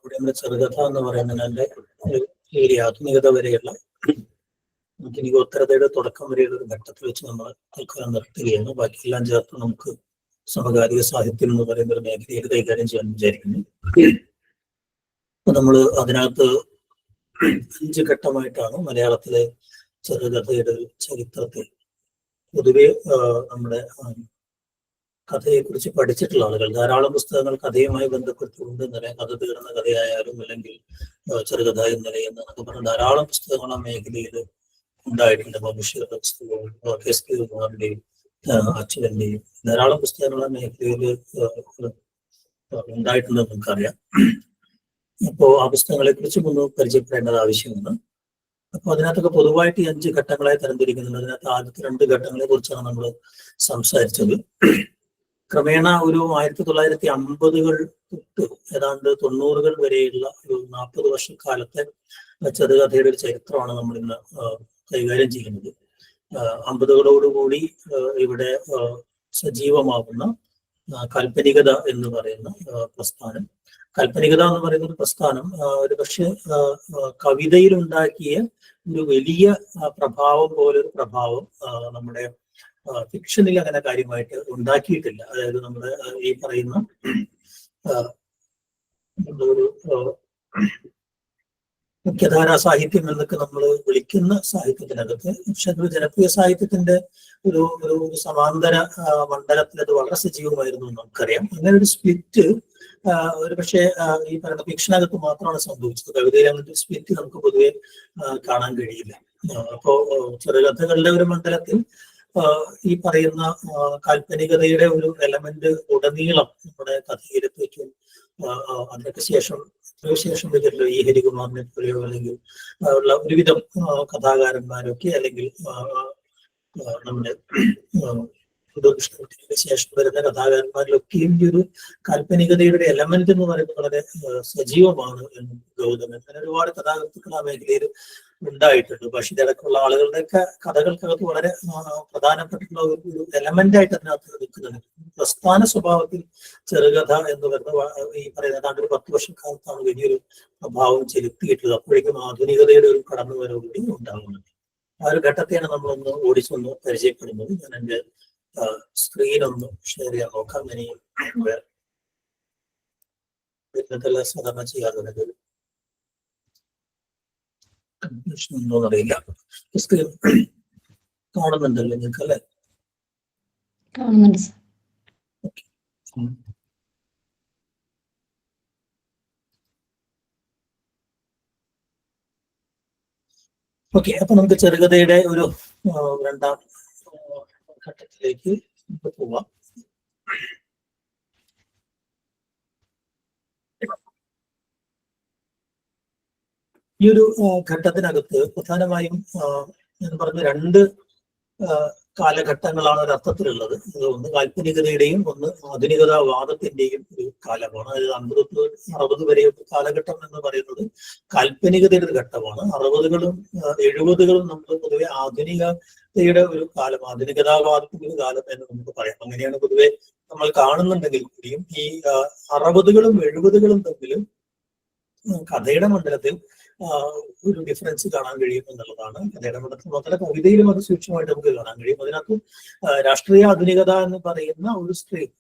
കൂടി നമ്മുടെ ചെറുകഥ എന്ന് പറയുന്നതിന്റെ ഒരു ഏരിയ ആധുനികത വരെയുള്ള എനിക്ക് ഉത്തരതയുടെ തുടക്കം വരെയുള്ള ഒരു ഘട്ടത്തിൽ വെച്ച് നമ്മൾ തൽക്കാലം നിർത്തുകയാണ്. ബാക്കിയെല്ലാം ചേർത്ത് നമുക്ക് സമകാലിക സാഹിത്യം എന്ന് പറയുന്ന ഒരു മേഖലയിൽ കൈകാര്യം ചെയ്യാൻ വിചാരിക്കുന്നു. അപ്പൊ നമ്മൾ അതിനകത്ത് 5 ഘട്ടമായിട്ടാണ് മലയാളത്തിലെ ചെറുകഥയുടെ ചരിത്രത്തിൽ പൊതുവെ നമ്മുടെ കഥയെക്കുറിച്ച് പഠിച്ചിട്ടുള്ള ആളുകൾ ധാരാളം പുസ്തകങ്ങൾ കഥയുമായി ബന്ധപ്പെട്ടുകൊണ്ട് ഇന്നലെ കഥ തീർന്ന കഥയായാലും അല്ലെങ്കിൽ ചെറുകഥ ഇന്നലെ എന്നൊക്കെ പറഞ്ഞ ധാരാളം പുസ്തകങ്ങൾ ആ മേഖലയിൽ ഉണ്ടായിട്ടുണ്ട്. മനുഷ്യരുടെ പുസ്തകവും KSK കുമാറിന്റെയും അച്യുതന്റെയും ധാരാളം പുസ്തകങ്ങൾ ആ മേഖലയിൽ ഉണ്ടായിട്ടുണ്ടെന്ന് നമുക്കറിയാം. അപ്പോൾ ആ പുസ്തകങ്ങളെ കുറിച്ചും ഒന്ന് പരിചയപ്പെടേണ്ടത് ആവശ്യമാണ്. അപ്പോൾ അതിനകത്തൊക്കെ പൊതുവായിട്ട് ഈ 5 ഘട്ടങ്ങളായി തരംതിരിക്കുന്നുണ്ട്. അതിനകത്ത് ആദ്യത്തെ 2 ഘട്ടങ്ങളെ കുറിച്ചാണ് നമ്മൾ സംസാരിച്ചത്. ക്രമേണ ഒരു 1950-കൾ തൊട്ട് ഏതാണ്ട് 90-കൾ വരെയുള്ള ഒരു 40 വർഷക്കാലത്തെ ചെറുകഥയുടെ ഒരു ചരിത്രമാണ് നമ്മൾ ഇന്ന് കൈകാര്യം ചെയ്യുന്നത്. 50-കളോടുകൂടി ഇവിടെ സജീവമാകുന്ന കാൽപ്പനികത എന്ന് പറയുന്ന പ്രസ്ഥാനം. കാൽപ്പനികത എന്ന് പറയുന്ന ഒരു പ്രസ്ഥാനം ഒരു പക്ഷെ കവിതയിലുണ്ടാക്കിയ ഒരു വലിയ പ്രഭാവം പോലൊരു പ്രഭാവം നമ്മുടെ ഫിക്ഷനിൽ അങ്ങനെ കാര്യമായിട്ട് ഉണ്ടാക്കിയിട്ടില്ല. അതായത് നമ്മുടെ ഈ പറയുന്ന ഒരു മുഖ്യധാരാ സാഹിത്യം എന്നൊക്കെ നമ്മൾ വിളിക്കുന്ന സാഹിത്യത്തിനകത്ത് പക്ഷെ അത് ജനപ്രിയ സാഹിത്യത്തിന്റെ ഒരു സമാന്തര മണ്ഡലത്തിൽ അത് വളരെ സജീവമായിരുന്നു നമുക്കറിയാം. അങ്ങനെ ഒരു സ്പ്ലിറ്റ് ഒരു പക്ഷേ ഈ പറയുന്ന ഫിക്ഷനകത്ത് മാത്രമാണ് സംഭവിച്ചത്. കവിതയിൽ അങ്ങനത്തെ സ്പ്ലിറ്റ് നമുക്ക് പൊതുവെ കാണാൻ കഴിയില്ല. അപ്പോ ചെറുകഥകളുടെ ഒരു മണ്ഡലത്തിൽ ഈ പറയുന്ന കാൽപ്പനികതയുടെ ഒരു എലമെന്റ് ഉടനീളം നമ്മുടെ കഥയിലെത്തേക്കും. അതിനൊക്കെ ശേഷം ഇതിലോ ഈ ഹരികുമാറിനെ പോലെയോ അല്ലെങ്കിൽ ഉള്ള ഒരുവിധം കഥാകാരന്മാരൊക്കെ അല്ലെങ്കിൽ നമ്മുടെ ശേഷം വരുന്ന കഥാകാരന്മാരിലൊക്കെയും ഈ ഒരു കാൽപ്പനികതയുടെ എലമെന്റ് എന്ന് പറയുന്നത് വളരെ സജീവമാണ് എന്ന് ഗൗതമൻ. അങ്ങനെ ഒരുപാട് കഥാകൃത്തുക്കൾ ആ മേഖലയിൽ ഉണ്ടായിട്ടുണ്ട്. ബഷീറടക്കമുള്ള ആളുകളുടെയൊക്കെ കഥകൾക്കകത്ത് വളരെ പ്രധാനപ്പെട്ടുള്ള ഒരു എലമെന്റ് ആയിട്ട് അതിനകത്ത് നിൽക്കുന്നുണ്ട്. പ്രസ്ഥാന സ്വഭാവത്തിൽ ചെറുകഥ എന്ന് പറയുന്ന ഈ പറയുന്ന ഏതാണ്ട് ഒരു 10 വർഷക്കാലത്താണ് വലിയൊരു പ്രഭാവം ചെലുത്തിയിട്ടുള്ളത്. അപ്പോഴേക്കും ആധുനികതയുടെ ഒരു കടന്നുവരവുകൂടി ഉണ്ടാകുന്നുണ്ട്. ആ ഒരു ഘട്ടത്തെയാണ് നമ്മളൊന്ന് ഓടിച്ചൊന്ന് പരിചയപ്പെടുന്നത്. ഞാൻ എൻ്റെ സ്ക്രീൻ ഒന്ന് ഷെയർ ചെയ്യാൻ നോക്കാം. ഇന്നത്തെ സാധാരണ ചെയ്യാറുണ്ട് കൺഫ്യൂഷൻ ഉണ്ടോന്ന് അറിയില്ല. സ്ക്രീൻ കാണുന്നുണ്ടല്ലോ നിങ്ങൾക്ക് അല്ലെ? ഓക്കെ, അപ്പൊ നമുക്ക് ചെറുകഥയുടെ ഒരു 2ാം ഘട്ടത്തിലേക്ക് പോവാം. ഈ ഒരു ഘട്ടത്തിനകത്ത് പ്രധാനമായും ഞാൻ പറഞ്ഞ 2 കാലഘട്ടങ്ങളാണ് ഒരർത്ഥത്തിലുള്ളത്. ഒന്ന് കാൽപ്പനികതയുടെയും ഒന്ന് ആധുനികതാവാദത്തിന്റെയും ഒരു കാലമാണ്. അതായത് 50-60 വരെയുള്ള കാലഘട്ടം എന്ന് പറയുന്നത് കാൽപ്പനികതയുടെ ഒരു ഘട്ടമാണ്. 60-കളും 70-കളും നമ്മൾ പൊതുവെ ആധുനികതയുടെ ഒരു കാലം, ആധുനികതാവാദത്തിന്റെ ഒരു കാലം എന്ന് നമുക്ക് പറയാം. അങ്ങനെയാണ് പൊതുവെ നമ്മൾ കാണുന്നുണ്ടെങ്കിൽ കൂടിയും ഈ 60-കളും 70-കളും തമ്മിൽ കഥയുടെ മണ്ഡലത്തിൽ ഒരു ഡിഫറൻസ് കാണാൻ കഴിയും എന്നുള്ളതാണ്. കഥയുടെ മണ്ഡലത്തിൽ മാത്രമല്ല കവിതയിലും അത് സൂക്ഷ്മമായിട്ട് നമുക്ക് കാണാൻ കഴിയും. അതിനകത്ത് രാഷ്ട്രീയ ആധുനികത എന്ന് പറയുന്ന ഒരു സ്ട്രീം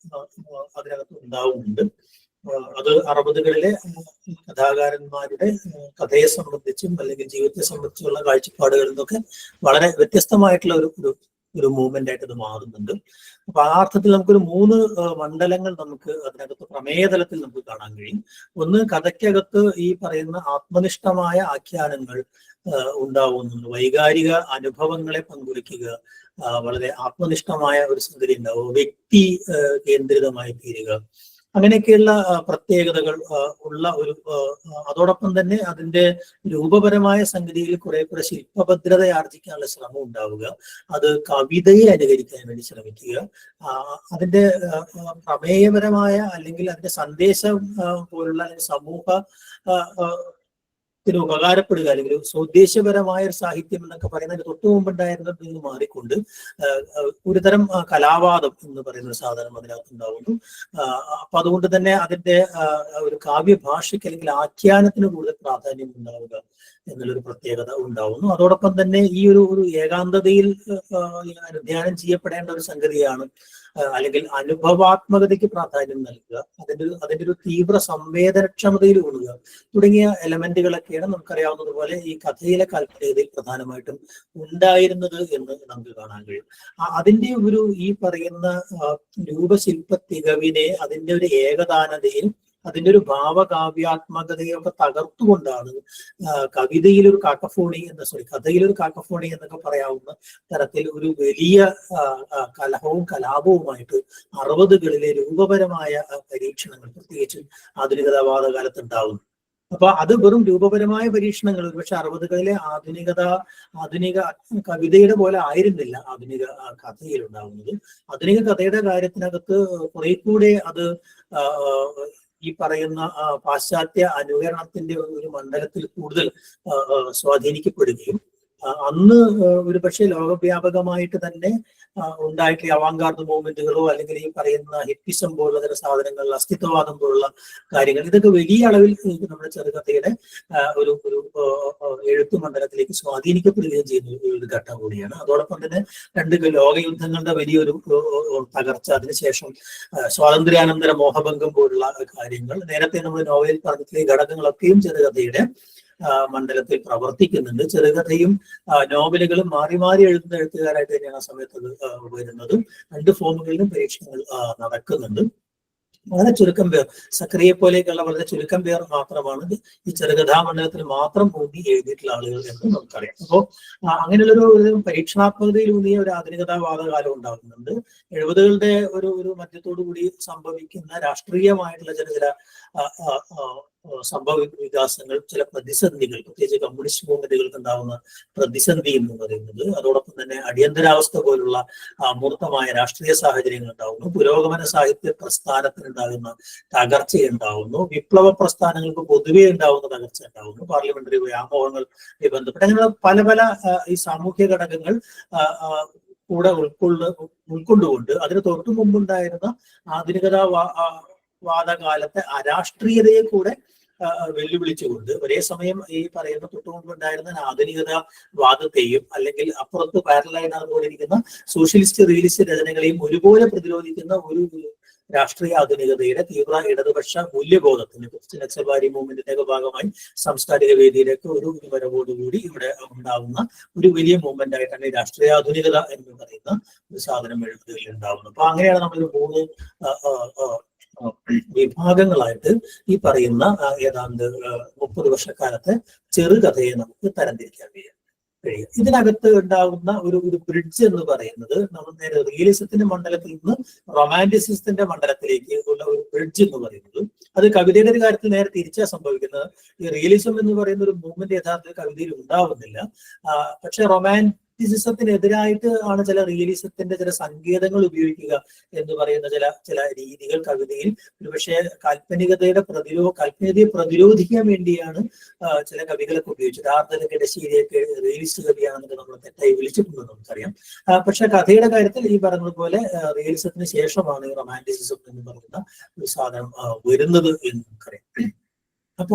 അതിനകത്ത് ഉണ്ടാവുന്നുണ്ട്. അത് 60-കളിലെ കഥാകാരന്മാരുടെ കഥയെ സംബന്ധിച്ചും അല്ലെങ്കിൽ ജീവിതത്തെ സംബന്ധിച്ചുള്ള കാഴ്ചപ്പാടുകളിൽ നിന്നൊക്കെ വളരെ വ്യത്യസ്തമായിട്ടുള്ള ഒരു മൂവ്മെന്റ് ആയിട്ട് ഇത് മാറുന്നുണ്ട്. അപ്പൊ ആ അർത്ഥത്തിൽ നമുക്കൊരു 3 മണ്ഡലങ്ങൾ നമുക്ക് അതിനകത്ത് പ്രമേയതലത്തിൽ നമുക്ക് കാണാൻ കഴിയും. ഒന്ന്, കഥയ്ക്കകത്ത് ഈ പറയുന്ന ആത്മനിഷ്ഠമായ ആഖ്യാനങ്ങൾ ഉണ്ടാവുന്നുണ്ട്. വൈകാരിക അനുഭവങ്ങളെ പങ്കുവയ്ക്കുക, വളരെ ആത്മനിഷ്ഠമായ ഒരു സംഗതി ഉണ്ടാവുക, വ്യക്തി കേന്ദ്രിതമായി തീരുക, അങ്ങനെയൊക്കെയുള്ള പ്രത്യേകതകൾ ഉള്ള ഒരു അതോടൊപ്പം തന്നെ അതിന്റെ രൂപപരമായ സംഗതിയിൽ കുറെ ശില്പഭദ്രത ആർജിക്കാനുള്ള ശ്രമം ഉണ്ടാവുക, അത് കവിതയെ അനുകരിക്കാൻ വേണ്ടി ശ്രമിക്കുക, അതിന്റെ പ്രമേയപരമായ അല്ലെങ്കിൽ അതിന്റെ സന്ദേശം പോലുള്ള സമൂഹ ഉപകാരപ്പെടുക അല്ലെങ്കിൽ സ്വദേശപരമായ ഒരു സാഹിത്യം എന്നൊക്കെ പറയുന്നതിന് തൊട്ടു മുമ്പുണ്ടായിരുന്നതിൽ നിന്ന് മാറിക്കൊണ്ട് ഒരുതരം കലാവാദം എന്ന് പറയുന്ന ഒരു സാധനം അതിനകത്ത് ഉണ്ടാവുന്നു. അപ്പൊ അതുകൊണ്ട് തന്നെ അതിന്റെ ഒരു കാവ്യഭാഷയ്ക്ക് അല്ലെങ്കിൽ ആഖ്യാനത്തിന് കൂടുതൽ പ്രാധാന്യം ഉണ്ടാവുക എന്നുള്ളൊരു പ്രത്യേകത ഉണ്ടാവുന്നു. അതോടൊപ്പം തന്നെ ഈ ഒരു ഏകാന്തതയിൽ ധ്യാനം ചെയ്യപ്പെടേണ്ട ഒരു സംഗതിയാണ്, അല്ലെങ്കിൽ അനുഭവാത്മകതയ്ക്ക് പ്രാധാന്യം നൽകുക, അതിന്റെ ഒരു തീവ്ര സംവേദനക്ഷമതയിൽ ഊന്നുക തുടങ്ങിയ എലമെന്റുകളൊക്കെയാണ് നമുക്കറിയാവുന്നതുപോലെ ഈ കഥയിലെ കാൽപ്പനികതയിൽ പ്രധാനമായിട്ടും ഉണ്ടായിരുന്നത് എന്ന് നമുക്ക് കാണാൻ കഴിയും. അതിന്റെ ഈ പറയുന്ന രൂപശില്പ തികവിനെ, അതിന്റെ ഒരു ഏകദാനതയിൽ, അതിന്റെ ഒരു ഭാവകാവ്യാത്മകതയൊക്കെ തകർത്തുകൊണ്ടാണ് കഥയിലൊരു കാക്കഫോണി എന്നൊക്കെ പറയാവുന്ന തരത്തിൽ ഒരു വലിയ കലഹവും കലാപവുമായിട്ട് 60കളിലെ രൂപപരമായ പരീക്ഷണങ്ങൾ പ്രത്യേകിച്ച് ആധുനികതാവാദ കാലത്ത് ഉണ്ടാവുന്നു. അപ്പൊ അത് വെറും രൂപപരമായ പരീക്ഷണങ്ങൾ, പക്ഷെ 60കളിലെ ആധുനിക കവിതയുടെ പോലെ ആയിരുന്നില്ല ആധുനിക കഥയിൽ ഉണ്ടാവുന്നത്. ആധുനിക കഥയുടെ കാര്യത്തിനകത്ത് കുറെ കൂടെ അത് ഈ പറയുന്ന പാശ്ചാത്യ അനുകരണത്തിന്റെ ഒരു മണ്ഡലത്തിൽ കൂടുതൽ സ്വാധീനിക്കപ്പെടുകയും അന്ന് ഒരു പക്ഷേ ലോകവ്യാപകമായിട്ട് തന്നെ ഉണ്ടായിട്ടുള്ള അവാങ്കാർഡ് മൂവ്മെന്റുകളോ അല്ലെങ്കിൽ ഈ പറയുന്ന ഹിപ്പിസം പോലുള്ള ചില സാധനങ്ങൾ, അസ്തിത്വവാദം പോലുള്ള കാര്യങ്ങൾ, ഇതൊക്കെ വലിയ അളവിൽ നമ്മുടെ ചെറുകഥയുടെ ഒരു എഴുത്തു മണ്ഡലത്തിലേക്ക് സ്വാധീനിക്കപ്പെടുകയും ചെയ്യുന്ന ഒരു ഘട്ടം കൂടിയാണ്. അതോടൊപ്പം തന്നെ 2 ലോകയുദ്ധങ്ങളുടെ വലിയൊരു തകർച്ച, അതിനുശേഷം സ്വാതന്ത്ര്യാനന്തര മോഹഭംഗം പോലുള്ള കാര്യങ്ങൾ, നേരത്തെ നമ്മൾ നോവലിൽ പറഞ്ഞിട്ടുള്ള ഈ ഘടകങ്ങളൊക്കെയും ചെറുകഥയുടെ മണ്ഡലത്തിൽ പ്രവർത്തിക്കുന്നുണ്ട്. ചെറുകഥയും നോവലുകളും മാറി മാറി എഴുതുന്ന എഴുത്തുകാരായിട്ട് തന്നെയാണ് ആ സമയത്ത് വരുന്നത്. 2 ഫോമുകളിലും പരീക്ഷണങ്ങൾ നടക്കുന്നുണ്ട്. വളരെ ചുരുക്കം പേർ, സക്രിയെ പോലെയൊക്കെയുള്ള വളരെ ചുരുക്കം പേർ മാത്രമാണ് ഈ ചെറുകഥാ മണ്ഡലത്തിൽ മാത്രം ഊന്നി എഴുതിയിട്ടുള്ള ആളുകൾ എന്ന് നമുക്കറിയാം. അപ്പോൾ അങ്ങനെയുള്ളൊരു പരീക്ഷണാത്മകതയിൽ ഊന്നിയ ഒരു ആധുനികതാവാദകാലം ഉണ്ടാകുന്നുണ്ട്. 70കളുടെ ഒരു മധ്യത്തോടു കൂടി സംഭവിക്കുന്ന രാഷ്ട്രീയമായിട്ടുള്ള ചില സംഭവ വികാസങ്ങൾ, ചില പ്രതിസന്ധികൾ, പ്രത്യേകിച്ച് കമ്മ്യൂണിസ്റ്റ് മൂവ്മെന്റുകൾക്ക് ഉണ്ടാകുന്ന പ്രതിസന്ധി എന്ന് പറയുന്നത്, അതോടൊപ്പം തന്നെ അടിയന്തരാവസ്ഥ പോലുള്ള അമൂർത്തമായ രാഷ്ട്രീയ സാഹചര്യങ്ങൾ ഉണ്ടാകുന്നു, പുരോഗമന സാഹിത്യ പ്രസ്ഥാനത്തിനുണ്ടാകുന്ന തകർച്ചയുണ്ടാവുന്നു, വിപ്ലവ പ്രസ്ഥാനങ്ങൾക്ക് പൊതുവെ ഉണ്ടാവുന്ന തകർച്ച ഉണ്ടാവുന്നു, പാർലമെന്ററി വ്യാമോഹങ്ങളുമായി ബന്ധപ്പെട്ട് അങ്ങനെ പല ഈ സാമൂഹ്യ ഘടകങ്ങൾ കൂടെ ഉൾക്കൊണ്ടുകൊണ്ട് അതിന് തൊട്ടു മുമ്പുണ്ടായിരുന്ന ആധുനികതാ വാദകാലത്തെ അരാഷ്ട്രീയതയെ കൂടെ വെല്ലുവിളിച്ചുകൊണ്ട് ഒരേ സമയം ഈ പറയുന്ന തൊട്ടുമുമ്പുണ്ടായിരുന്ന ആധുനികത വാദത്തെയും അല്ലെങ്കിൽ അപ്പുറത്ത് പാരലലായി നടന്നുകൊണ്ടിരിക്കുന്ന സോഷ്യലിസ്റ്റ് റിയലിസ്റ്റ് രചനകളെയും ഒരുപോലെ പ്രതിരോധിക്കുന്ന ഒരു രാഷ്ട്രീയ ആധുനികതയുടെ തീവ്ര ഇടതുപക്ഷ മൂല്യബോധത്തിന് നക്സൽബാരി മൂവ്മെന്റിന്റെ ഒക്കെ ഭാഗമായി സാംസ്കാരിക വേദിയിലേക്ക് ഒരു വരവോടുകൂടി ഇവിടെ ഉണ്ടാവുന്ന ഒരു വലിയ മൂവ്മെന്റ് ആയിട്ടാണ് ഈ രാഷ്ട്രീയ ആധുനികത എന്ന് പറയുന്ന ഒരു സാധനം എഴുത്തുകളിൽ ഉണ്ടാവുന്നത്. അപ്പൊ അങ്ങനെയാണ് നമ്മൾ 3 വിഭാഗങ്ങളായിട്ട് ഈ പറയുന്ന ഏതാണ്ട് 30 വർഷക്കാലത്തെ ചെറുകഥയെ നമുക്ക് തരംതിരിക്കാൻ കഴിയും. ഇതിനകത്ത് ഉണ്ടാകുന്ന ഒരു ബ്രിഡ്ജ് എന്ന് പറയുന്നത് നമ്മൾ നേരെ റിയലിസത്തിന്റെ മണ്ഡലത്തിൽ നിന്ന് റൊമാന്റിസിസത്തിന്റെ മണ്ഡലത്തിലേക്ക് ഉള്ള ഒരു ബ്രിഡ്ജ് എന്ന് പറയുന്നത്, അത് കവിതയുടെ ഒരു കാര്യത്തിൽ നേരെ തിരിച്ചാ സംഭവിക്കുന്നത്. ഈ റിയലിസം എന്ന് പറയുന്ന ഒരു മൂവ്മെന്റ് യഥാർത്ഥത്തിൽ കവിതയിൽ ഉണ്ടാവുന്നില്ല. പക്ഷെ റൊമാന്റിസിസത്തിനെതിരായിട്ട് ആണ് ചില റിയലിസത്തിന്റെ ചില സങ്കേതങ്ങൾ ഉപയോഗിക്കുക എന്ന് പറയുന്ന ചില രീതികൾ കവിതയിൽ ഒരുപക്ഷെ കാൽപ്പനികതയെ പ്രതിരോധിക്കാൻ വേണ്ടിയാണ് ചില കവികളൊക്കെ ഉപയോഗിച്ചത്. ആർദ്രകടശ്ശേരിയൊക്കെ റിയലിസ്റ്റ് കവിയാണെന്നൊക്കെ നമ്മൾ തെറ്റായി വിളിച്ചിട്ടുണ്ടെന്ന് നമുക്കറിയാം. പക്ഷെ കഥയുടെ കാര്യത്തിൽ ഈ പറഞ്ഞതുപോലെ റിയലിസത്തിന് ശേഷമാണ് ഈ റൊമാന്റിസിസം എന്ന് പറയുന്ന ഒരു സാധനം വരുന്നത് എന്ന് നമുക്കറിയാം. അപ്പൊ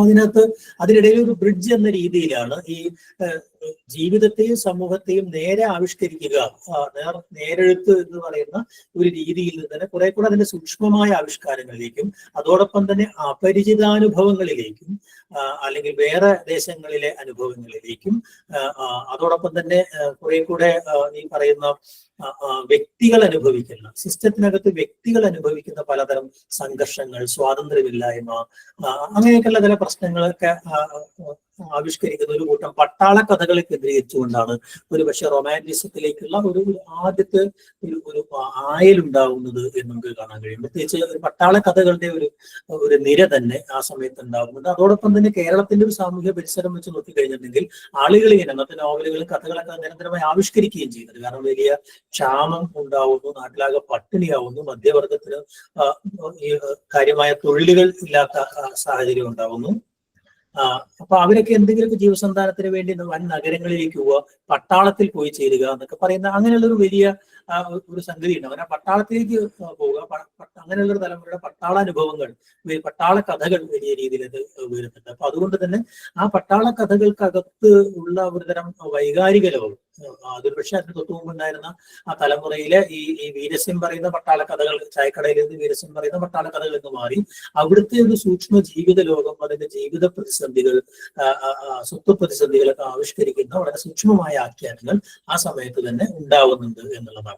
അതിനിടയിൽ ഒരു ബ്രിഡ്ജ് എന്ന രീതിയിലാണ് ഈ ജീവിതത്തെയും സമൂഹത്തെയും നേരെ ആവിഷ്കരിക്കുക, നേരെഴുത്ത് എന്ന് പറയുന്ന ഒരു രീതിയിൽ നിന്ന് തന്നെ കുറെ കൂടെ അതിന്റെ സൂക്ഷ്മമായ ആവിഷ്കാരങ്ങളിലേക്കും അതോടൊപ്പം തന്നെ അപരിചിതാനുഭവങ്ങളിലേക്കും അല്ലെങ്കിൽ വേറെ ദേശങ്ങളിലെ അനുഭവങ്ങളിലേക്കും അതോടൊപ്പം തന്നെ കുറെ കൂടെ ഈ പറയുന്ന വ്യക്തികൾ അനുഭവിക്കുന്ന സിസ്റ്റത്തിനകത്ത് വ്യക്തികൾ അനുഭവിക്കുന്ന പലതരം സംഘർഷങ്ങൾ, സ്വാതന്ത്ര്യമില്ലായ്മ, അങ്ങനെയൊക്കെയുള്ള ചില പ്രശ്നങ്ങളൊക്കെ ആവിഷ്കരിക്കുന്ന ഒരു കൂട്ടം പട്ടാള കഥകളെ കേന്ദ്രീകരിച്ചുകൊണ്ടാണ് ഒരുപക്ഷെ റൊമാന്റിസത്തിലേക്കുള്ള ഒരു ആദ്യത്തെ ഒരു ആയലുണ്ടാവുന്നത് എന്ന് നമുക്ക് കാണാൻ കഴിയും. പ്രത്യേകിച്ച് പട്ടാള കഥകളുടെ ഒരു നിര തന്നെ ആ സമയത്ത് ഉണ്ടാകുന്നുണ്ട്. അതോടൊപ്പം തന്നെ കേരളത്തിന്റെ ഒരു സാമൂഹ്യ പരിസരം വെച്ച് നോക്കിക്കഴിഞ്ഞിട്ടുണ്ടെങ്കിൽ ആളുകൾ ഇങ്ങനെ അന്നത്തെ നോവലുകളും കഥകളൊക്കെ നിരന്തരമായി ആവിഷ്കരിക്കുകയും ചെയ്യുന്നത്. കാരണം വലിയ ക്ഷാമം ഉണ്ടാവുന്നു, നാട്ടിലാകെ പട്ടിണിയാവുന്നു, മധ്യവർഗത്തിന് കാര്യമായ തൊഴിലുകൾ ഇല്ലാത്ത സാഹചര്യം ഉണ്ടാവുന്നു. അപ്പൊ അവരൊക്കെ എന്തെങ്കിലുമൊക്കെ ജീവസന്ധാനത്തിന് വേണ്ടി വൻ നഗരങ്ങളിലേക്ക് പോവുക, പട്ടാളത്തിൽ പോയി ചേരുക എന്നൊക്കെ പറയുന്ന അങ്ങനെയുള്ള ഒരു വലിയ ഒരു സംഗതി ഉണ്ട്. അവരെ പട്ടാളത്തിലേക്ക് പോവുക, അങ്ങനെയുള്ള ഒരു തലമുറയുടെ പട്ടാളാനുഭവങ്ങൾ, പട്ടാള കഥകൾ വലിയ രീതിയിൽ അത് വരുന്നുണ്ട്. അപ്പൊ അതുകൊണ്ട് തന്നെ ആ പട്ടാള കഥകൾക്കകത്ത് ഉള്ള ഒരുതരം വൈകാരിക ലോകം, അതൊരു പക്ഷേ അതിന് തൊട്ടു മുമ്പുണ്ടായിരുന്ന ആ തലമുറയിലെ ഈ വീരസ്യം പറയുന്ന പട്ടാള കഥകൾ, ചായക്കടയിൽ നിന്ന് വീരസ്യം പറയുന്ന പട്ടാള കഥകൾ എന്ന് മാറി അവിടുത്തെ ഒരു സൂക്ഷ്മ ജീവിത ലോകം, അതിന്റെ ജീവിത പ്രതിസന്ധികൾ, സ്വത്വ പ്രതിസന്ധികളൊക്കെ ആവിഷ്കരിക്കുന്ന വളരെ സൂക്ഷ്മമായ ആഖ്യാനങ്ങൾ ആ സമയത്ത് തന്നെ ഉണ്ടാവുന്നുണ്ട് എന്നുള്ളതാണ്.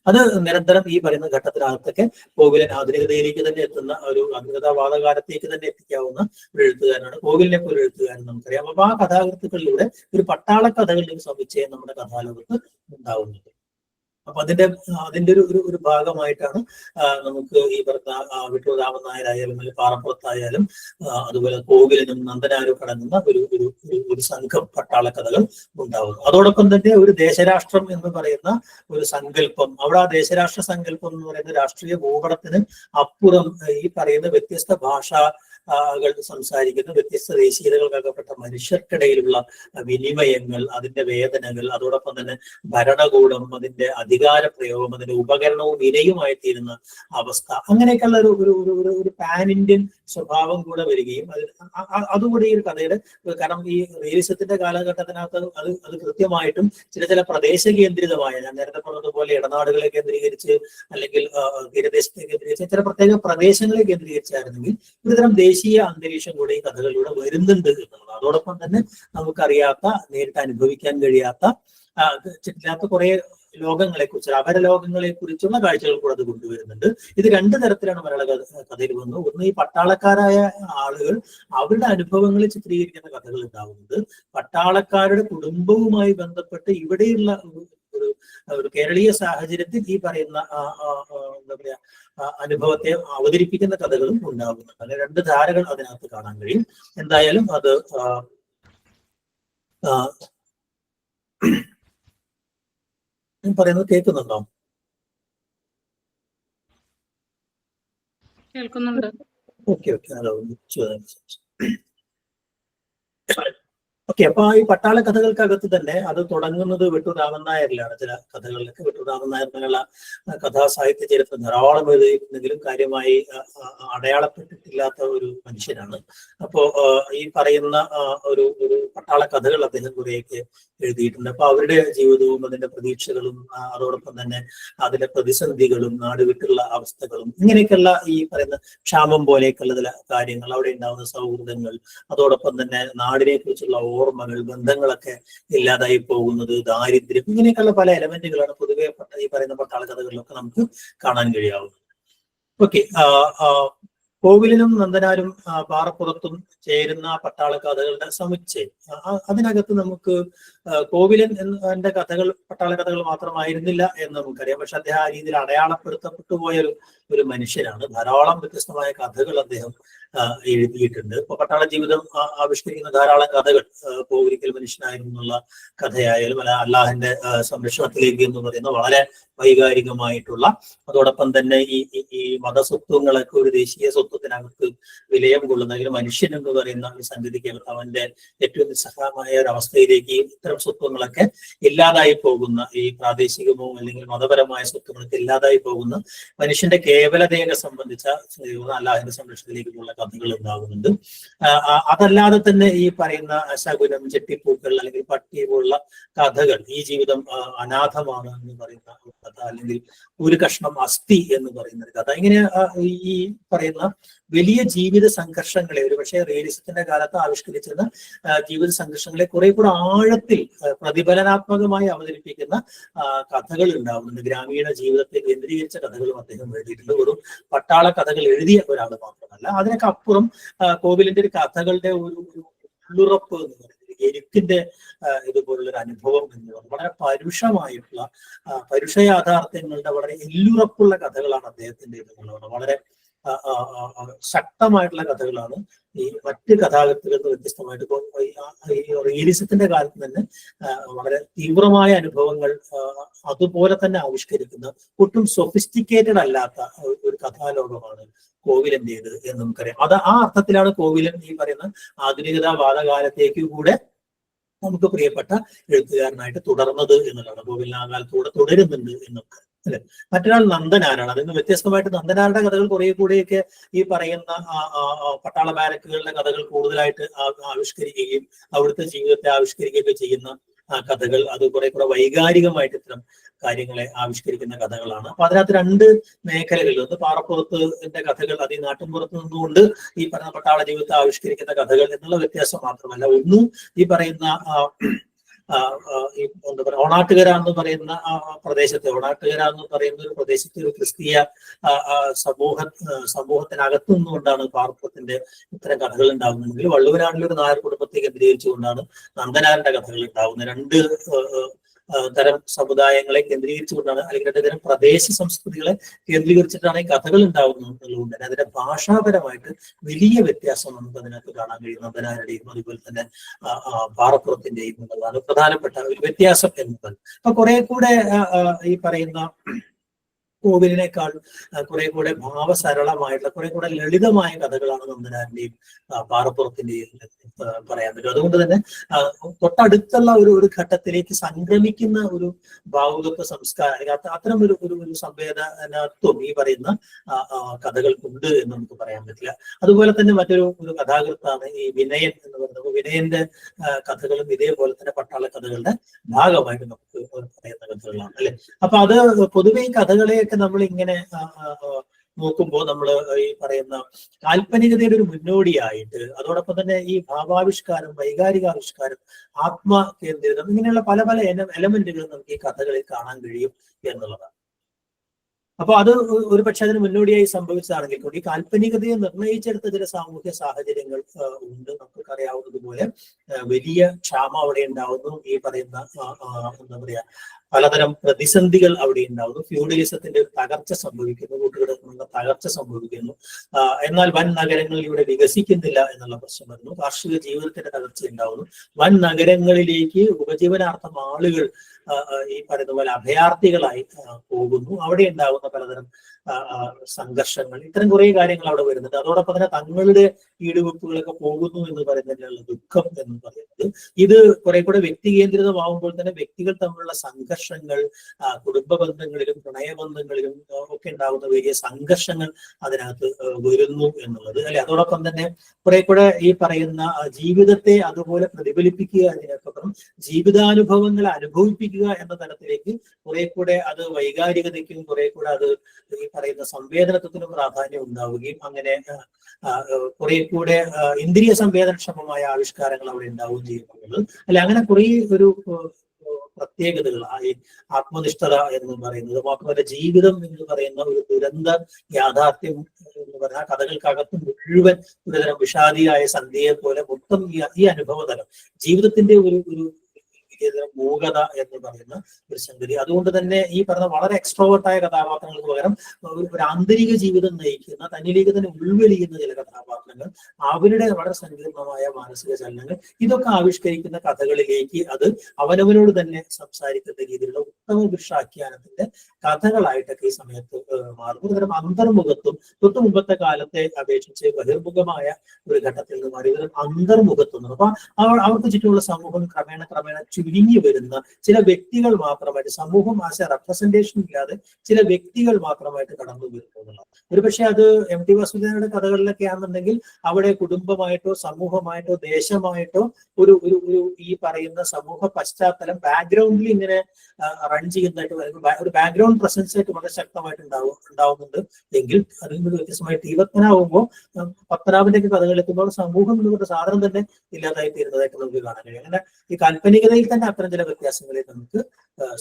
അത് നിരന്തരം ഈ പറയുന്ന ഘട്ടത്തിനകത്തൊക്കെ കോവിലൻ ആധുനികതയിലേക്ക് തന്നെ എത്തുന്ന ഒരു ആധുനികതാവാദകാലത്തേക്ക് തന്നെ എത്തിക്കാവുന്ന ഒരു എഴുത്തുകാരനാണ്. കോവിലിനെ പോലെ എഴുത്തുകാരൻ നമുക്കറിയാം. അപ്പൊ ആ കഥാകൃത്തുക്കളിലൂടെ ഒരു പട്ടാള കഥകളുടെ ഒരു സമുച്ചയം നമ്മുടെ കഥാലോകത്ത് ഉണ്ടാവുന്നുണ്ട്. അപ്പൊ അതിന്റെ ഒരു ഭാഗമായിട്ടാണ് നമുക്ക് ഈ പറഞ്ഞ വിട്ടൂർ രാമൻ നായരായാലും അല്ലെങ്കിൽ പാറപ്പുറത്തായാലും അതുപോലെ കോവിലനും നന്ദനാരും കടങ്ങുന്ന ഒരു സംഘം പട്ടാള കഥകൾ ഉണ്ടാവുന്നു. അതോടൊപ്പം തന്നെ ഒരു ദേശരാഷ്ട്രം എന്ന് പറയുന്ന ഒരു സങ്കല്പം, അവിടെ ആ ദേശരാഷ്ട്ര സങ്കല്പം എന്ന് പറയുന്ന രാഷ്ട്രീയ ഭൂപടത്തിന് അപ്പുറം ഈ പറയുന്ന വ്യത്യസ്ത ഭാഷകൾ സംസാരിക്കുന്ന വ്യത്യസ്ത ദേശീയതകൾക്കകപ്പെട്ട മനുഷ്യർക്കിടയിലുള്ള വിനിമയങ്ങൾ, അതിന്റെ വേദനകൾ, അതോടൊപ്പം തന്നെ ഭരണകൂടം, അതിന്റെ അധികാര പ്രയോഗം, അതിന്റെ ഉപകരണവും ഇരയുമായി തീരുന്ന അവസ്ഥ, അങ്ങനെയൊക്കെയുള്ള ഒരു പാൻ ഇന്ത്യൻ സ്വഭാവം കൂടെ വരികയും അതുകൂടി ഈ ഒരു കഥയുടെ, കാരണം ഈ റിയലിസത്തിന്റെ കാലഘട്ടത്തിനകത്ത് അത് കൃത്യമായിട്ടും ചില പ്രദേശ കേന്ദ്രിതമായ, ഞാൻ നേരത്തെ പറഞ്ഞതുപോലെ ഇടനാടുകളെ കേന്ദ്രീകരിച്ച് അല്ലെങ്കിൽ തീരദേശത്തെ കേന്ദ്രീകരിച്ച് ചില പ്രത്യേക പ്രദേശങ്ങളെ കേന്ദ്രീകരിച്ചായിരുന്നെങ്കിൽ ഒരുതരം ദേശീയ അന്തരീക്ഷം കൂടെ ഈ കഥകളിലൂടെ വരുന്നുണ്ട് എന്നുള്ളത്. അതോടൊപ്പം തന്നെ നമുക്കറിയാത്ത, നേരിട്ട് അനുഭവിക്കാൻ കഴിയാത്ത കുറെ ലോകങ്ങളെ കുറിച്ച്, അപരലോകങ്ങളെ കുറിച്ചുള്ള കാഴ്ചകൾ കൂടെ അത് കൊണ്ടുവരുന്നുണ്ട്. ഇത് രണ്ടു തരത്തിലാണ് മലയാള കഥയിൽ വന്നത്. ഒന്ന്, ഈ പട്ടാളക്കാരായ ആളുകൾ അവരുടെ അനുഭവങ്ങളെ ചിത്രീകരിക്കുന്ന കഥകൾ ഉണ്ടാവുന്നത്, പട്ടാളക്കാരുടെ കുടുംബവുമായി ബന്ധപ്പെട്ട് ഇവിടെയുള്ള ഒരു കേരളീയ സാഹചര്യത്തിൽ ഈ പറയുന്ന എന്താ പറയാ അനുഭവത്തെ അവതരിപ്പിക്കുന്ന കഥകളും ഉണ്ടാകുന്നുണ്ട്. അങ്ങനെ രണ്ട് ധാരകൾ അതിനകത്ത് കാണാൻ കഴിയും. എന്തായാലും അത് പറയുന്നത് കേൾക്കുന്നുണ്ടോ? കേൾക്കുന്നുണ്ട്. ഓക്കെ. ഓക്കെ. അപ്പൊ ഈ പട്ടാള കഥകൾക്കകത്ത് തന്നെ അത് തുടങ്ങുന്നത് വിട്ടൂർ രാമൻ നായരിലാണ്. ചില കഥകളിലൊക്കെ വിട്ടൂർ രാമൻ നായർ എന്നുള്ള കഥാസാഹിത്യ ചരിത്രം ധാരാളം എഴുതിയിരുന്നെങ്കിലും കാര്യമായി അടയാളപ്പെട്ടിട്ടില്ലാത്ത ഒരു മനുഷ്യനാണ്. അപ്പോ ഈ പറയുന്ന ഒരു പട്ടാള കഥകൾ അദ്ദേഹം കുറേയൊക്കെ എഴുതിയിട്ടുണ്ട്. അപ്പൊ അവരുടെ ജീവിതവും അതിന്റെ പ്രതീക്ഷകളും അതോടൊപ്പം തന്നെ അതിന്റെ പ്രതിസന്ധികളും നാട് വിട്ടുള്ള അവസ്ഥകളും ഇങ്ങനെയൊക്കെയുള്ള ഈ പറയുന്ന ക്ഷാമം പോലെയൊക്കെയുള്ള ചില കാര്യങ്ങൾ, അവിടെ ഉണ്ടാകുന്ന സൗഹൃദങ്ങൾ, അതോടൊപ്പം തന്നെ നാടിനെ കുറിച്ചുള്ള ഓർമ്മകൾ, ബന്ധങ്ങളൊക്കെ ഇല്ലാതായി പോകുന്നത്, ദാരിദ്ര്യം, ഇങ്ങനെയൊക്കെയുള്ള പല എലമെന്റുകളാണ് പൊതുവെ ഈ പറയുന്ന പട്ടാള കഥകളിലൊക്കെ നമുക്ക് കാണാൻ കഴിയാവുന്നത്. ഓക്കെ. കോവിലിനും നന്ദനാരും പാറപ്പുറത്തും ചേരുന്ന പട്ടാള കഥകളുടെ സമുച്ചയം, അതിനകത്ത് നമുക്ക് കോവിലൻ എന്റെ കഥകൾ പട്ടാള കഥകൾ മാത്രമായിരുന്നില്ല എന്ന് നമുക്കറിയാം. പക്ഷെ അദ്ദേഹം ആ രീതിയിൽ അടയാളപ്പെടുത്തപ്പെട്ടു പോയ ഒരു മനുഷ്യനാണ്. ധാരാളം വ്യത്യസ്തമായ കഥകൾ അദ്ദേഹം എഴുതിയിട്ടുണ്ട്. ഇപ്പൊ പട്ടാള ജീവിതം ആവിഷ്കരിക്കുന്ന ധാരാളം കഥകൾ, കോവിലിക്കൽ മനുഷ്യനായിരുന്നു എന്നുള്ള കഥയായാലും അല്ല, അല്ലാഹിന്റെ സംരക്ഷണത്തിലേക്ക് എന്ന് പറയുന്ന വളരെ വൈകാരികമായിട്ടുള്ള, അതോടൊപ്പം തന്നെ ഈ മതസ്വത്വങ്ങളൊക്കെ ഒരു ദേശീയ സ്വത്വത്തിനകത്ത് വിലയം കൊള്ളുന്ന, അല്ലെങ്കിൽ മനുഷ്യൻ എന്ന് പറയുന്ന ഒരു സംഗതിക്കകത്ത് അവന്റെ ഏറ്റവും നിസ്സഹായമായ ഒരു അവസ്ഥയിലേക്ക് ഇത്തരം സ്വത്വങ്ങളൊക്കെ ഇല്ലാതായി പോകുന്ന, ഈ പ്രാദേശികമോ അല്ലെങ്കിൽ മതപരമായ സ്വത്വങ്ങളൊക്കെ ഇല്ലാതായി പോകുന്ന മനുഷ്യന്റെ കേവലതയെ സംബന്ധിച്ച അല്ലാഹിന്റെ സംരക്ഷണത്തിലേക്കുള്ള കഥകൾ ഉണ്ടാകുന്നുണ്ട്. അതല്ലാതെ തന്നെ ഈ പറയുന്ന ശകുനം, ചെട്ടിപ്പൂക്കൾ അല്ലെങ്കിൽ പട്ടി പോലുള്ള കഥകൾ, ഈ ജീവിതം അനാഥമാണ് എന്ന് പറയുന്ന കഥ, അല്ലെങ്കിൽ ഒരു കഷ്ണം അസ്ഥി എന്ന് പറയുന്ന ഒരു കഥ, ഇങ്ങനെ ഈ പറയുന്ന വലിയ ജീവിത സംഘർഷങ്ങളെ, ഒരു പക്ഷേ റിയലിസത്തിന്റെ കാലത്ത് ആവിഷ്കരിച്ചിരുന്ന ജീവിത സംഘർഷങ്ങളെ കുറെ കൂടെ ആഴത്തിൽ പ്രതിഫലനാത്മകമായി അവതരിപ്പിക്കുന്ന കഥകൾ ഉണ്ടാവുന്നുണ്ട്. ഗ്രാമീണ ജീവിതത്തെ കേന്ദ്രീകരിച്ച കഥകളും അദ്ദേഹം എഴുതിയിട്ടുണ്ട്. വെറും പട്ടാള കഥകൾ എഴുതിയ ഒരാൾ മാത്രമല്ല. അതിനൊക്കെ അപ്പുറം കോവിലിന്റെ ഒരു കഥകളുടെ ഒരു ഉള്ളുറപ്പ് എന്ന് പറയുന്നത്, എഴുത്തിന്റെ ഇതുപോലുള്ളൊരു അനുഭവം എന്ന് പറയുന്നത് വളരെ പരുഷ യാഥാർത്ഥ്യങ്ങളുടെ വളരെ എല്ലുറപ്പുള്ള കഥകളാണ് അദ്ദേഹത്തിന്റെ എന്നുള്ളത്. വളരെ ശക്തമായിട്ടുള്ള കഥകളാണ് ഈ മറ്റ് കഥാകൃത്തുകളിൽ നിന്ന് വ്യത്യസ്തമായിട്ട്. ഇപ്പോൾ ഈ റിയലിസത്തിന്റെ കാലത്ത് തന്നെ വളരെ തീവ്രമായ അനുഭവങ്ങൾ അതുപോലെ തന്നെ ആവിഷ്കരിക്കുന്ന ഒട്ടും സൊഫിസ്റ്റിക്കേറ്റഡ് അല്ലാത്ത ഒരു കഥാലോകമാണ് കോവിലന്റേത് എന്ന് നമുക്കറിയാം. അത് ആ അർത്ഥത്തിലാണ് കോവിലൻ ഈ പറയുന്ന ആധുനികതാ വാദകാലത്തേക്ക് കൂടെ നമുക്ക് പ്രിയപ്പെട്ട എഴുത്തുകാരനായിട്ട് തുടർന്നത് എന്നുള്ളതാണ്. കോവിലൻ ആ കാലത്തൂടെ തുടരുന്നുണ്ട് എന്നൊക്കെ അല്ലെ. മറ്റൊരാൾ നന്ദനാരാണ്. അതിൽ നിന്ന് വ്യത്യസ്തമായിട്ട് നന്ദനാരുടെ കഥകൾ കുറെ കൂടെയൊക്കെ ഈ പറയുന്ന പട്ടാള ബാരക്കുകളുടെ കഥകൾ കൂടുതലായിട്ട് ആവിഷ്കരിക്കുകയും അവിടുത്തെ ജീവിതത്തെ ആവിഷ്കരിക്കുകയൊക്കെ ചെയ്യുന്ന കഥകൾ. അത് കുറെ കൂടെ വൈകാരികമായിട്ട് ഇത്തരം കാര്യങ്ങളെ ആവിഷ്കരിക്കുന്ന കഥകളാണ്. അപ്പൊ അതിനകത്ത് രണ്ട് മേഖലകളിൽ ഒന്ന് പാറപ്പുറത്തിന്റെ കഥകൾ, അത് ഈ നാട്ടിൻപുറത്ത് നിന്നുകൊണ്ട് ഈ പറയുന്ന പട്ടാള ജീവിതത്തെ ആവിഷ്കരിക്കുന്ന കഥകൾ എന്നുള്ള വ്യത്യാസം മാത്രമല്ല, ഒന്നും ഈ പറയുന്ന ഈ എന്താ പറയുക ഓണാട്ടുകര എന്ന് പറയുന്ന പ്രദേശത്തെ, ഓണാട്ടുകര എന്ന് പറയുന്ന ഒരു പ്രദേശത്തെ ഒരു ക്രിസ്തീയ സമൂഹത്തിനകത്തു നിന്നുകൊണ്ടാണ് പാറപ്പുറത്തിന്റെ ഇത്തരം കഥകൾ ഉണ്ടാകുന്നതെങ്കിൽ വള്ളുവനാട്ടിലെ ഒരു നായർ കുടുംബത്തെ കേന്ദ്രീകരിച്ചുകൊണ്ടാണ് നന്ദനാരന്റെ കഥകൾ ഉണ്ടാകുന്നത്. രണ്ട് തരം സമുദായങ്ങളെ കേന്ദ്രീകരിച്ചുകൊണ്ടാണ്, അല്ലെങ്കിൽ രണ്ട് തരം പ്രദേശ സംസ്കൃതികളെ കേന്ദ്രീകരിച്ചിട്ടാണ് ഈ കഥകൾ ഉണ്ടാകുന്നത് എന്നുള്ളതുകൊണ്ട് തന്നെ അതിന്റെ ഭാഷാപരമായിട്ട് വലിയ വ്യത്യാസം നമുക്ക് അതിനകത്ത് കാണാൻ കഴിയും. നന്ദനാരുടെയും അതുപോലെ തന്നെ പാറപ്പുറത്തിന്റെയും എന്നുള്ളതാണ് പ്രധാനപ്പെട്ട ഒരു വ്യത്യാസം എന്നുള്ളത്. അപ്പൊ കുറെ കൂടെ ഈ പറയുന്ന കോവിലിനേക്കാൾ കുറെ കൂടെ ഭാവസരളമായിട്ടുള്ള കുറെ കൂടെ ലളിതമായ കഥകളാണ് നന്ദനാരിന്റെയും പാറപ്പുറത്തിന്റെയും പറയാൻ പറ്റും. അതുകൊണ്ട് തന്നെ തൊട്ടടുത്തുള്ള ഒരു ഘട്ടത്തിലേക്ക് സംക്രമിക്കുന്ന ഒരു ഭാവുകത്വ സംസ്കാരം, അത്തരം ഒരു സംവേദനത്വം ഈ പറയുന്ന കഥകൾക്കുണ്ട് എന്ന് നമുക്ക് പറയാൻ പറ്റില്ല. അതുപോലെ തന്നെ മറ്റൊരു കഥാകൃത്താണ് ഈ വിനയൻ എന്ന് പറയുന്നത്. വിനയന്റെ കഥകളും ഇതേപോലെ തന്നെ പട്ടാള കഥകളുടെ ഭാഗമായിട്ട് നമുക്ക് പറയുന്ന കഥകളാണ് അല്ലെ. അപ്പൊ അത് പൊതുവെ ഈ കഥകളെയൊക്കെ നമ്മൾ ഇങ്ങനെ നോക്കുമ്പോൾ നമ്മൾ ഈ പറയുന്ന കാൽപ്പനികതയുടെ ഒരു മുന്നോടിയായിട്ട് അതോടൊപ്പം തന്നെ ഈ ഭാവാവിഷ്കാരം, വൈകാരികാവിഷ്കാരം, ആത്മകേന്ദ്രിതം, ഇങ്ങനെയുള്ള പല പല എലമെന്റുകൾ നമുക്ക് ഈ കഥകളിൽ കാണാൻ കഴിയും എന്നുള്ളതാണ്. അപ്പൊ അത് ഒരു പക്ഷെ അതിന് മുന്നോടിയായി സംഭവിച്ചതാണെങ്കിൽ കൂടി ഈ കാൽപ്പനികതയെ നിർണയിച്ചെടുത്ത ചില സാമൂഹ്യ സാഹചര്യങ്ങൾ ഉണ്ട്. നമുക്കൊക്കെ അറിയാവുന്നതുപോലെ വലിയ ക്ഷാമം അവിടെ ഉണ്ടാവുന്നു. ഈ പറയുന്ന എന്താ പറയാ പലതരം പ്രതിസന്ധികൾ അവിടെ ഉണ്ടാവുന്നു. ഫ്യൂഡലിസത്തിന്റെ തകർച്ച സംഭവിക്കുന്നു, കൂട്ടുകിടക്കുന്ന തകർച്ച സംഭവിക്കുന്നു. എന്നാൽ വൻ നഗരങ്ങളിലൂടെ വികസിക്കുന്നില്ല എന്നുള്ള പ്രശ്നം വരുന്നു. കാർഷിക ജീവിതത്തിന്റെ തകർച്ച ഉണ്ടാവുന്നു. വൻ നഗരങ്ങളിലേക്ക് ഉപജീവനാർത്ഥം ആളുകൾ ഈ പറയുന്ന പോലെ അഭയാർത്ഥികളായി പോകുന്നു. അവിടെ ഉണ്ടാകുന്ന പലതരം സംഘർഷങ്ങൾ, ഇത്തരം കുറെ കാര്യങ്ങൾ അവിടെ വരുന്നുണ്ട്. അതോടൊപ്പം തന്നെ തങ്ങളുടെ ഈടുവെപ്പുകളൊക്കെ പോകുന്നു എന്ന് പറയുന്നതിനുള്ള ദുഃഖം എന്ന് പറയുന്നത് ഇത് കുറെ കൂടെ വ്യക്തി കേന്ദ്രിതമാകുമ്പോൾ തന്നെ വ്യക്തികൾ തമ്മിലുള്ള സംഘർഷങ്ങൾ, കുടുംബ ബന്ധങ്ങളിലും പ്രണയബന്ധങ്ങളിലും ഒക്കെ ഉണ്ടാകുന്ന വലിയ സംഘർഷങ്ങൾ അതിനകത്ത് വരുന്നു എന്നുള്ളത് അല്ലെ. അതോടൊപ്പം തന്നെ കുറെ കൂടെ ഈ പറയുന്ന ജീവിതത്തെ അതുപോലെ പ്രതിഫലിപ്പിക്കുക, അതിനപ്പുറം ജീവിതാനുഭവങ്ങളെ അനുഭവിപ്പിക്കുക എന്ന തലത്തിലേക്ക് കുറെ കൂടെ അത് വൈകാരികതയ്ക്കും കുറെ കൂടെ അത് ഈ പറയുന്ന സംവേദനത്വത്തിനും പ്രാധാന്യം ഉണ്ടാവുകയും അങ്ങനെ കുറെ കൂടെ ഇന്ദ്രിയ സംവേദനക്ഷമമായ ആവിഷ്കാരങ്ങൾ അവിടെ ഉണ്ടാവുകയും ചെയ്യുന്നത് അല്ലെ. അങ്ങനെ കുറെ ഒരു പ്രത്യേകതകൾ ഈ ആത്മനിഷ്ഠത എന്ന് പറയുന്നത്, മാത്രമല്ല ജീവിതം എന്ന് പറയുന്ന ഒരു ദുരന്ത യാഥാർത്ഥ്യം എന്ന് പറഞ്ഞാൽ കഥകൾക്കകത്ത് മുഴുവൻ ഒരുതരം വിഷാദിയായ സന്ധ്യയെ പോലെ മൊത്തം ഈ അനുഭവതലം ജീവിതത്തിന്റെ ഒരു മൂകത എന്ന് പറയുന്ന ഒരു സംഗതി. അതുകൊണ്ട് തന്നെ ഈ പറഞ്ഞ വളരെ എക്സ്ട്രോവേർട്ടായ കഥാപാത്രങ്ങൾക്ക് പകരം ഒരു ആന്തരിക ജീവിതം നയിക്കുന്ന, തന്നിലേക്ക് തന്നെ ഉൾവലിയുന്ന ചില കഥാപാത്രങ്ങൾ, അവരുടെ വളരെ സങ്കീർണമായ മാനസിക ചലനങ്ങൾ, ഇതൊക്കെ ആവിഷ്കരിക്കുന്ന കഥകളിലേക്ക് അത് അവനവനോട് തന്നെ സംസാരിക്കുന്ന രീതിയിലുള്ള ഉത്തമ പുരുഷാഖ്യാനത്തിന്റെ കഥകളായിട്ടൊക്കെ ഈ സമയത്ത് മാറുന്നു. ഇത്തരം അന്തർമുഖത്വം തൊട്ടു മുമ്പത്തെ കാലത്തെ അപേക്ഷിച്ച് ബഹിർമുഖമായ ഒരു ഘട്ടത്തിൽ നിന്ന് മാറി ഇത്തരം അന്തർമുഖത്വം. അപ്പൊ അവർക്ക് ചുറ്റുമുള്ള സമൂഹം ക്രമേണ ചുരുങ്ങി വരുന്ന ചില വ്യക്തികൾ മാത്രമായിട്ട്, സമൂഹം ആശ റെപ്രസെന്റേഷൻ ഇല്ലാതെ ചില വ്യക്തികൾ മാത്രമായിട്ട് കടന്നു വരുന്നതാണ്. ഒരുപക്ഷെ അത് എം.ടി. വാസുദേവന്റെ കഥകളിലൊക്കെ ആണെന്നുണ്ടെങ്കിൽ അവിടെ കുടുംബമായിട്ടോ സമൂഹമായിട്ടോ ദേശമായിട്ടോ ഒരു ഈ പറയുന്ന സമൂഹ പശ്ചാത്തലം ബാക്ക്ഗ്രൗണ്ടിൽ ഇങ്ങനെ റൺ ചെയ്യുന്നതായിട്ട് ഒരു ബാക്ക്ഗ്രൗണ്ട് പ്രസൻസ് ആയിട്ട് വളരെ ശക്തമായിട്ട് ഉണ്ടാവുന്നുണ്ട്. എങ്കിൽ അതിൽ നിന്ന് വ്യത്യസ്തമായി തീവ്രനാവുമ്പോൾ പത്മനാഭന്റെ ഒക്കെ കഥകളെത്തുമ്പോൾ സമൂഹം എന്നുള്ള സാധനം തന്നെ ഇല്ലാതായി തീരുന്നതായിട്ട് നമുക്ക് കാണാൻ കഴിയും. അങ്ങനെ ഈ കാൽപ്പനികതയിൽ തന്നെ അത്തരം ചില വ്യത്യാസങ്ങളെ നമുക്ക്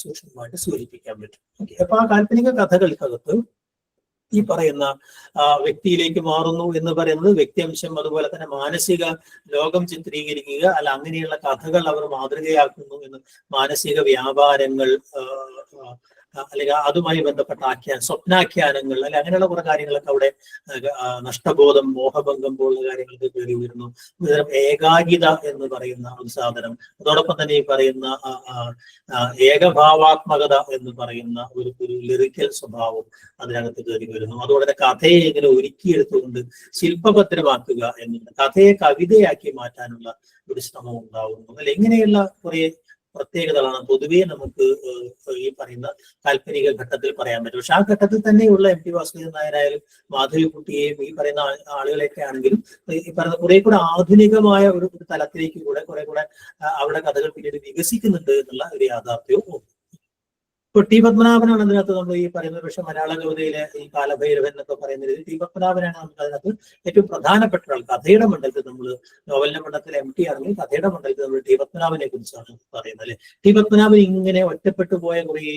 സൂക്ഷ്മമായിട്ട് സൂചിപ്പിക്കാൻ പറ്റും. ഓക്കെ, അപ്പൊ ആ കാൽപ്പനിക കഥകൾക്കകത്ത് ഈ പറയുന്ന വ്യക്തിയിലേക്ക് മാറുന്നു എന്ന് പറയുന്നത് വ്യക്തിയംശം, അതുപോലെ തന്നെ മാനസിക ലോകം ചിത്രീകരിക്കുക അല്ല അങ്ങനെയുള്ള കഥകൾ അവർ മാതൃകയാക്കുന്നു എന്ന്, മാനസിക വ്യാപാരങ്ങൾ, അല്ലെങ്കിൽ അതുമായി ബന്ധപ്പെട്ട സ്വപ്നാഖ്യാനങ്ങൾ അല്ലെ അങ്ങനെയുള്ള കുറെ കാര്യങ്ങളൊക്കെ അവിടെ നഷ്ടബോധം, മോഹഭംഗം പോലുള്ള കാര്യങ്ങൾക്ക് കയറി വരുന്നു. ഒരുതരം ഏകാകിത എന്ന് പറയുന്ന ഒരു സാധനം, അതോടൊപ്പം തന്നെ ഈ പറയുന്ന ഏകഭാവാത്മകത എന്ന് പറയുന്ന ഒരു ലിറിക്കൽ സ്വഭാവം അതിനകത്ത് കയറി വരുന്നു. അതുപോലെ തന്നെ കഥയെ ഇങ്ങനെ ഒരുക്കിയെടുത്തുകൊണ്ട് ശില്പഭദ്രമാക്കുക എന്നുണ്ട്, കഥയെ കവിതയാക്കി മാറ്റാനുള്ള ഒരു ശ്രമം ഉണ്ടാവുന്നു. അല്ലെ ഇങ്ങനെയുള്ള കുറെ പ്രത്യേകതകളാണ് പൊതുവേ നമുക്ക് ഈ പറയുന്ന കാൽപ്പനിക ഘട്ടത്തിൽ പറയാൻ പറ്റും. പക്ഷെ ആ ഘട്ടത്തിൽ തന്നെയുള്ള എം ടി വാസുദേവൻ നായരായാലും മാധവിക്കുട്ടിയെയും ഈ പറയുന്ന ആളുകളെയൊക്കെ ആണെങ്കിലും ഈ പറയുന്ന കുറെ കൂടെ ആധുനികമായ ഒരു തലത്തിലേക്ക് കുറെ കൂടെ അവിടെ കഥകൾ പിന്നീട് വികസിക്കുന്നുണ്ട് എന്നുള്ള ഒരു യാഥാർത്ഥ്യവും. ഇപ്പൊ ടി പത്മനാഭനാണ് അതിനകത്ത് നമ്മൾ ഈ പറയുന്നത്. പക്ഷെ മലയാള കവിതയിലെ ഈ കാലഭൈരവൻ എന്നൊക്കെ പറയുന്ന രീതിയിൽ ടി പത്മനാഭനാണ് നമുക്ക് അതിനകത്ത് ഏറ്റവും പ്രധാനപ്പെട്ട ആൾ. കഥയുടെ മണ്ഡലത്തിൽ നമ്മൾ നോവലിന്റെ മണ്ഡലത്തിൽ എം ടി ആണെങ്കിൽ കഥയുടെ മണ്ഡലത്തിൽ നമ്മൾ ടി പത്മനാഭനെ കുറിച്ചാണ് പറയുന്നത് അല്ലെ. ടി പത്മനാഭൻ ഇങ്ങനെ ഒറ്റപ്പെട്ടു പോയ കുറെ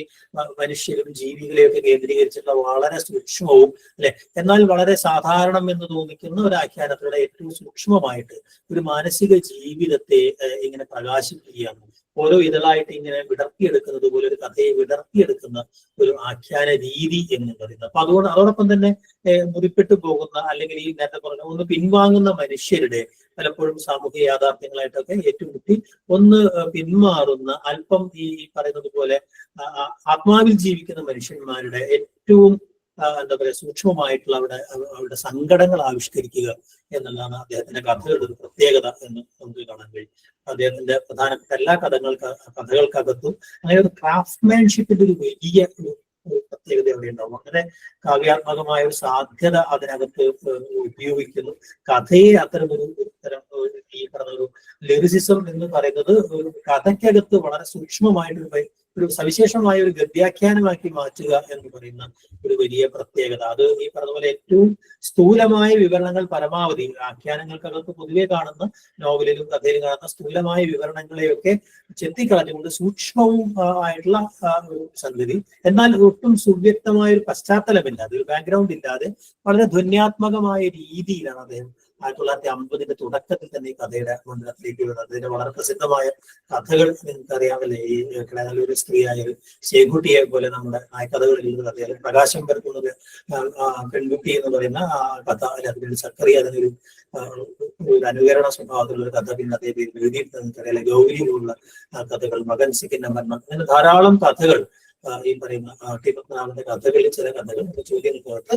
മനുഷ്യരും ജീവികളെയൊക്കെ കേന്ദ്രീകരിച്ചിട്ടുള്ള വളരെ സൂക്ഷ്മവും അല്ലെ എന്നാൽ വളരെ സാധാരണം എന്ന് തോന്നിക്കുന്ന ഒരു ആഖ്യാനത്തിലൂടെ ഏറ്റവും സൂക്ഷ്മമായിട്ട് ഒരു മാനസിക ജീവിതത്തെ ഇങ്ങനെ പ്രകാശിപ്പിക്കുകയാണ്. ഓരോ ഇതളായിട്ട് ഇങ്ങനെ വിടർത്തിയെടുക്കുന്നത് പോലെ ഒരു കഥയെ വിടർത്തിയെടുക്കുന്ന ഒരു ആഖ്യാന രീതി എന്ന് പറയുന്നത്. അപ്പൊ അതോടൊപ്പം തന്നെ മുറിപ്പെട്ടു പോകുന്ന അല്ലെങ്കിൽ ഈ നേരത്തെ പറഞ്ഞ ഒന്ന് പിൻവാങ്ങുന്ന മനുഷ്യരുടെ പലപ്പോഴും സാമൂഹിക യാഥാർത്ഥ്യങ്ങളായിട്ടൊക്കെ ഏറ്റുമുട്ടി ഒന്ന് പിന്മാറുന്ന അല്പം ഈ പറയുന്നത് പോലെ ആത്മാവിൽ ജീവിക്കുന്ന മനുഷ്യന്മാരുടെ ഏറ്റവും എന്താ പറയുക സൂക്ഷ്മമായിട്ടുള്ള അവരുടെ സങ്കടങ്ങൾ ആവിഷ്കരിക്കുക എന്നുള്ളതാണ് അദ്ദേഹത്തിന്റെ കഥകളുടെ ഒരു പ്രത്യേകത എന്ന് നമുക്ക് കാണാൻ കഴിയും. അദ്ദേഹത്തിന്റെ പ്രധാനപ്പെട്ട എല്ലാ കഥകൾക്കകത്തും അങ്ങനെ ഒരു ക്രാഫ്റ്റ്മാൻഷിപ്പിന്റെ ഒരു വലിയ പ്രത്യേകത അവിടെ ഉണ്ടാവും. അങ്ങനെ കാവ്യാത്മകമായ ഒരു സാധ്യത അതിനകത്ത് ഉപയോഗിക്കുന്നു. കഥയെ അത്തരമൊരു ഈ പറഞ്ഞ ഒരു ലിറിസിസം എന്ന് പറയുന്നത് ഒരു കഥയ്ക്കകത്ത് വളരെ സൂക്ഷ്മമായിട്ട് ഒരു സവിശേഷമായ ഒരു ഗദ്യാഖ്യാനമാക്കി മാറ്റുക എന്ന് പറയുന്ന ഒരു വലിയ പ്രത്യേകത. അത് ഈ പറഞ്ഞ പോലെ ഏറ്റവും സ്ഥൂലമായ വിവരണങ്ങൾ പരമാവധി ആഖ്യാനങ്ങൾക്കകത്ത് പൊതുവെ കാണുന്ന നോവലിലും കഥയിലും കാണുന്ന സ്ഥൂലമായ വിവരണങ്ങളെയൊക്കെ ചെത്തിക്കളഞ്ഞുകൊണ്ട് സൂക്ഷ്മവും ആയിട്ടുള്ള ഒരു സംഗതി, എന്നാൽ ഒട്ടും സുവ്യക്തമായ ഒരു പശ്ചാത്തലമില്ലാതെ ഒരു ബാക്ക്ഗ്രൗണ്ട് ഇല്ലാതെ വളരെ ധ്വന്യാത്മകമായ രീതിയിലാണ് അദ്ദേഹം 1950 തുടക്കത്തിൽ തന്നെ ഈ കഥയുടെ മണ്ഡലത്തിലേക്ക് വരുന്നത്. അതിന്റെ വളരെ പ്രസിദ്ധമായ കഥകൾ നിങ്ങൾക്കറിയാമല്ലേ, ഈ കിടങ്ങലൂർ സ്ത്രീയായ ഒരു ശേഖുട്ടിയെ പോലെ നമ്മുടെ കഥകളിൽ എഴുതുന്ന കഥ, പ്രകാശം പരത്തുന്നത് പെൺകുട്ടി എന്ന് പറയുന്ന കഥ, അല്ലെ അതിനൊരു സക്കറി അതിനൊരു അനുകരണ സ്വഭാവത്തിലുള്ള ഒരു കഥ പിന്നെ അദ്ദേഹം എഴുതിയിട്ട് നിങ്ങൾക്കറിയാം. ഗൗരിയിലുള്ള കഥകൾ, മകൻ സിക്കിന്റെ മരണം, അങ്ങനെ ധാരാളം കഥകൾ ഈ പറയുന്ന ടി പത്മനാഭന്റെ കഥകളിൽ ചില കഥകൾ ചോദ്യങ്ങൾക്ക്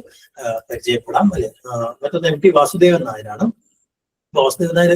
പരിചയപ്പെടാം അല്ലെ. മറ്റൊന്ന് എം ടി വാസുദേവൻ നായരാണ്. വാസുദേവൻ നായർ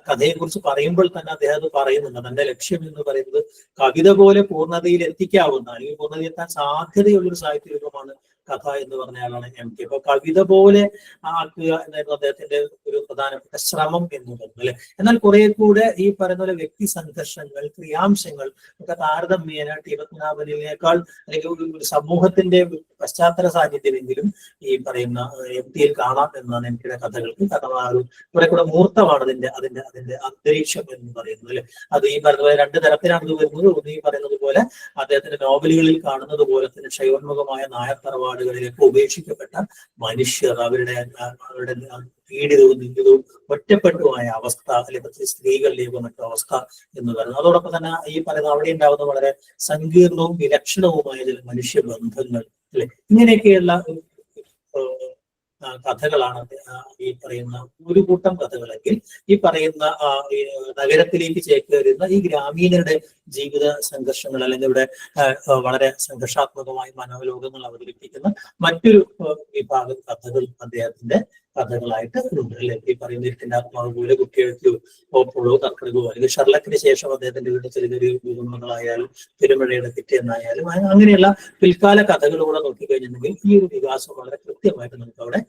കഥയെ കുറിച്ച് പറയുമ്പോൾ തന്നെ അദ്ദേഹം അത് പറയുന്നുണ്ട്. തന്റെ ലക്ഷ്യം എന്ന് പറയുന്നത് കവിത പോലെ പൂർണ്ണതയിൽ എത്തിക്കാവുന്ന അല്ലെങ്കിൽ പൂർണ്ണതയെത്താൻ സാധ്യതയുള്ളൊരു സാഹിത്യ രൂപമാണ് കഥ എന്ന് പറഞ്ഞയാളാണ് എം ടി. അപ്പൊ കവിത പോലെ ആക്കുക എന്നായിരുന്നു അദ്ദേഹത്തിന്റെ ഒരു പ്രധാനപ്പെട്ട ശ്രമം എന്ന് പറയുന്നത് അല്ലെ. എന്നാൽ കുറെ കൂടെ ഈ പറയുന്ന പോലെ വ്യക്തി സംഘർഷങ്ങൾ, ക്രിയാംശങ്ങൾ ഒക്കെ താരതമ്യേന ടി പത്മനാഭനിലേക്കാൾ അല്ലെങ്കിൽ ഒരു സമൂഹത്തിന്റെ പശ്ചാത്തല സാന്നിധ്യമെങ്കിലും ഈ പറയുന്ന എം ടിയിൽ കാണാം എന്നാണ് എം ടിയുടെ കഥകൾക്ക്. കാരണം ആ ഒരു കുറെ കൂടെ മൂർത്തമാണ് അതിന്റെ അന്തരീക്ഷം എന്ന് പറയുന്നത് അല്ലെ. അത് ഈ പറയുന്ന പോലെ രണ്ട് തരത്തിലാണ് ഇത് വരുന്നത്. ഒന്ന് ഈ പറയുന്നത് പോലെ അദ്ദേഹത്തിന്റെ നോവലുകളിൽ കാണുന്നത് പോലെ തന്നെ ക്ഷയോന്മുഖമായ നായർ തറവാടുകളിലേക്ക് ഉപേക്ഷിക്കപ്പെട്ട മനുഷ്യർ, അവരുടെ പീഡിതവും നിന്ദിതവും ഒറ്റപ്പെട്ടുമായ അവസ്ഥ, അല്ലെങ്കിൽ സ്ത്രീകളിലേക്ക് മറ്റു അവസ്ഥ എന്ന് പറയുന്നത്. അതോടൊപ്പം തന്നെ ഈ പറയുന്ന അവിടെ ഉണ്ടാകുന്ന വളരെ സങ്കീർണവും വിലക്ഷണവുമായ ചില മനുഷ്യബന്ധങ്ങൾ അല്ലെ. ഇങ്ങനെയൊക്കെയുള്ള കഥകളാണ് ഈ പറയുന്ന ഒരു കൂട്ടം കഥകളെങ്കിൽ ഈ പറയുന്ന നഗരത്തിലേക്ക് ചേക്കേറുന്ന ഈ ഗ്രാമീണരുടെ ജീവിത സംഘർഷങ്ങൾ അല്ലെങ്കിൽ ഇവിടെ വളരെ സംഘർഷാത്മകമായ മനോലോകങ്ങൾ അവതരിപ്പിക്കുന്ന മറ്റൊരു വിഭാഗം കഥകൾ അദ്ദേഹത്തിന്റെ കഥകളായിട്ട് ഉണ്ട് അല്ലെ. ഈ പറയുന്ന ഇരുട്ടിന്റെ ആത്മാവ് പോലെ, കുട്ടികൾക്ക് ഓപ്പോളോ കർക്കിടകോ, അല്ലെങ്കിൽ ഷർലക്കിന് ശേഷം അദ്ദേഹത്തിന്റെ വീട് ചെറിയ ചെറിയ ഭൂകമ്പങ്ങളായാലും പെരുമഴയുടെ പിറ്റേന്നായാലും അങ്ങനെയുള്ള പിൽക്കാല കഥകളിലൂടെ നോക്കിക്കഴിഞ്ഞിട്ടുണ്ടെങ്കിൽ ഈ ഒരു വികാസം വളരെ കൃത്യമായിട്ട് നമുക്ക് അവിടെ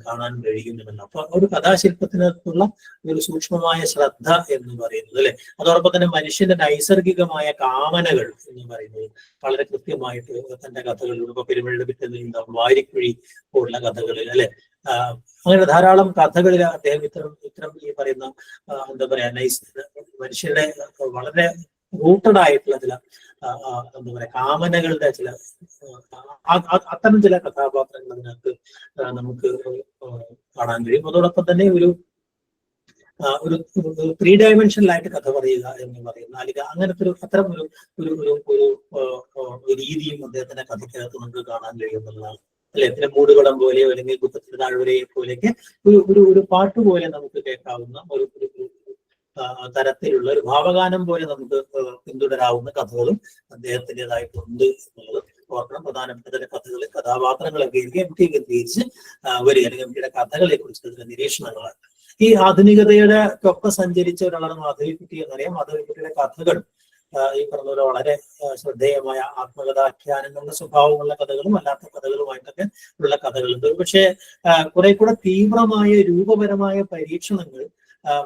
കാണാൻ കഴിയുന്നുണ്ട്. അപ്പൊ ഒരു കഥാശില്പത്തിനകത്തുള്ള ഒരു സൂക്ഷ്മമായ ശ്രദ്ധ എന്ന് പറയുന്നത് അല്ലെ. അതോടൊപ്പം തന്നെ മനുഷ്യന്റെ നൈസർഗികമായ കാമനകൾ എന്ന് പറയുന്നത് വളരെ കൃത്യമായിട്ട് തന്റെ കഥകളിലൂടെ, ഇപ്പൊ പെരുമഴയുടെ പിറ്റേന്നുണ്ടാവും വാരിക്കുഴി പോലുള്ള കഥകളിൽ അല്ലെ, അങ്ങനെ ധാരാളം കഥകളിൽ അദ്ദേഹം ഇത്തരം ഈ പറയുന്ന എന്താ പറയാ മനുഷ്യരുടെ വളരെ റൂട്ടഡ് ആയിട്ടുള്ള ചില എന്താ പറയാ കാമനകളുടെ ചില അത്തരം ചില കഥാപാത്രങ്ങൾ അതിനകത്ത് നമുക്ക് കാണാൻ കഴിയും. അതോടൊപ്പം തന്നെ ഒരു ഒരു 3 ഡയമെൻഷനിലായിട്ട് കഥ പറയുക എന്ന് പറയുന്ന, അല്ലെങ്കിൽ അങ്ങനത്തെ അത്തരം ഒരു രീതിയും അദ്ദേഹത്തിന്റെ കഥയ്ക്കകത്ത് നമുക്ക് കാണാൻ കഴിയുന്നതാണ്. അല്ലെ, പിന്നെ മൂടുപടം പോലെയോ അല്ലെങ്കിൽ കുപ്പത്തിന്റെ താഴ്വരയെ പോലെയൊക്കെ ഒരു പാട്ട് പോലെ നമുക്ക് കേൾക്കാവുന്ന ഒരു തരത്തിലുള്ള ഒരു ഭാവഗാനം പോലെ നമുക്ക് പിന്തുടരാവുന്ന കഥകളും അദ്ദേഹത്തിൻ്റെതായിട്ടുണ്ട് എന്നുള്ളത് ഓർക്കണം. പ്രധാനപ്പെട്ട ചില കഥകൾ, കഥാപാത്രങ്ങളൊക്കെ എം.ടി കേന്ദ്രീകരിച്ച് വരിക, അല്ലെങ്കിൽ എം.ടിയുടെ കഥകളെ കുറിച്ച് നിരീക്ഷണങ്ങളാണ്. ഈ ആധുനികതയുടെ ഒപ്പം സഞ്ചരിച്ച ഒരാളാണ് മാധവിക്കുട്ടി എന്നറിയാം. മാധവിക്കുട്ടിയുടെ കഥകൾ ഈ പറഞ്ഞ പോലെ വളരെ ശ്രദ്ധേയമായ ആത്മകഥാഖ്യാനങ്ങളുടെ സ്വഭാവമുള്ള കഥകളും അല്ലാത്ത കഥകളുമായിട്ടൊക്കെ ഉള്ള കഥകളുണ്ട്. പക്ഷേ കുറെ കൂടെ തീവ്രമായ രൂപപരമായ പരീക്ഷണങ്ങൾ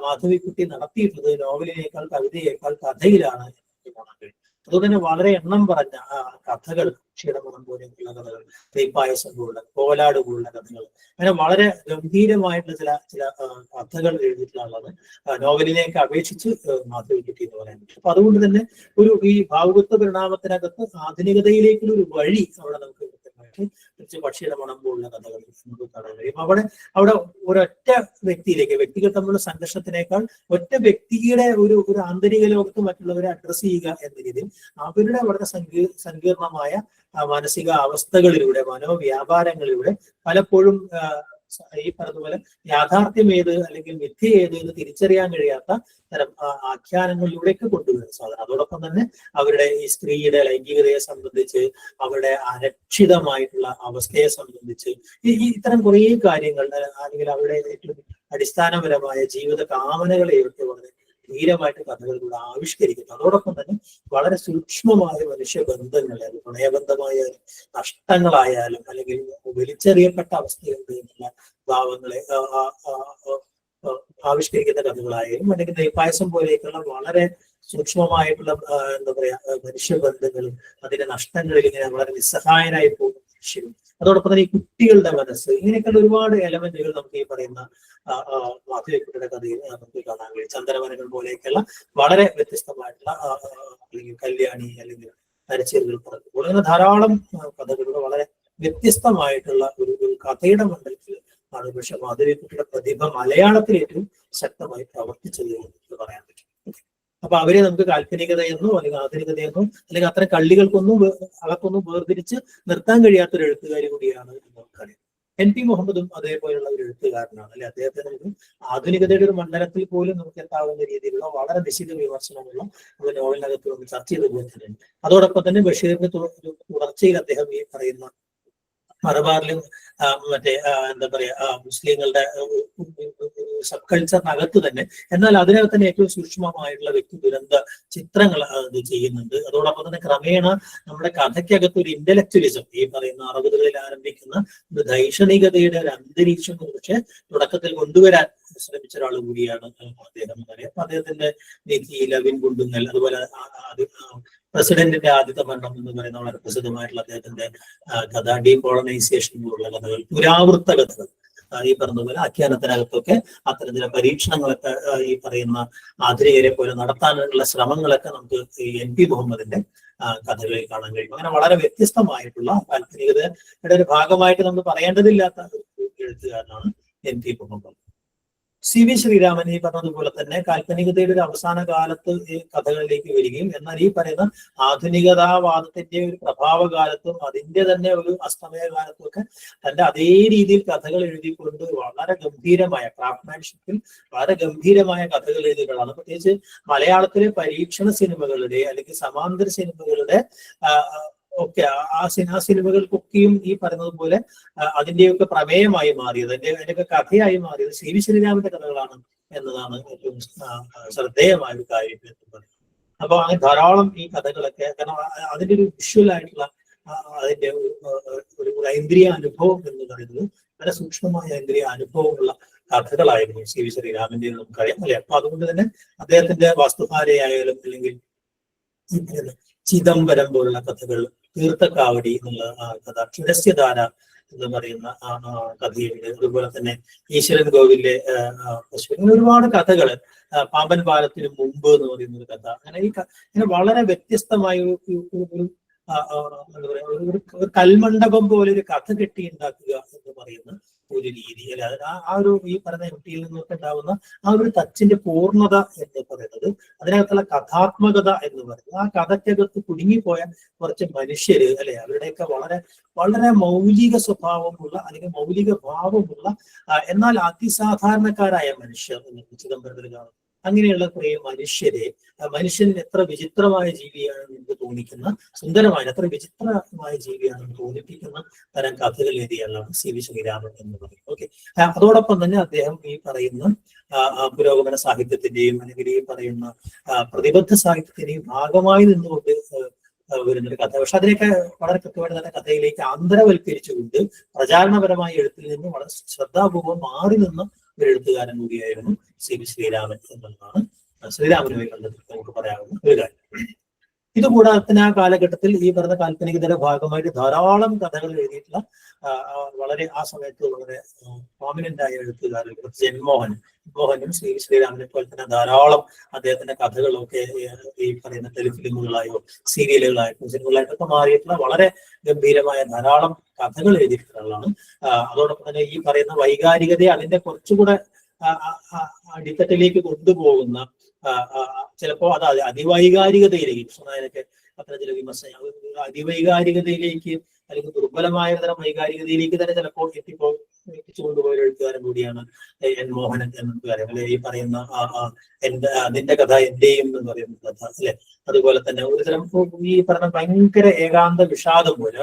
മാധവിക്കുട്ടി നടത്തിയിട്ടുള്ളത് നോവലിനേക്കാൾ കവിതയേക്കാൾ കഥയിലാണ് എന്ന് കാണാൻ കഴിയും. അതുകൊണ്ട് തന്നെ വളരെ എണ്ണം പറഞ്ഞ കഥകൾ, ക്ഷീണമണം പോലെയുള്ള കഥകൾ, തേപ്പായസം പോലുള്ള, കോലാട് പോലുള്ള കഥകൾ, അങ്ങനെ വളരെ ഗംഭീരമായിട്ടുള്ള ചില കഥകൾ എഴുതിയിട്ടുള്ള ആളാണ്. നോവലിനെയൊക്കെ അപേക്ഷിച്ച് മാധവിക്കുട്ടി എന്ന് പറയാൻ പറ്റും. അപ്പൊ അതുകൊണ്ട് തന്നെ ഈ ഭാവുകത്വ പരിണാമത്തിനകത്ത് ആധുനികതയിലേക്കുള്ള ഒരു വഴി അവിടെ നമുക്ക് പക്ഷിയുടെ മണം പോലുള്ള കഥകൾ നമുക്ക് കാണാൻ കഴിയും. അവിടെ ഒരൊറ്റ വ്യക്തിയിലേക്ക്, വ്യക്തികൾ തമ്മിലുള്ള സംഘർഷത്തിനേക്കാൾ ഒറ്റ വ്യക്തിയുടെ ഒരു ആന്തരിക ലോകത്ത് മറ്റുള്ളവരെ അഡ്രസ് ചെയ്യുക എന്ന രീതിയിൽ അവരുടെ വളരെ സങ്കീർണമായ മാനസിക അവസ്ഥകളിലൂടെ, മനോവ്യാപാരങ്ങളിലൂടെ പലപ്പോഴും ഈ പറഞ്ഞതുപോലെ യാഥാർത്ഥ്യം ഏത് അല്ലെങ്കിൽ മിഥ്യ ഏത് എന്ന് തിരിച്ചറിയാൻ കഴിയാത്ത തരം ആഖ്യാനങ്ങളിലൂടെയൊക്കെ കൊണ്ടുവരുന്ന സാധനം. അതോടൊപ്പം തന്നെ അവരുടെ ഈ സ്ത്രീയുടെ ലൈംഗികതയെ സംബന്ധിച്ച്, അവരുടെ അരക്ഷിതമായിട്ടുള്ള അവസ്ഥയെ സംബന്ധിച്ച് ഇത്തരം കുറേ കാര്യങ്ങൾ, അല്ലെങ്കിൽ അവരുടെ ഏറ്റവും അടിസ്ഥാനപരമായ ജീവിത കാമനകളെയൊക്കെ വളരെ ധീരമായിട്ട് കഥകളിലൂടെ ആവിഷ്കരിക്കുന്നു. അതോടൊപ്പം തന്നെ വളരെ സൂക്ഷ്മമായ മനുഷ്യബന്ധങ്ങളെ, അത് പ്രണയബന്ധമായാലും നഷ്ടങ്ങളായാലും അല്ലെങ്കിൽ വലിച്ചെറിയപ്പെട്ട അവസ്ഥയുണ്ട് എന്നുള്ള ഭാവങ്ങളെ ആവിഷ്കരിക്കുന്ന കഥകളായാലും, അല്ലെങ്കിൽ നെയ്പായസം പോലെയൊക്കെയുള്ള വളരെ സൂക്ഷ്മമായിട്ടുള്ള എന്താ പറയാ മനുഷ്യബന്ധങ്ങളും അതിന്റെ നഷ്ടങ്ങളിൽ ഇങ്ങനെ വളരെ നിസ്സഹായനായി പോകുന്ന മനുഷ്യരും, അതോടൊപ്പം തന്നെ ഈ കുട്ടികളുടെ മനസ്സ്, ഇങ്ങനെയൊക്കെയുള്ള ഒരുപാട് എലമെന്റുകൾ നമുക്ക് ഈ പറയുന്ന മാധവിക്കുട്ടിയുടെ കഥയിൽ നമുക്ക് കാണാൻ കഴിയും. ചന്ദനവനങ്ങൾ പോലെയൊക്കെയുള്ള വളരെ വ്യത്യസ്തമായിട്ടുള്ള, അല്ലെങ്കിൽ കല്യാണി, അല്ലെങ്കിൽ നരച്ചേരുകൾ പറഞ്ഞപ്പോൾ, അങ്ങനെ ധാരാളം കഥകളുടെ വളരെ വ്യത്യസ്തമായിട്ടുള്ള ഒരു കഥയുടെ മണ്ഡലത്തിൽ ആണ്. പക്ഷെ മാധവിക്കുട്ടിയുടെ പ്രതിഭ മലയാളത്തിൽ ഏറ്റവും ശക്തമായി പ്രവർത്തിച്ചത് എന്ന് പറയാൻ പറ്റും. അപ്പൊ അവരെ നമുക്ക് കാൽപ്പനികതയെന്നോ അല്ലെങ്കിൽ ആധുനികതയെന്നോ അല്ലെങ്കിൽ അത്തരം കള്ളികൾക്കൊന്നും അകത്തൊന്നും വേർതിരിച്ച് നിർത്താൻ കഴിയാത്തൊരു എഴുത്തുകാരി കൂടിയാണ് എന്ന് നമുക്കറിയാം. N.P. മുഹമ്മദും അതേപോലെയുള്ള ഒരു എഴുത്തുകാരനാണ്. അല്ലെ, അദ്ദേഹത്തെ നമുക്ക് ആധുനികതയുടെ ഒരു മണ്ഡലത്തിൽ പോലും നമുക്ക് എത്താവുന്ന രീതിയിലുള്ള വളരെ നിശ്ചിത വിമർശനമുള്ള ഒരു നോവലിനകത്ത് നമ്മൾ ചർച്ച ചെയ്തതുപോലെ തന്നെയാണ്. അതോടൊപ്പം തന്നെ ബഷീറിന്റെ തുടർച്ചയിൽ അദ്ദേഹം ഈ പറയുന്ന മലബാറിലും മറ്റേ എന്താ പറയാ മുസ്ലിങ്ങളുടെ സബ് കൾച്ചറിനകത്ത് തന്നെ, എന്നാൽ അതിനകത്ത് തന്നെ ഏറ്റവും സൂക്ഷ്മമായിട്ടുള്ള വ്യക്തി ദുരന്ത ചിത്രങ്ങൾ ഇത് ചെയ്യുന്നുണ്ട്. അതോടൊപ്പം തന്നെ ക്രമേണ നമ്മുടെ കഥയ്ക്കകത്ത് ഒരു ഇന്റലക്ച്വലിസം, ഈ പറയുന്ന 60കളിൽ ആരംഭിക്കുന്ന ഒരു ദൈക്ഷണികതയുടെ ഒരു അന്തരീക്ഷം പക്ഷെ തുടക്കത്തിൽ കൊണ്ടുവരാൻ ശ്രമിച്ച ഒരാൾ കൂടിയാണ് അദ്ദേഹം. അപ്പൊ അദ്ദേഹത്തിന്റെ നിധി, ലവിൻ കുണ്ടുങ്ങൽ, അതുപോലെ പ്രസിഡന്റിന്റെ ആദ്യത്തെ മരണം എന്ന് പറയുന്ന വളരെ പ്രസിദ്ധമായിട്ടുള്ള അദ്ദേഹത്തിന്റെ കഥ, ഡീകോളനൈസേഷൻ പോലുള്ള കഥകൾ, പുരാവൃത്ത കഥകൾ, ഈ പറഞ്ഞതുപോലെ ആഖ്യാനത്തിനകത്തൊക്കെ അത്തരത്തിലെ പരീക്ഷണങ്ങളൊക്കെ ഈ പറയുന്ന ആധുനികരെ പോലെ നടത്താനുള്ള ശ്രമങ്ങളൊക്കെ നമുക്ക് ഈ N.P. മുഹമ്മദിന്റെ കഥകളിൽ കാണാൻ കഴിയും. അങ്ങനെ വളരെ വ്യത്യസ്തമായിട്ടുള്ള കാൽപ്പനികതയുടെ ഒരു ഭാഗമായിട്ട് നമ്മൾ പറയേണ്ടതില്ലാത്ത ഒരു എഴുത്തുകാരനാണ് N.P. മുഹമ്മദ്. C.V. ശ്രീരാമൻ ഈ പറഞ്ഞതുപോലെ തന്നെ കാൽപ്പനികതയുടെ ഒരു അവസാന കാലത്ത് ഈ കഥകളിലേക്ക് വരികയും, എന്നാൽ ഈ പറയുന്ന ആധുനികതാവാദത്തിന്റെ ഒരു പ്രഭാവകാലത്തും അതിന്റെ തന്നെ ഒരു അസ്തമയ കാലത്തും ഒക്കെ തന്റെ അതേ രീതിയിൽ കഥകൾ എഴുതിക്കൊണ്ട് വളരെ ഗംഭീരമായ ക്രാഫ്റ്റ്മാൻഷിപ്പിൽ വളരെ ഗംഭീരമായ കഥകൾ എഴുതികളാണ്. പ്രത്യേകിച്ച് മലയാളത്തിലെ പരീക്ഷണ സിനിമകളുടെ അല്ലെങ്കിൽ സമാന്തര സിനിമകളുടെ ഒക്കെ ആ സിനിമകൾക്കൊക്കെയും ഈ പറയുന്നത് അതിന്റെയൊക്കെ പ്രമേയമായി മാറിയത്, അതിന്റെയൊക്കെ കഥയായി മാറിയത് C.V. ശ്രീരാമന്റെ കഥകളാണ് എന്നതാണ് ഏറ്റവും ശ്രദ്ധേയമായ ഒരു കാര്യം എന്ന് പറയുന്നത്. അപ്പൊ അങ്ങനെ ധാരാളം ഈ കഥകളൊക്കെ, കാരണം അതിന്റെ ഒരു വിഷ്വൽ ആയിട്ടുള്ള അതിന്റെ ഒരു ഇന്ദ്രിയ അനുഭവം എന്ന് പറയുന്നത് വളരെ സൂക്ഷ്മമായ ഇന്ദ്രിയ അനുഭവമുള്ള കഥകളായിരുന്നു C.V. ശ്രീരാമന്റെ നമുക്കറിയാം, അല്ലെ. അപ്പൊ അതുകൊണ്ട് തന്നെ അദ്ദേഹത്തിന്റെ വാസ്തുഹാരയായാലും അല്ലെങ്കിൽ ചിദംബരം പോലുള്ള കഥകൾ, തീർത്ഥക്കാവടി എന്നുള്ള കഥ, ക്ഷുരസ്യധാര എന്ന് പറയുന്ന കഥയുണ്ട്. അതുപോലെ തന്നെ ഈശ്വരൻ കോവിലെ പശു, ഇങ്ങനെ ഒരുപാട് കഥകൾ, പാമ്പൻ പാലത്തിന് മുമ്പ് എന്ന് പറയുന്ന ഒരു കഥ, അങ്ങനെ ഇങ്ങനെ വളരെ വ്യത്യസ്തമായ ഒരു എന്താ പറയാ ഒരു കൽമണ്ഡപം പോലെ ഒരു കഥ കെട്ടി ഉണ്ടാക്കുക എന്ന് പറയുന്ന ഒരു രീതി അല്ലെ, ആ ഒരു ഈ പറയുന്ന കുട്ടിയിൽ നിന്നൊക്കെ ഉണ്ടാവുന്ന ആ ഒരു ടച്ചിന്റെ പൂർണ്ണത എന്ന് പറയുന്നത്, അതിനകത്തുള്ള കഥാത്മകത എന്ന് പറയുന്നത്, ആ കഥയ്ക്കകത്ത് കുടുങ്ങിപ്പോയ കുറച്ച് മനുഷ്യര് അല്ലെ, അവരുടെയൊക്കെ വളരെ വളരെ മൗലിക സ്വഭാവമുള്ള അല്ലെങ്കിൽ മൗലിക ഭാവമുള്ള എന്നാൽ അതിസാധാരണക്കാരായ മനുഷ്യർ എന്ന് ചിദംബരത്തിൽ കാണും. അങ്ങനെയുള്ള കുറെ മനുഷ്യരെ, മനുഷ്യൻ എത്ര വിചിത്രമായ ജീവിയാണെന്ന് നമുക്ക് തോന്നിക്കുന്ന, സുന്ദരമായ എത്ര വിചിത്രമായ ജീവിയാണെന്ന് തോന്നിപ്പിക്കുന്ന തരം കഥകൾ എഴുതിയാലാണ് CV ശ്രീരാമൻ എന്ന് പറയും. ഓക്കെ, അതോടൊപ്പം തന്നെ അദ്ദേഹം ഈ പറയുന്ന പുരോഗമന സാഹിത്യത്തിന്റെയും അല്ലെങ്കിൽ ഈ പറയുന്ന പ്രതിബദ്ധ സാഹിത്യത്തിന്റെയും ഭാഗമായി നിന്നുകൊണ്ട് വരുന്നൊരു കഥ. പക്ഷെ അതിനൊക്കെ വളരെ കൃത്യമായിട്ട് തന്നെ കഥയിലേക്ക് ആന്തരവൽക്കരിച്ചുകൊണ്ട് പ്രചാരണപരമായ എഴുത്തിൽ നിന്ന് വളരെ ശ്രദ്ധാപൂർവം മാറി നിന്ന ഒരു എഴുത്തുകാരൻ കൂടിയായിരുന്നു CV ശ്രീരാമൻ എന്നുള്ളതാണ് ശ്രീരാമനുമായി കണ്ടതിൽ നമുക്ക് പറയാവുന്ന ഒരു കാര്യം. ഇതുകൂടാതെ തന്നെ ആ കാലഘട്ടത്തിൽ ഈ പറഞ്ഞ കാൽപ്പനികതയുടെ ഭാഗമായിട്ട് ധാരാളം കഥകൾ എഴുതിയിട്ടുള്ള വളരെ ആ സമയത്ത് വളരെ പ്രോമിനന്റ് ആയ എഴുത്തുകാരൻ മോഹനും CV ശ്രീരാമനെ പോലെ തന്നെ ധാരാളം അദ്ദേഹത്തിന്റെ കഥകളൊക്കെ ഈ പറയുന്ന ടെലിഫിലിമുകളായോ സീരിയലുകളായിട്ടോ സിനിമകളായിട്ടൊക്കെ മാറിയിട്ടുള്ള വളരെ ഗംഭീരമായ ധാരാളം കഥകൾ എഴുതിയിട്ടുള്ള ആളാണ്. അതോടൊപ്പം തന്നെ ഈ പറയുന്ന വൈകാരികതയെ അതിന്റെ കുറച്ചുകൂടെ അടിത്തട്ടിലേക്ക് കൊണ്ടുപോകുന്ന, ചിലപ്പോ അത് അതിവൈകാരികതയിലേക്ക് കൃഷ്ണനായനൊക്കെ അത്ര ചില വിമർശനം അതിവൈകാരികതയിലേക്ക് അല്ലെങ്കിൽ ദുർബലമായ തരം വൈകാരികതയിലേക്ക് തന്നെ ചിലപ്പോൾ എത്തിച്ചു കൊണ്ടുപോയ എഴുത്തുകാരൻ കൂടിയാണ് N മോഹനൻ എന്നുകാരൻ അല്ലെ. ഈ പറയുന്ന അതിന്റെ കഥ എന്റെയും എന്ന് പറയുന്ന കഥ അല്ലെ. അതുപോലെ തന്നെ ഒരുതരം ഈ പറഞ്ഞ ഭയങ്കര ഏകാന്ത വിഷാദം പോലെ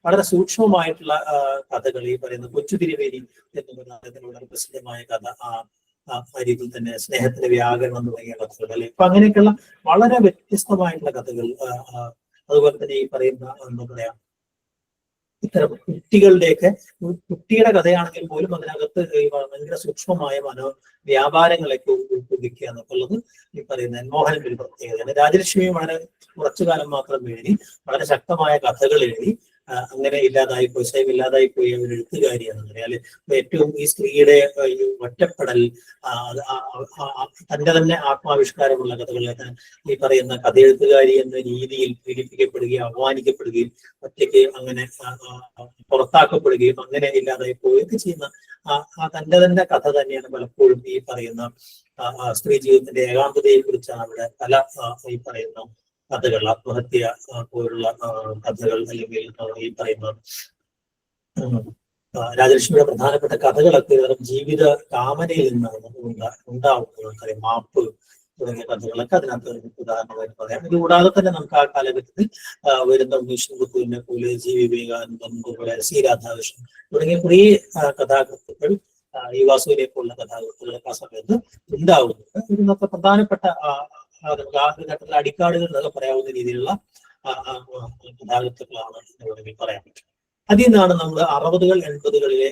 വളരെ സൂക്ഷ്മമായിട്ടുള്ള കഥകൾ, ഈ പറയുന്ന കൊച്ചു തിരുവേലി എന്ന് പറയുന്ന അദ്ദേഹത്തിന് വളരെ പ്രസിദ്ധമായ കഥ, ആ രീതിയിൽ തന്നെ സ്നേഹത്തിന്റെ വ്യാകരണം തുടങ്ങിയ കഥകൾ അല്ലെ. അപ്പൊ അങ്ങനെയൊക്കെയുള്ള വളരെ വ്യത്യസ്തമായിട്ടുള്ള കഥകൾ. അതുപോലെ തന്നെ ഈ പറയുന്ന എന്താ പറയാ, ഇത്തരം കുട്ടിയുടെ കഥയാണെങ്കിൽ പോലും അതിനകത്ത് ഭയങ്കര സൂക്ഷ്മമായ വ്യാപാരങ്ങളൊക്കെ ഉൾക്കൊള്ളിക്കുക എന്നൊക്കെയുള്ളത് ഈ പറയുന്ന മോഹനന്റെ ഒരു പ്രത്യേകതയാണ്. രാജലക്ഷ്മിയും വളരെ കുറച്ചു കാലം മാത്രം എഴുതി വളരെ ശക്തമായ കഥകൾ എഴുതി അങ്ങനെ ഇല്ലാതായിപ്പോയി, സ്വയം ഇല്ലാതായിപ്പോയി ഒരു എഴുത്തുകാരിയാണെന്ന് പറയാല്. ഏറ്റവും ഈ സ്ത്രീയുടെ ഒറ്റപ്പെടൽ, തന്റെ തന്നെ ആത്മാവിഷ്കാരമുള്ള കഥകളിലേക്ക് ഈ പറയുന്ന കഥയെഴുത്തുകാരി എന്ന രീതിയിൽ പീഡിപ്പിക്കപ്പെടുകയും അവമാനിക്കപ്പെടുകയും ഒറ്റയ്ക്ക് അങ്ങനെ പുറത്താക്കപ്പെടുകയും അങ്ങനെ ഇല്ലാതായി പോവുകയൊക്കെ ചെയ്യുന്ന തന്റെ തന്നെ കഥ തന്നെയാണ് പലപ്പോഴും ഈ പറയുന്ന സ്ത്രീ ജീവിതത്തിന്റെ ഏകാന്തതയെ കുറിച്ചാണ് അവിടെ പല ഈ പറയുന്ന കഥകൾ, ആത്മഹത്യ പോലുള്ള കഥകൾ അല്ലെങ്കിൽ ഈ പറയുന്ന രാജലക്ഷ്മിയുടെ പ്രധാനപ്പെട്ട കഥകളൊക്കെ ജീവിത കാമനയിൽ നിന്നാണ് ഉണ്ടാവുന്നത്. മാപ്പ് തുടങ്ങിയ കഥകളൊക്കെ അതിനകത്ത് ഉദാഹരണമായിട്ട് പറയാം. ഇത് കൂടാതെ തന്നെ നമുക്ക് ആ കാലഘട്ടത്തിൽ വരുന്ന വിഷ്ണുപുത്തൂരിനെ പോലെ ജി വിവേകാനന്ദൻ, അതുപോലെ C രാധാകൃഷ്ണൻ തുടങ്ങിയ കുറേ കഥാകൃത്തുക്കൾ, ഈ വാസുവിനെ പോലുള്ള കഥാകൃത്തുക്കളൊക്കെ ആ സമയത്ത് ഉണ്ടാവുന്നുണ്ട്. ഇന്നത്തെ പ്രധാനപ്പെട്ട ഘട്ടത്തിൽ അടിക്കാടുകൾ എന്നൊക്കെ പറയാവുന്ന രീതിയിലുള്ള കഥാകൃത്തുക്കളാണ് എന്ന് വേണമെങ്കിൽ പറയാൻ പറ്റും. അതിൽ നിന്നാണ് നമ്മൾ 60-കൾ 80-കളിലെ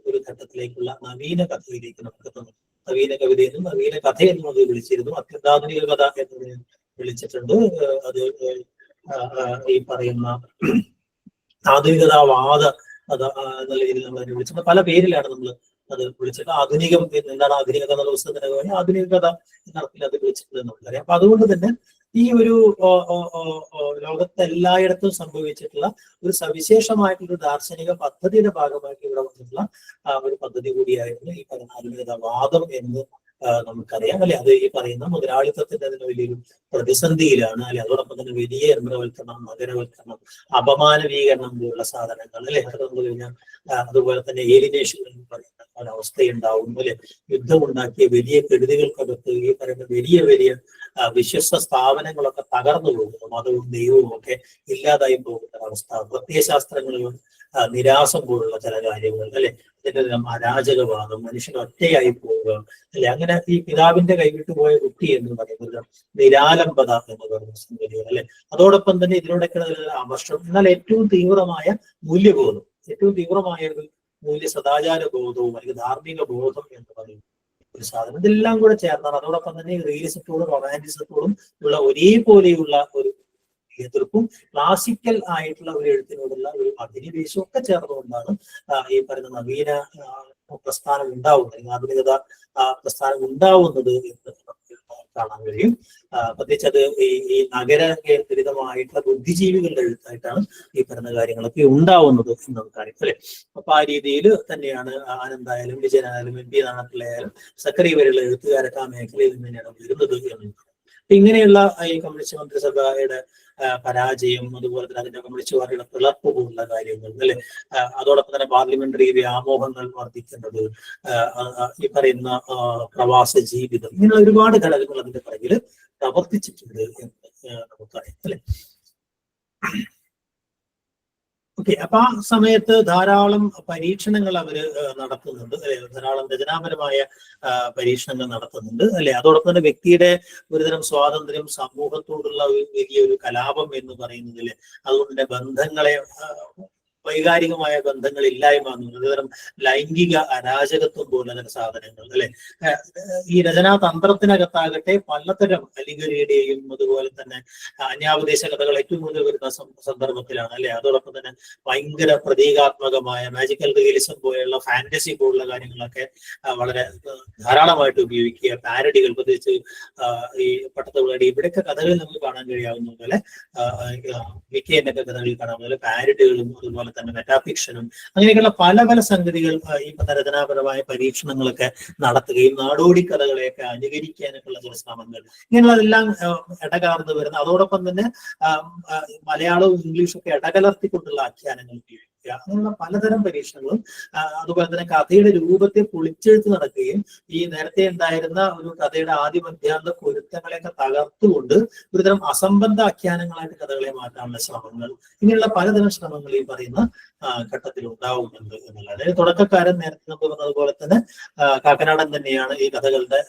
ഒരു ഘട്ടത്തിലേക്കുള്ള നവീന കഥയിലേക്ക് നമുക്ക് എത്തുന്നത്. നവീന കവിതയെന്നും നവീന കഥയെന്നും അത് വിളിച്ചിരുന്നു. അത്യന്താധുനിക കഥ എന്നതിനെ വിളിച്ചിട്ടുണ്ട്. അത് ഈ പറയുന്ന ആധുനികതാവാദ കഥ എന്നുള്ള രീതിയിൽ നമ്മൾ അതിനെ വിളിച്ചത്. പല പേരിലാണ് നമ്മൾ അത് വിളിച്ചിട്ട്. ആധുനികം എന്താണ് ആധുനികത എന്നുള്ള പുസ്തകത്തിന് ആധുനിക കഥ എന്നർത്ഥത്തിൽ അത് വിളിച്ചിട്ടുണ്ട് എന്ന് നമുക്കറിയാം. അപ്പൊ അതുകൊണ്ട് തന്നെ ഈ ഒരു ലോകത്തെ എല്ലായിടത്തും സംഭവിച്ചിട്ടുള്ള ഒരു സവിശേഷമായിട്ടുള്ള ദാർശനിക പദ്ധതിയുടെ ഭാഗമായിട്ട് ഇവിടെ വന്നിട്ടുള്ള ഒരു പദ്ധതി കൂടിയായിരുന്നു ഈ പറയുന്ന ആധുനികതാവാദം എന്ന് നമുക്കറിയാം അല്ലെ. അത് ഈ പറയുന്ന മുതലാളിത്തത്തിന്റെ അതിന് വലിയൊരു പ്രതിസന്ധിയിലാണ് അല്ലെ. അതോടൊപ്പം തന്നെ വലിയ യന്ത്രവൽക്കരണം, നഗരവൽക്കരണം, അപമാനവീകരണം പോലുള്ള സാധനങ്ങൾ അല്ലെ. അത് നമ്മൾ കഴിഞ്ഞാൽ അതുപോലെ തന്നെ ഏലിനേഷൻ എന്ന് പറയുന്ന ഒരവസ്ഥയുണ്ടാവും അല്ലെ. യുദ്ധമുണ്ടാക്കിയ വലിയ കെടുതികൾക്കകത്ത് ഈ പറയുന്ന വലിയ വലിയ വിശ്വസ്ത സ്ഥാപനങ്ങളൊക്കെ തകർന്നു പോകുന്നു, മതവും ദൈവവും ഒക്കെ ഇല്ലാതായി പോകുന്ന അവസ്ഥ, പ്രത്യയശാസ്ത്രങ്ങളിലും നിരാസം പോലുള്ള ചില കാര്യങ്ങൾ അല്ലെ. അതിന്റെ അരാജകവാദം, മനുഷ്യൻ ഒറ്റയായി പോവുക അല്ലെ. അങ്ങനെ ഈ പിതാവിന്റെ കൈവിട്ടു പോയ കുട്ടി എന്ന് പറയുന്നത് നിരാലംബത എന്ന് പറയുന്ന സംഗതികൾ അല്ലെ. അതോടൊപ്പം തന്നെ ഇതിനോടൊക്കെ അമർഷം, എന്നാൽ ഏറ്റവും തീവ്രമായ മൂല്യബോധം, ഏറ്റവും തീവ്രമായ ഒരു സദാചാര ബോധവും അല്ലെങ്കിൽ ധാർമ്മിക ബോധം എന്ന് പറയുന്ന ഒരു സാധനം, ഇതെല്ലാം കൂടെ ചേർന്നാണ്. അതോടൊപ്പം തന്നെ റിയലിസത്തോടും റൊമാൻറ്റിസത്തോടും ഉള്ള ഒരേപോലെയുള്ള ഒരു എതിർപ്പും ക്ലാസിക്കൽ ആയിട്ടുള്ള ഒരു എഴുത്തിനോടുള്ള ഒരു അധിനിവേശവും ഒക്കെ ചേർന്നുകൊണ്ടാണ് ഈ പറയുന്ന നവീന പ്രസ്ഥാനം ഉണ്ടാവുന്നത്, ആധുനികത പ്രസ്ഥാനം ഉണ്ടാവുന്നത് എന്ന് കാണാൻ കഴിയും. പ്രത്യേകിച്ച് അത് ഈ നഗര കേന്ദ്രിതമായിട്ടുള്ള ബുദ്ധിജീവികളുടെ എഴുത്തായിട്ടാണ് ഈ പറയുന്ന കാര്യങ്ങളൊക്കെ ഉണ്ടാവുന്നത് എന്ന് നമുക്കറിയാം അല്ലെ. അപ്പൊ ആ രീതിയിൽ തന്നെയാണ് ആനന്ദായാലും വിജയനായാലും എം പി നാണപ്പിള്ളയായാലും സക്കറി വരെയുള്ള എഴുത്തുകാരൊക്കെ ആ മേഖലയിൽ നിന്ന് തന്നെയാണ് വരുന്നത് എന്ന്. ഇങ്ങനെയുള്ള ഈ കമ്മ്യൂണിസ്റ്റ് മന്ത്രിസഭയുടെ പരാജയം, അതുപോലെ തന്നെ അതിന്റെ കമ്മ്യൂണിസ്റ്റ് പാർട്ടിയുടെ പിളർപ്പ് പോലുള്ള കാര്യങ്ങൾ അല്ലെ, അതോടൊപ്പം തന്നെ പാർലമെന്ററി വ്യാമോഹങ്ങൾ വർദ്ധിക്കുന്നത്, ഈ പറയുന്ന പ്രവാസ ജീവിതം, ഇങ്ങനെയുള്ള ഒരുപാട് ഘടകങ്ങൾ അതിന്റെ പിറകിൽ പ്രവർത്തിച്ചിട്ടുണ്ട് എന്ന് നമുക്കറിയാം അല്ലെ. ഓക്കെ, അപ്പൊ ആ സമയത്ത് ധാരാളം പരീക്ഷണങ്ങൾ അവര് നടത്തുന്നുണ്ട് അല്ലെ, ധാരാളം രചനാപരമായ പരീക്ഷണങ്ങൾ നടത്തുന്നുണ്ട് അല്ലെ. അതോടൊപ്പം തന്നെ വ്യക്തിയുടെ ഒരുതരം സ്വാതന്ത്ര്യം, സമൂഹത്തോടുള്ള വലിയൊരു കലാപം എന്ന് പറയുന്നതിൽ, അതുകൊണ്ട് ബന്ധങ്ങളെ വൈകാരികമായ ബന്ധങ്ങൾ ഇല്ലായ്മ, ഒരുതരം ലൈംഗിക അരാജകത്വം പോലുള്ള സാധനങ്ങൾ അല്ലെ. ഈ രചനാ തന്ത്രത്തിനകത്താകട്ടെ പലതരം അലിഗരിയുടെയും അതുപോലെ തന്നെ അന്യാപദേശ കഥകൾ ഏറ്റവും കൂടുതൽ വരുന്ന സന്ദർഭത്തിലാണ് അല്ലെ. അതോടൊപ്പം തന്നെ ഭയങ്കര പ്രതീകാത്മകമായ മാജിക്കൽ റിയലിസം പോലെയുള്ള ഫാന്റസി പോലുള്ള കാര്യങ്ങളൊക്കെ വളരെ ധാരാളമായിട്ട് ഉപയോഗിക്കുക. പാരഡികൾ, പ്രത്യേകിച്ച് ഈ പട്ടത്തുള്ളടി ഇവിടെയൊക്കെ കഥകളിൽ നമുക്ക് കാണാൻ കഴിയാവുന്ന പോലെ, വിക്കിന്റെ ഒക്കെ കഥകളിൽ കാണാവുന്ന പോലെ പാരഡികളും അതുപോലെ തന്നെ മെറ്റാഫിക്ഷനും അങ്ങനെയൊക്കെയുള്ള പല പല സംഗതികൾ ഈ രചനാപരമായ പരീക്ഷണങ്ങളൊക്കെ നടത്തുകയും നാടോടി കഥകളെയൊക്കെ അനുകരിക്കാനൊക്കെയുള്ള ചില ശ്രമങ്ങൾ, ഇങ്ങനെയുള്ളതെല്ലാം ഇടകലർന്ന് വരുന്ന, അതോടൊപ്പം തന്നെ മലയാളവും ഇംഗ്ലീഷും ഒക്കെ ഇടകലർത്തിക്കൊണ്ടുള്ള ആഖ്യാനങ്ങൾ ഉപയോഗിക്കുക, അങ്ങനെയുള്ള പലതരം പരീക്ഷണങ്ങളും. അതുപോലെ തന്നെ കഥയുടെ രൂപത്തെ പൊളിച്ചെഴുത്ത് നടക്കുകയും ഈ നേരത്തെ ഉണ്ടായിരുന്ന ഒരു കഥയുടെ ആദ്യ മധ്യാന്ത പൊരുത്തങ്ങളെയൊക്കെ തകർത്തുകൊണ്ട് ഒരുതരം അസംബന്ധ ആഖ്യാനങ്ങളായിട്ട് കഥകളെ മാറ്റാനുള്ള ശ്രമങ്ങൾ, ഇങ്ങനെയുള്ള പലതരം ശ്രമങ്ങൾ ഈ പറയുന്ന ഘട്ടത്തിൽ ഉണ്ടാവുന്നുണ്ട് എന്നുള്ളത്. അതായത് തുടക്കക്കാരൻ നേരത്തെ നമുക്ക് പറഞ്ഞതുപോലെ തന്നെ കാക്കനാടൻ തന്നെയാണ് ഈ കഥകളുടെ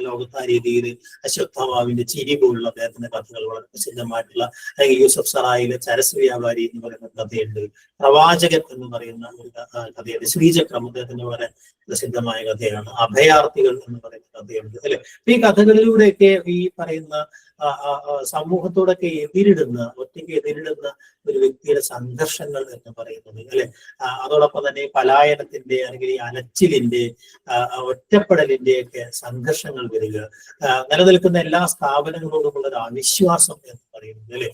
ലോകത്ത് ആ രീതിയിൽ അശ്വത്ഥമാവിന്റെ ചിരി പോലുള്ള അദ്ദേഹത്തിന്റെ കഥകൾ വളരെ പ്രസിദ്ധമായിട്ടുള്ള, അല്ലെങ്കിൽ യൂസഫ് സറായിലെ ചരസ് വ്യാപാരി എന്ന് പറയുന്ന കഥയുണ്ട്, പ്രവാചകൻ എന്ന് പറയുന്ന ഒരു കഥയുണ്ട്, ശ്രീചക്രം അദ്ദേഹത്തിന്റെ വളരെ പ്രസിദ്ധമായ കഥയാണ്, അഭയാർത്ഥികൾ എന്ന് പറയുന്ന കഥയുണ്ട് അല്ലെ. ഈ കഥകളിലൂടെയൊക്കെ ഈ പറയുന്ന സമൂഹത്തോടൊക്കെ ഒറ്റയ്ക്ക് എതിരിടുന്ന ഒരു വ്യക്തിയുടെ സംഘർഷങ്ങൾ എന്ന് പറയുന്നത് അല്ലെ. അതോടൊപ്പം തന്നെ പലായനത്തിന്റെ അല്ലെങ്കിൽ ഈ അലച്ചിലിന്റെ, ഒറ്റപ്പെടലിന്റെ ഒക്കെ സംഘർഷങ്ങൾ വരിക, നിലനിൽക്കുന്ന എല്ലാ സ്ഥാപനങ്ങളോടുമുള്ള ഒരു അവിശ്വാസം എന്ന് പറയുന്നത് അല്ലെ,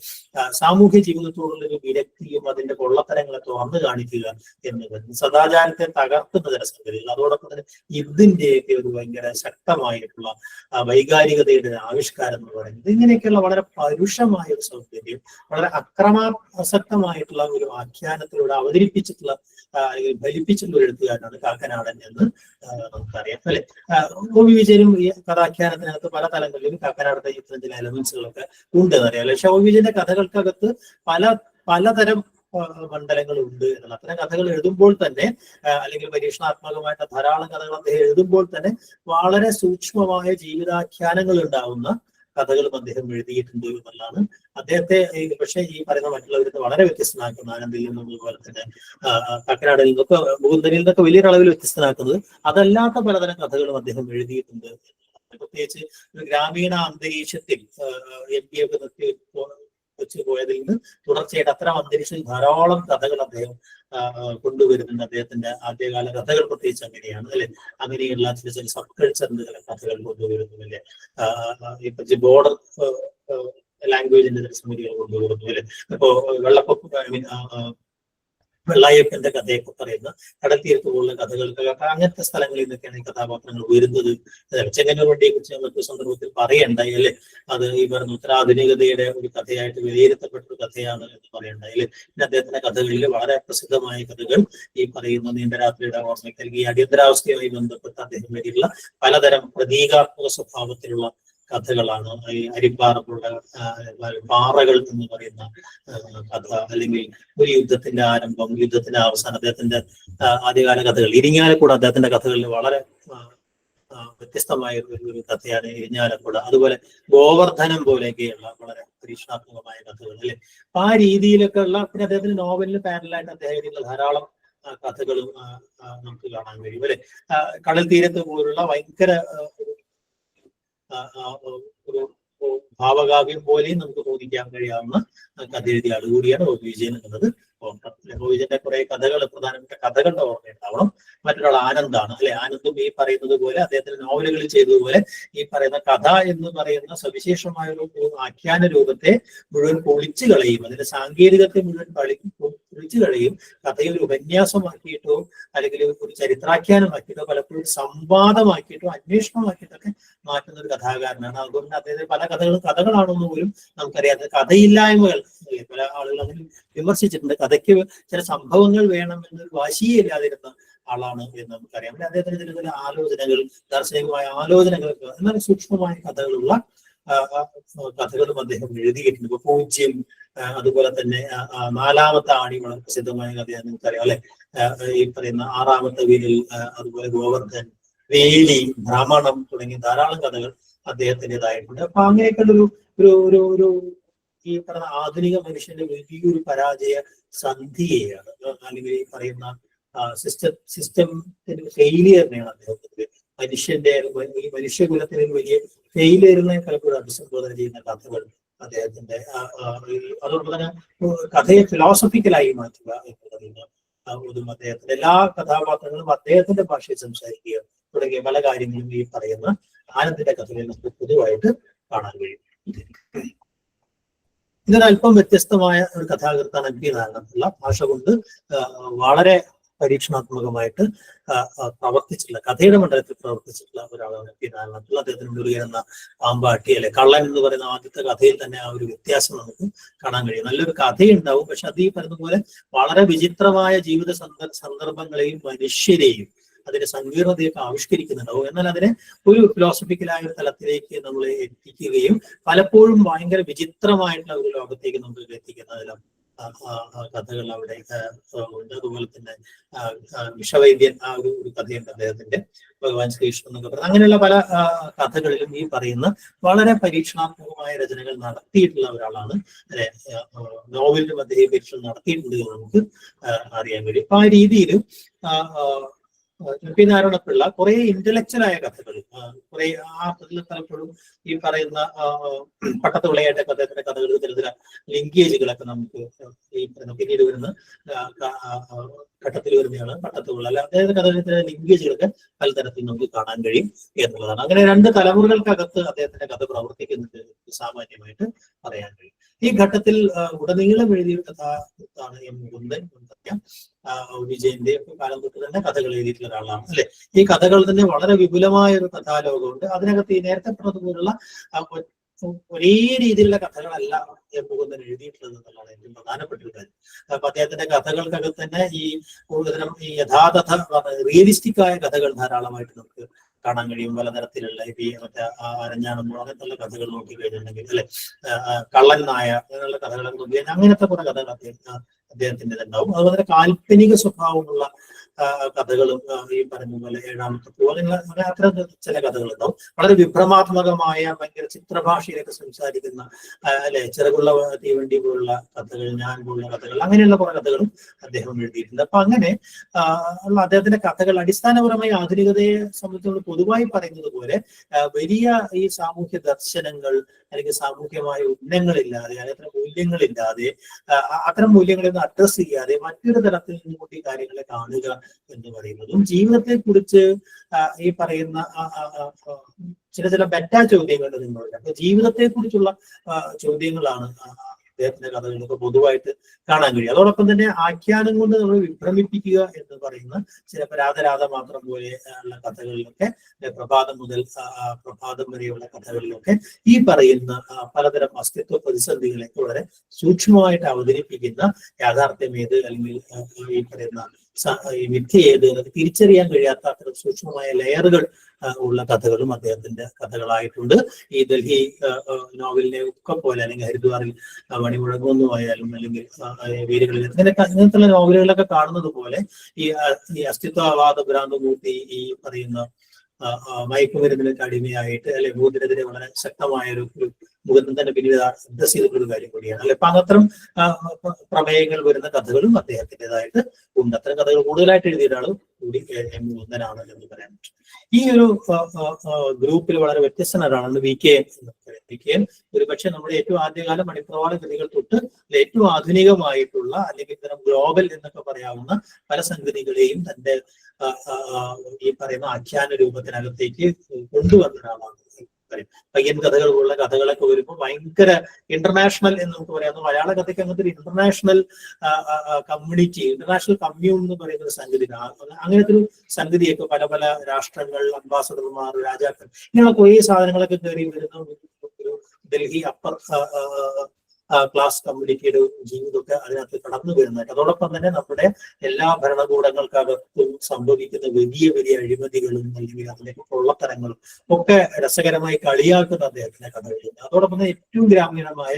സാമൂഹ്യ ജീവിതത്തോടുള്ള ഒരു വിരക്തിയും അതിന്റെ പൊള്ളത്തരങ്ങളെ തുറന്നു കാണിക്കുക എന്നത്, സദാചാരത്തെ തകർക്കുന്ന തര സംഗതികൾ, അതോടൊപ്പം തന്നെ ഇതിന്റെയൊക്കെ ഒരു ഭയങ്കര ശക്തമായിട്ടുള്ള വൈകാരികതയുടെ ആവിഷ്കാരം എന്ന് പറയുന്നത്, ഇങ്ങനെയൊക്കെയുള്ള വളരെ പരുഷമായ ഒരു സൗന്ദര്യം, വളരെ അക്രമാസക്തമായിട്ടുള്ള ഒരു ആഖ്യാനത്തിലൂടെ അവതരിപ്പിച്ചിട്ടുള്ള അല്ലെങ്കിൽ ഫലിപ്പിച്ചിട്ടുള്ള ഒരു എഴുത്തുകാരനാണ് കാക്കനാടൻ എന്ന് നമുക്കറിയാം അല്ലെ. ഒ വി വിജയനും ഈ കഥാഖ്യാനത്തിനകത്ത് പല തലങ്ങളിലും കാക്കനാടന്റെ ചില എലമെന്റ്സുകളൊക്കെ ഉണ്ട് എന്നറിയാം. പക്ഷെ ഒ വി വിജയന്റെ കഥകൾക്കകത്ത് പലതരം മണ്ഡലങ്ങളുണ്ട് എന്നുള്ള, അത്തരം കഥകൾ എഴുതുമ്പോൾ തന്നെ, അല്ലെങ്കിൽ പരീക്ഷണാത്മകമായിട്ട് ധാരാളം കഥകൾ അദ്ദേഹം എഴുതുമ്പോൾ തന്നെ വളരെ സൂക്ഷ്മമായ ജീവിതാഖ്യാനങ്ങൾ ഉണ്ടാവുന്ന കഥകളും അദ്ദേഹം എഴുതിയിട്ടുണ്ട് എന്നുള്ളതാണ് അദ്ദേഹത്തെ പക്ഷേ ഈ പറയുന്ന മറ്റുള്ളവരിൽ വളരെ വ്യത്യസ്തനാക്കുന്ന, ആനന്ദിൽ നിന്നും അതുപോലെ തന്നെ കാക്കനാടിൽ നിന്നൊക്കെ, മുകുന്ദനിൽ നിന്നൊക്കെ വലിയൊരളവിൽ വ്യത്യസ്തനാക്കുന്നത് അതല്ലാത്ത പലതരം കഥകളും അദ്ദേഹം എഴുതിയിട്ടുണ്ട്. പ്രത്യേകിച്ച് ഒരു ഗ്രാമീണ അന്തരീക്ഷത്തിൽ എം പി ഒക്കെ നിർത്തി വെച്ച് പോയതിൽ നിന്ന് തുടർച്ചയായിട്ട് അത്തരം അന്തരീക്ഷത്തിൽ ധാരാളം കഥകൾ അദ്ദേഹം കൊണ്ടുവരുന്നുണ്ട്. അദ്ദേഹത്തിന്റെ ആദ്യകാല കഥകൾ പ്രത്യേകിച്ച് അങ്ങനെയാണ് അല്ലെ. അങ്ങനെയുള്ള ചില സബ് കൾച്ചറിന്റെ ചില കഥകൾ കൊണ്ടുവരുന്നു അല്ലെ. ഇപ്പൊ ബോർഡർ ലാംഗ്വേജിന്റെ ചില സംഗതികൾ കൊണ്ടുവരുന്നു അല്ലെ. ഇപ്പോ വെള്ളായപ്പന്റെ കഥയൊക്കെ പറയുന്ന കടൽ തീരത്ത് പോലുള്ള കഥകൾക്കൊക്കെ അങ്ങനത്തെ സ്ഥലങ്ങളിൽ നിന്നൊക്കെയാണ് ഈ കഥാപാത്രങ്ങൾ വരുന്നത്. ചെങ്ങന്നൂർവണ്ടിയെ കുറിച്ച് മറ്റു സന്ദർഭത്തിൽ പറയണ്ടായി അല്ലെ. അത് ഈ പറഞ്ഞ ഉത്തരാധുനികതയുടെ ഒരു കഥയായിട്ട് വിലയിരുത്തപ്പെട്ട ഒരു കഥയാണ് എന്ന് പറയണ്ടായി അല്ലെ. പിന്നെ അദ്ദേഹത്തിന്റെ കഥകളിൽ വളരെ പ്രസിദ്ധമായ കഥകൾ ഈ പറയുന്ന നീണ്ട രാത്രിയുടെ ഓർമ്മയ്ക്ക്, അല്ലെങ്കിൽ ഈ അടിയന്തരാവസ്ഥയുമായി ബന്ധപ്പെട്ട് അദ്ദേഹം വേണ്ടിയിട്ടുള്ള പലതരം പ്രതീകാത്മക സ്വഭാവത്തിലുള്ള കഥകളാണ്. ഈ അരിപ്പാറപ്പുള്ള പാറകൾ എന്ന് പറയുന്ന കഥ, അല്ലെങ്കിൽ ഒരു യുദ്ധത്തിന്റെ ആരംഭം, യുദ്ധത്തിന്റെ അവസാനം, അദ്ദേഹത്തിന്റെ ആദ്യകാല കഥകൾ. ഇരിങ്ങാലക്കുട അദ്ദേഹത്തിന്റെ കഥകളിൽ വളരെ വ്യത്യസ്തമായ ഒരു കഥയാണ് ഇരിഞ്ഞാലക്കുട. അതുപോലെ ഗോവർദ്ധനം പോലെയൊക്കെയുള്ള വളരെ പരീക്ഷണാത്മകമായ കഥകൾ അല്ലെ. അപ്പൊ ആ രീതിയിലൊക്കെ ഉള്ള, പിന്നെ അദ്ദേഹത്തിന്റെ നോവലിന് പാരലായിട്ട് അദ്ദേഹത്തിന്റെ ധാരാളം കഥകളും നമുക്ക് കാണാൻ കഴിയും അല്ലെ. കടൽ തീരത്ത് പോലുള്ള ഭയങ്കര ഒരു ഭാവകാവ്യം പോലെയും നമുക്ക് തോന്നിക്കാൻ കഴിയാവുന്ന കഥ എഴുതിയ ആൾ കൂടിയാണ് ഒ വി വിജയൻ എന്നുള്ളത്. ഒ വി വിജയന്റെ കുറെ കഥകൾ, പ്രധാനപ്പെട്ട കഥകളുടെ ഓർമ്മ ഉണ്ടാവണം. മറ്റൊരാൾ ആനന്ദാണ് അല്ലെ. ആനന്ദും ഈ പറയുന്നത് പോലെ അദ്ദേഹത്തിന്റെ നോവലുകളിൽ ചെയ്തതുപോലെ ഈ പറയുന്ന കഥ എന്ന് പറയുന്ന സവിശേഷമായ ഒരു ആഖ്യാന രൂപത്തെ മുഴുവൻ പൊളിച്ചു കളയും, അതിന്റെ സാങ്കേതികത്തെ മുഴുവൻ പൊളിച്ചു കളയും. കഥയെ ഒരു ഉപന്യാസമാക്കിയിട്ടോ അല്ലെങ്കിൽ ഒരു ചരിത്രാഖ്യാനമാക്കിയിട്ടോ പലപ്പോഴും സംവാദമാക്കിയിട്ടോ അന്വേഷണമാക്കിയിട്ടൊക്കെ മാറ്റുന്ന ഒരു കഥാകാരനാണ്. അതുകൊണ്ട് അദ്ദേഹത്തെ പല കഥകളാണെന്ന് പോലും നമുക്കറിയാം. കഥയില്ലായ്മകൾ പല ആളുകൾ അങ്ങനെ വിമർശിച്ചിട്ടുണ്ട്. കഥയ്ക്ക് ചില സംഭവങ്ങൾ വേണം എന്നൊരു വാശിയില്ലാതിരുന്ന ആളാണ് എന്ന് നമുക്കറിയാം. അദ്ദേഹത്തിന് ചില ആലോചനകൾ, ദാർശനികമായ ആലോചനകൾ, എന്നാൽ സൂക്ഷ്മമായ കഥകളുള്ള കഥകളും അദ്ദേഹം എഴുതിയിട്ടുണ്ട്. ഇപ്പൊ പൂജ്യം, അതുപോലെ തന്നെ നാലാമത്തെ ആണി വളരെ പ്രസിദ്ധമായ കഥയാണ് നമുക്കറിയാം അല്ലെ. ഈ പറയുന്ന ആറാമത്തെ വീരിൽ, അതുപോലെ ഗോവർദ്ധൻ, വേലി, ഭ്രമണം തുടങ്ങിയ ധാരാളം കഥകൾ അദ്ദേഹത്തിൻ്റെതായിട്ടുണ്ട്. അപ്പൊ അങ്ങനെയൊക്കെയുള്ളൊരു ഒരു ഒരു ഒരു ഈ പറയുന്ന ആധുനിക മനുഷ്യന്റെ വലിയൊരു പരാജയ സന്ധിയെയാണ്, അല്ലെങ്കിൽ ഈ പറയുന്ന സിസ്റ്റത്തിന്റെ ഫെയിലിയറിനെയാണ് അദ്ദേഹത്തിന്റെ മനുഷ്യന്റെ ഈ മനുഷ്യകുലത്തിന് വലിയ ഫെയിലിയറിനെ പലപ്പോഴും അഭിസംബോധന ചെയ്യുന്ന കഥകൾ അദ്ദേഹത്തിന്റെ. അതോടൊപ്പം തന്നെ കഥയെ ഫിലോസഫിക്കലായി മാറ്റുക എന്ന് പറയുന്ന ഒരു അദ്ദേഹത്തിന്റെ എല്ലാ കഥാപാത്രങ്ങളും അദ്ദേഹത്തിന്റെ ഭാഷയിൽ സംസാരിക്കുക തുടങ്ങിയ പല കാര്യങ്ങളും ഈ പറയുന്ന ആനന്ദിന്റെ കഥകളിൽ നമുക്ക് പൊതുവായിട്ട് കാണാൻ കഴിയും. ഇതൊരല്പം വ്യത്യസ്തമായ ഒരു കഥാകൃത്താണ് എം പി നാരായണപിള്ള. ഭാഷ കൊണ്ട് വളരെ പരീക്ഷണാത്മകമായിട്ട് പ്രവർത്തിച്ചിട്ടുള്ള, കഥയുടെ മണ്ഡലത്തിൽ പ്രവർത്തിച്ചിട്ടുള്ള ഒരാളാണ് എം പി നാരായണപിള്ള. അദ്ദേഹത്തിന് മുരുകൻ എന്ന പാമ്പാട്ടി അല്ലെ കള്ളൻ എന്ന് പറയുന്ന ആദ്യത്തെ കഥയിൽ തന്നെ ആ ഒരു വ്യത്യാസം നമുക്ക് കാണാൻ കഴിയും. നല്ലൊരു കഥയുണ്ടാവും, പക്ഷെ അത് ഈ പറയുന്ന പോലെ വളരെ വിചിത്രമായ ജീവിത സന്ദർഭങ്ങളെയും മനുഷ്യരെയും അതിന്റെ സങ്കീർണതയൊക്കെ ആവിഷ്കരിക്കുന്നുണ്ടാവും. എന്നാൽ അതിനെ ഒരു ഫിലോസഫിക്കലായ ഒരു തലത്തിലേക്ക് നമ്മൾ എത്തിക്കുകയും പലപ്പോഴും ഭയങ്കര വിചിത്രമായിട്ടുള്ള ഒരു ലോകത്തേക്ക് നമുക്ക് എത്തിക്കുന്നതിലും കഥകൾ അവിടെ ഉണ്ട്. അതുപോലെ തന്നെ വിഷവൈദ്യൻ ആ ഒരു കഥയുണ്ട് അദ്ദേഹത്തിന്റെ, ഭഗവാൻ ശ്രീകൃഷ്ണൻ എന്നൊക്കെ പറയുന്നത്. അങ്ങനെയുള്ള പല കഥകളിലും ഈ പറയുന്ന വളരെ പരീക്ഷണാത്മകമായ രചനകൾ നടത്തിയിട്ടുള്ള ഒരാളാണ് അല്ലെ. നോവലിലും അദ്ദേഹം പരീക്ഷണം നടത്തിയിട്ടുണ്ട് എന്ന് നമുക്ക് അറിയാൻ കഴിയും. അപ്പൊ ആ രീതിയിൽ എം പി നാരായണപിള്ള കുറെ ഇന്റലക്ച്വലായ കഥകൾ, കുറെ ആ പലപ്പോഴും ഈ പറയുന്ന പട്ടത്ത് വിളയായിട്ട് അദ്ദേഹത്തിന്റെ കഥകൾ ചില ലിങ്കേജുകളൊക്കെ നമുക്ക് ഈ പിന്നീട് വരുന്ന ഘട്ടത്തിൽ വരുന്നതാണ് പട്ടത്ത് വിള. അല്ല, അദ്ദേഹത്തിന്റെ കഥകളിലെ ലിങ്കേജുകളൊക്കെ പലതരത്തിൽ നമുക്ക് കാണാൻ കഴിയും എന്നുള്ളതാണ്. അങ്ങനെ രണ്ട് തലമുറകൾക്കകത്ത് അദ്ദേഹത്തിന്റെ കഥ പ്രവർത്തിക്കുന്നുണ്ട് സാമാന്യമായിട്ട് പറയാൻ കഴിയും. ഈ ഘട്ടത്തിൽ ഉടനീളം എഴുതിയ കഥാകൃത്താണ് എം മുകുന്ദൻ. വിജയന്റെ കാലം തൊട്ട് തന്നെ കഥകൾ എഴുതിയിട്ടുള്ള ഒരാളാണ് അല്ലെ. ഈ കഥകൾ തന്നെ വളരെ വിപുലമായ ഒരു കഥാലോകമുണ്ട്. അതിനകത്ത് ഈ നേരത്തെ പറഞ്ഞതുപോലുള്ള ഒരേ രീതിയിലുള്ള കഥകളല്ല എം മുകുന്ദൻ എഴുതിയിട്ടുള്ളത് എന്നുള്ളതാണ് ഏറ്റവും പ്രധാനപ്പെട്ട ഒരു കാര്യം. അപ്പൊ അദ്ദേഹത്തിന്റെ കഥകൾക്കകത്ത് തന്നെ ഈ കൂടുതലും ഈ യഥാതഥ റിയലിസ്റ്റിക് ആയ കഥകൾ ധാരാളമായിട്ട് നമുക്ക് കാണാൻ കഴിയും. പലതരത്തിലുള്ള ഈ മറ്റേ അരഞ്ഞാണമ്മോ അങ്ങനത്തെ കഥകൾ നോക്കി കഴിഞ്ഞിട്ടുണ്ടെങ്കിൽ അല്ലെ, കള്ളൻ നായ അങ്ങനെയുള്ള കഥകളൊക്കെ നോക്കി അങ്ങനത്തെ കുറെ കഥകൾ അദ്ദേഹത്തിന്റെ ഉണ്ടാവും. അതുപോലെ തന്നെ കാൽപ്പനിക സ്വഭാവമുള്ള കഥകളും ഈ പറഞ്ഞ പോലെ ഏഴാമത്തെ പൂ അങ്ങനെ അത്തരം ചില കഥകളുണ്ടാവും. വളരെ വിഭ്രമാത്മകമായ ഭയങ്കര ചിത്രഭാഷയിലൊക്കെ സംസാരിക്കുന്ന അല്ലെ, ചിറകുള്ള തീവണ്ടി പോലുള്ള കഥകൾ, ഞാൻ പോലുള്ള കഥകൾ, അങ്ങനെയുള്ള കുറെ കഥകളും അദ്ദേഹം എഴുതിയിട്ടുണ്ട്. അപ്പൊ അങ്ങനെ അദ്ദേഹത്തിന്റെ കഥകൾ അടിസ്ഥാനപരമായി ആധുനികതയെ സംബന്ധിച്ചുകൊണ്ട് പൊതുവായി പറയുന്നത് പോലെ വലിയ ഈ സാമൂഹ്യ ദർശനങ്ങൾ അല്ലെങ്കിൽ സാമൂഹ്യമായ ഉന്നങ്ങളില്ലാതെ, അത്തരം മൂല്യങ്ങളില്ലാതെ, അത്തരം മൂല്യങ്ങളൊന്നും അഡ്രസ് ചെയ്യാതെ മറ്റൊരു തലത്തിൽ നിന്നുകൊണ്ട് ഈ കാര്യങ്ങളെ കാണുക എന്ന് പറയുന്നതും ജീവിതത്തെ കുറിച്ച് ഈ പറയുന്ന ചില ബെറ്റ ചോദ്യങ്ങൾ നിങ്ങളുണ്ട്. അപ്പൊ ജീവിതത്തെ കുറിച്ചുള്ള ചോദ്യങ്ങളാണ് അദ്ദേഹത്തിന്റെ കഥകളിലൊക്കെ പൊതുവായിട്ട് കാണാൻ കഴിയും. അതോടൊപ്പം തന്നെ ആഖ്യാനം കൊണ്ട് നമ്മൾ വിഭ്രമിപ്പിക്കുക എന്ന് പറയുന്ന ചില രാധരാധ മാത്രം പോലെ ഉള്ള കഥകളിലൊക്കെ, പ്രഭാതം മുതൽ പ്രഭാതം വരെയുള്ള കഥകളിലൊക്കെ ഈ പറയുന്ന പലതരം അസ്തിത്വ പ്രതിസന്ധികളൊക്കെ വളരെ സൂക്ഷ്മമായിട്ട് അവതരിപ്പിക്കുന്ന യാഥാർത്ഥ്യം ഏത് അല്ലെങ്കിൽ ഈ പറയുന്ന ഈ മിഥ്യ ഏത് എന്നൊക്കെ തിരിച്ചറിയാൻ കഴിയാത്ത അത്തരം സൂക്ഷ്മമായ ലെയറുകൾ ഉള്ള കഥകളും അദ്ദേഹത്തിന്റെ കഥകളായിട്ടുണ്ട്. ഈ ഡൽഹി നോവലിനെ ഒക്കെ പോലെ അല്ലെങ്കിൽ ഹരിദ്വാറിൽ മണിമുഴങ്ങുന്നു ആയാലും അല്ലെങ്കിൽ വീരുകളിൽ ഇങ്ങനത്തെ നോവലുകളൊക്കെ കാണുന്നത് പോലെ ഈ അസ്തിത്വവാദ ഭ്രാന്തമൂർത്തി ഈ പറയുന്ന മയക്കുമരുന്നിനൊക്കെ അടിമയായിട്ട് അല്ലെ ഭൂതിനെതിരെ വളരെ ശക്തമായ ഒരു മുഖത്ത് തന്നെ പിന്നീട് അഡ്രസ് ചെയ്തിട്ടുള്ള ഒരു കാര്യം കൂടിയാണ് അല്ലെ. അപ്പൊ അത്തരം പ്രമേയങ്ങൾ വരുന്ന കഥകളും അദ്ദേഹത്തിൻ്റെതായിട്ട് ഉണ്ട്. അത്തരം കഥകൾ കൂടുതലായിട്ട് എഴുതിയ ഒരാൾ കൂടി എം മുകുന്ദനാണ് എന്ന് പറയാൻ പറ്റും. ഈ ഒരു ഗ്രൂപ്പിൽ വളരെ വ്യത്യസ്തനാണ് VK എന്ന് പറയുന്നത്. VK ഒരു പക്ഷെ നമ്മുടെ ഏറ്റവും ആദ്യകാല മണിപ്രവാള കൃതികൾ തൊട്ട് ഏറ്റവും ആധുനികമായിട്ടുള്ള അല്ലെങ്കിൽ ഇത്തരം ഗ്ലോബൽ എന്നൊക്കെ പറയാവുന്ന പല സംഗതികളെയും തന്റെ ഈ പറയുന്ന ആഖ്യാന രൂപത്തിനകത്തേക്ക് കൊണ്ടുവന്ന ഒരാളാണ്. പയ്യൻ കഥകൾ പോലുള്ള കഥകളൊക്കെ വരുമ്പോൾ ഭയങ്കര ഇന്റർനാഷണൽ എന്ന് നമുക്ക് പറയാം. മലയാള കഥയ്ക്ക് അങ്ങനത്തെ ഒരു ഇന്റർനാഷണൽ കമ്മ്യൂണിറ്റി, ഇന്റർനാഷണൽ കമ്മ്യൂൺ എന്ന് പറയുന്ന ഒരു സംഗതി, അങ്ങനത്തെ ഒരു സംഗതിയൊക്കെ പല പല രാഷ്ട്രങ്ങൾ, അംബാസഡർമാർ, രാജാക്കൾ, ഇങ്ങനെയുള്ള കുറേ സാധനങ്ങളൊക്കെ കയറി വരുന്ന ഒരു ഡൽഹി അപ്പർ ക്ലാസ് കമ്മ്യൂണിറ്റിയുടെ ജീവിതമൊക്കെ അതിനകത്ത് കടന്നു വരുന്നതായിട്ട്. അതോടൊപ്പം തന്നെ നമ്മുടെ എല്ലാ ഭരണകൂടങ്ങൾക്കകത്തും സംഭവിക്കുന്ന വലിയ വലിയ അഴിമതികളും അല്ലെങ്കിൽ അതിലേക്ക് പൊള്ളത്തരങ്ങളും ഒക്കെ രസകരമായി കളിയാക്കുന്ന അദ്ദേഹത്തിന്റെ കഥകളുണ്ട്. അതോടൊപ്പം തന്നെ ഏറ്റവും ഗ്രാമീണമായ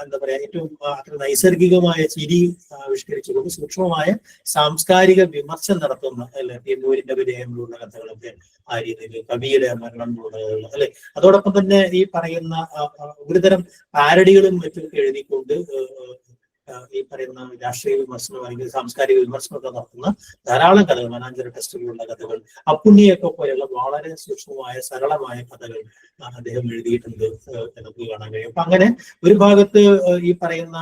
എന്താ പറയാ, ഏറ്റവും അത്ര നൈസർഗികമായ ചിരി ആവിഷ്കരിച്ചുകൊണ്ട് സൂക്ഷ്മമായ സാംസ്കാരിക വിമർശനം നടത്തുന്ന അല്ലെ തിരുവൂരിന്റെ വിജയങ്ങളുള്ള കഥകളൊക്കെ ആ രീതിയിൽ, കവിയുടെ മരണങ്ങളുള്ള അല്ലെ. അതോടൊപ്പം തന്നെ ഈ പറയുന്ന ഒരുതരം പാരഡികളും മറ്റും എഴുതിക്കൊണ്ട് ഈ പറയുന്ന രാഷ്ട്രീയ വിമർശനം അല്ലെങ്കിൽ സാംസ്കാരിക വിമർശനമൊക്കെ നടത്തുന്ന ധാരാളം കഥകൾ, വനാഞ്ചര ടെസ്റ്റുകളുള്ള കഥകൾ, അപ്പുണ്ണിയൊക്കെ പോലെയുള്ള വളരെ സൂക്ഷ്മമായ സരളമായ കഥകൾ അദ്ദേഹം എഴുതിയിട്ടുണ്ട് നമുക്ക് കാണാൻ കഴിയും. അപ്പൊ അങ്ങനെ ഒരു ഭാഗത്ത് ഈ പറയുന്ന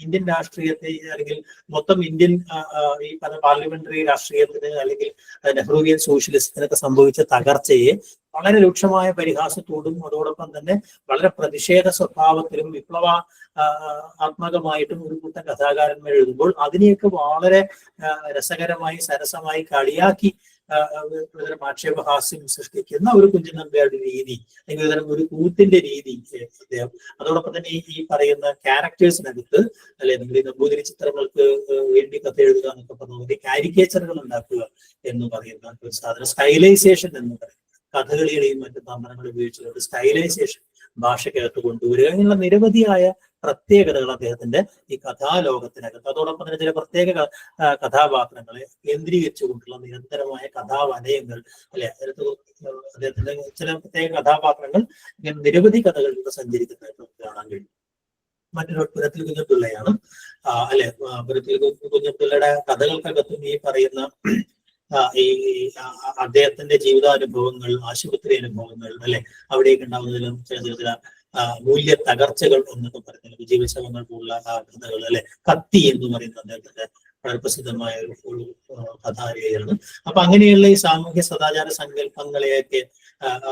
ഇന്ത്യൻ രാഷ്ട്രീയത്തെ അല്ലെങ്കിൽ മൊത്തം ഇന്ത്യൻ ഈ പാർലമെന്ററി രാഷ്ട്രീയത്തിന് അല്ലെങ്കിൽ നെഹ്റുവിയൻ സോഷ്യലിസത്തിനൊക്കെ സംഭവിച്ച തകർച്ചയെ വളരെ രൂക്ഷമായ പരിഹാസത്തോടും അതോടൊപ്പം തന്നെ വളരെ പ്രതിഷേധ സ്വഭാവത്തിലും വിപ്ലവ ആത്മകമായിട്ടും ഒരു കൂട്ടം കഥാകാരന്മാർ എഴുതുമ്പോൾ അതിനെയൊക്കെ വളരെ രസകരമായി സരസമായി കളിയാക്കി ഒരുതരം ആക്ഷേപഹാസ്യം സൃഷ്ടിക്കുന്ന ഒരു കുഞ്ചൻ നമ്പ്യാരുടെ രീതി അല്ലെങ്കിൽ ഒരുതരം ഒരു കൂത്തിന്റെ രീതി അദ്ദേഹം. അതോടൊപ്പം തന്നെ ഈ പറയുന്ന ക്യാരക്ടേഴ്സിനകത്ത് അല്ലെ നമ്മൾ ഈ നമ്പൂതിരി ചിത്രങ്ങൾക്ക് വേണ്ടി കഥ എഴുതുക എന്നൊക്കെ പറഞ്ഞ കാരിക്കേച്ചറുകൾ ഉണ്ടാക്കുക എന്ന് പറയുന്ന ഒരു സാധനം, സ്റ്റൈലൈസേഷൻ എന്ന് പറയും. കഥകളിയുടെയും മറ്റു തന്ത്രങ്ങൾ ഉപയോഗിച്ചുകൊണ്ട് സ്റ്റൈലൈസേഷൻ ഭാഷയ്ക്കകത്ത് കൊണ്ടുവരിക, അങ്ങനെയുള്ള നിരവധിയായ പ്രത്യേകതകൾ അദ്ദേഹത്തിന്റെ ഈ കഥാലോകത്തിനകത്ത്. അതോടൊപ്പം തന്നെ ചില പ്രത്യേക കഥാപാത്രങ്ങളെ കേന്ദ്രീകരിച്ചുകൊണ്ടുള്ള നിരന്തരമായ കഥാവലയങ്ങൾ അല്ലെ, അദ്ദേഹത്തിന്റെ ചില പ്രത്യേക കഥാപാത്രങ്ങൾ ഇങ്ങനെ നിരവധി കഥകളിലൂടെ സഞ്ചരിക്കുന്നതായിട്ട് നമുക്ക് കാണാൻ കഴിയും. മറ്റൊരു പുരത്തിൽ കുഞ്ഞബ്ദുള്ളയാണ് അല്ലെ. പുരത്തിൽ കുഞ്ഞബ്ദുള്ളയുടെ കഥകൾക്കകത്തും ഈ പറയുന്ന ഈ അദ്ദേഹത്തിന്റെ ജീവിതാനുഭവങ്ങൾ, ആശുപത്രി അനുഭവങ്ങൾ അല്ലെ, അവിടേക്ക് ഉണ്ടാകുന്നതിലും ചില മൂല്യ തകർച്ചകൾ എന്നൊക്കെ പറയുന്നത് ജീവശവങ്ങൾ പോലുള്ള കഥകൾ അല്ലെ. കത്തി എന്ന് പറയുന്ന അദ്ദേഹത്തിന്റെ വളരെ പ്രസിദ്ധമായ ഒരു കഥാരയാണ്. അപ്പൊ അങ്ങനെയുള്ള ഈ സാമൂഹ്യ സദാചാര സങ്കല്പങ്ങളെയൊക്കെ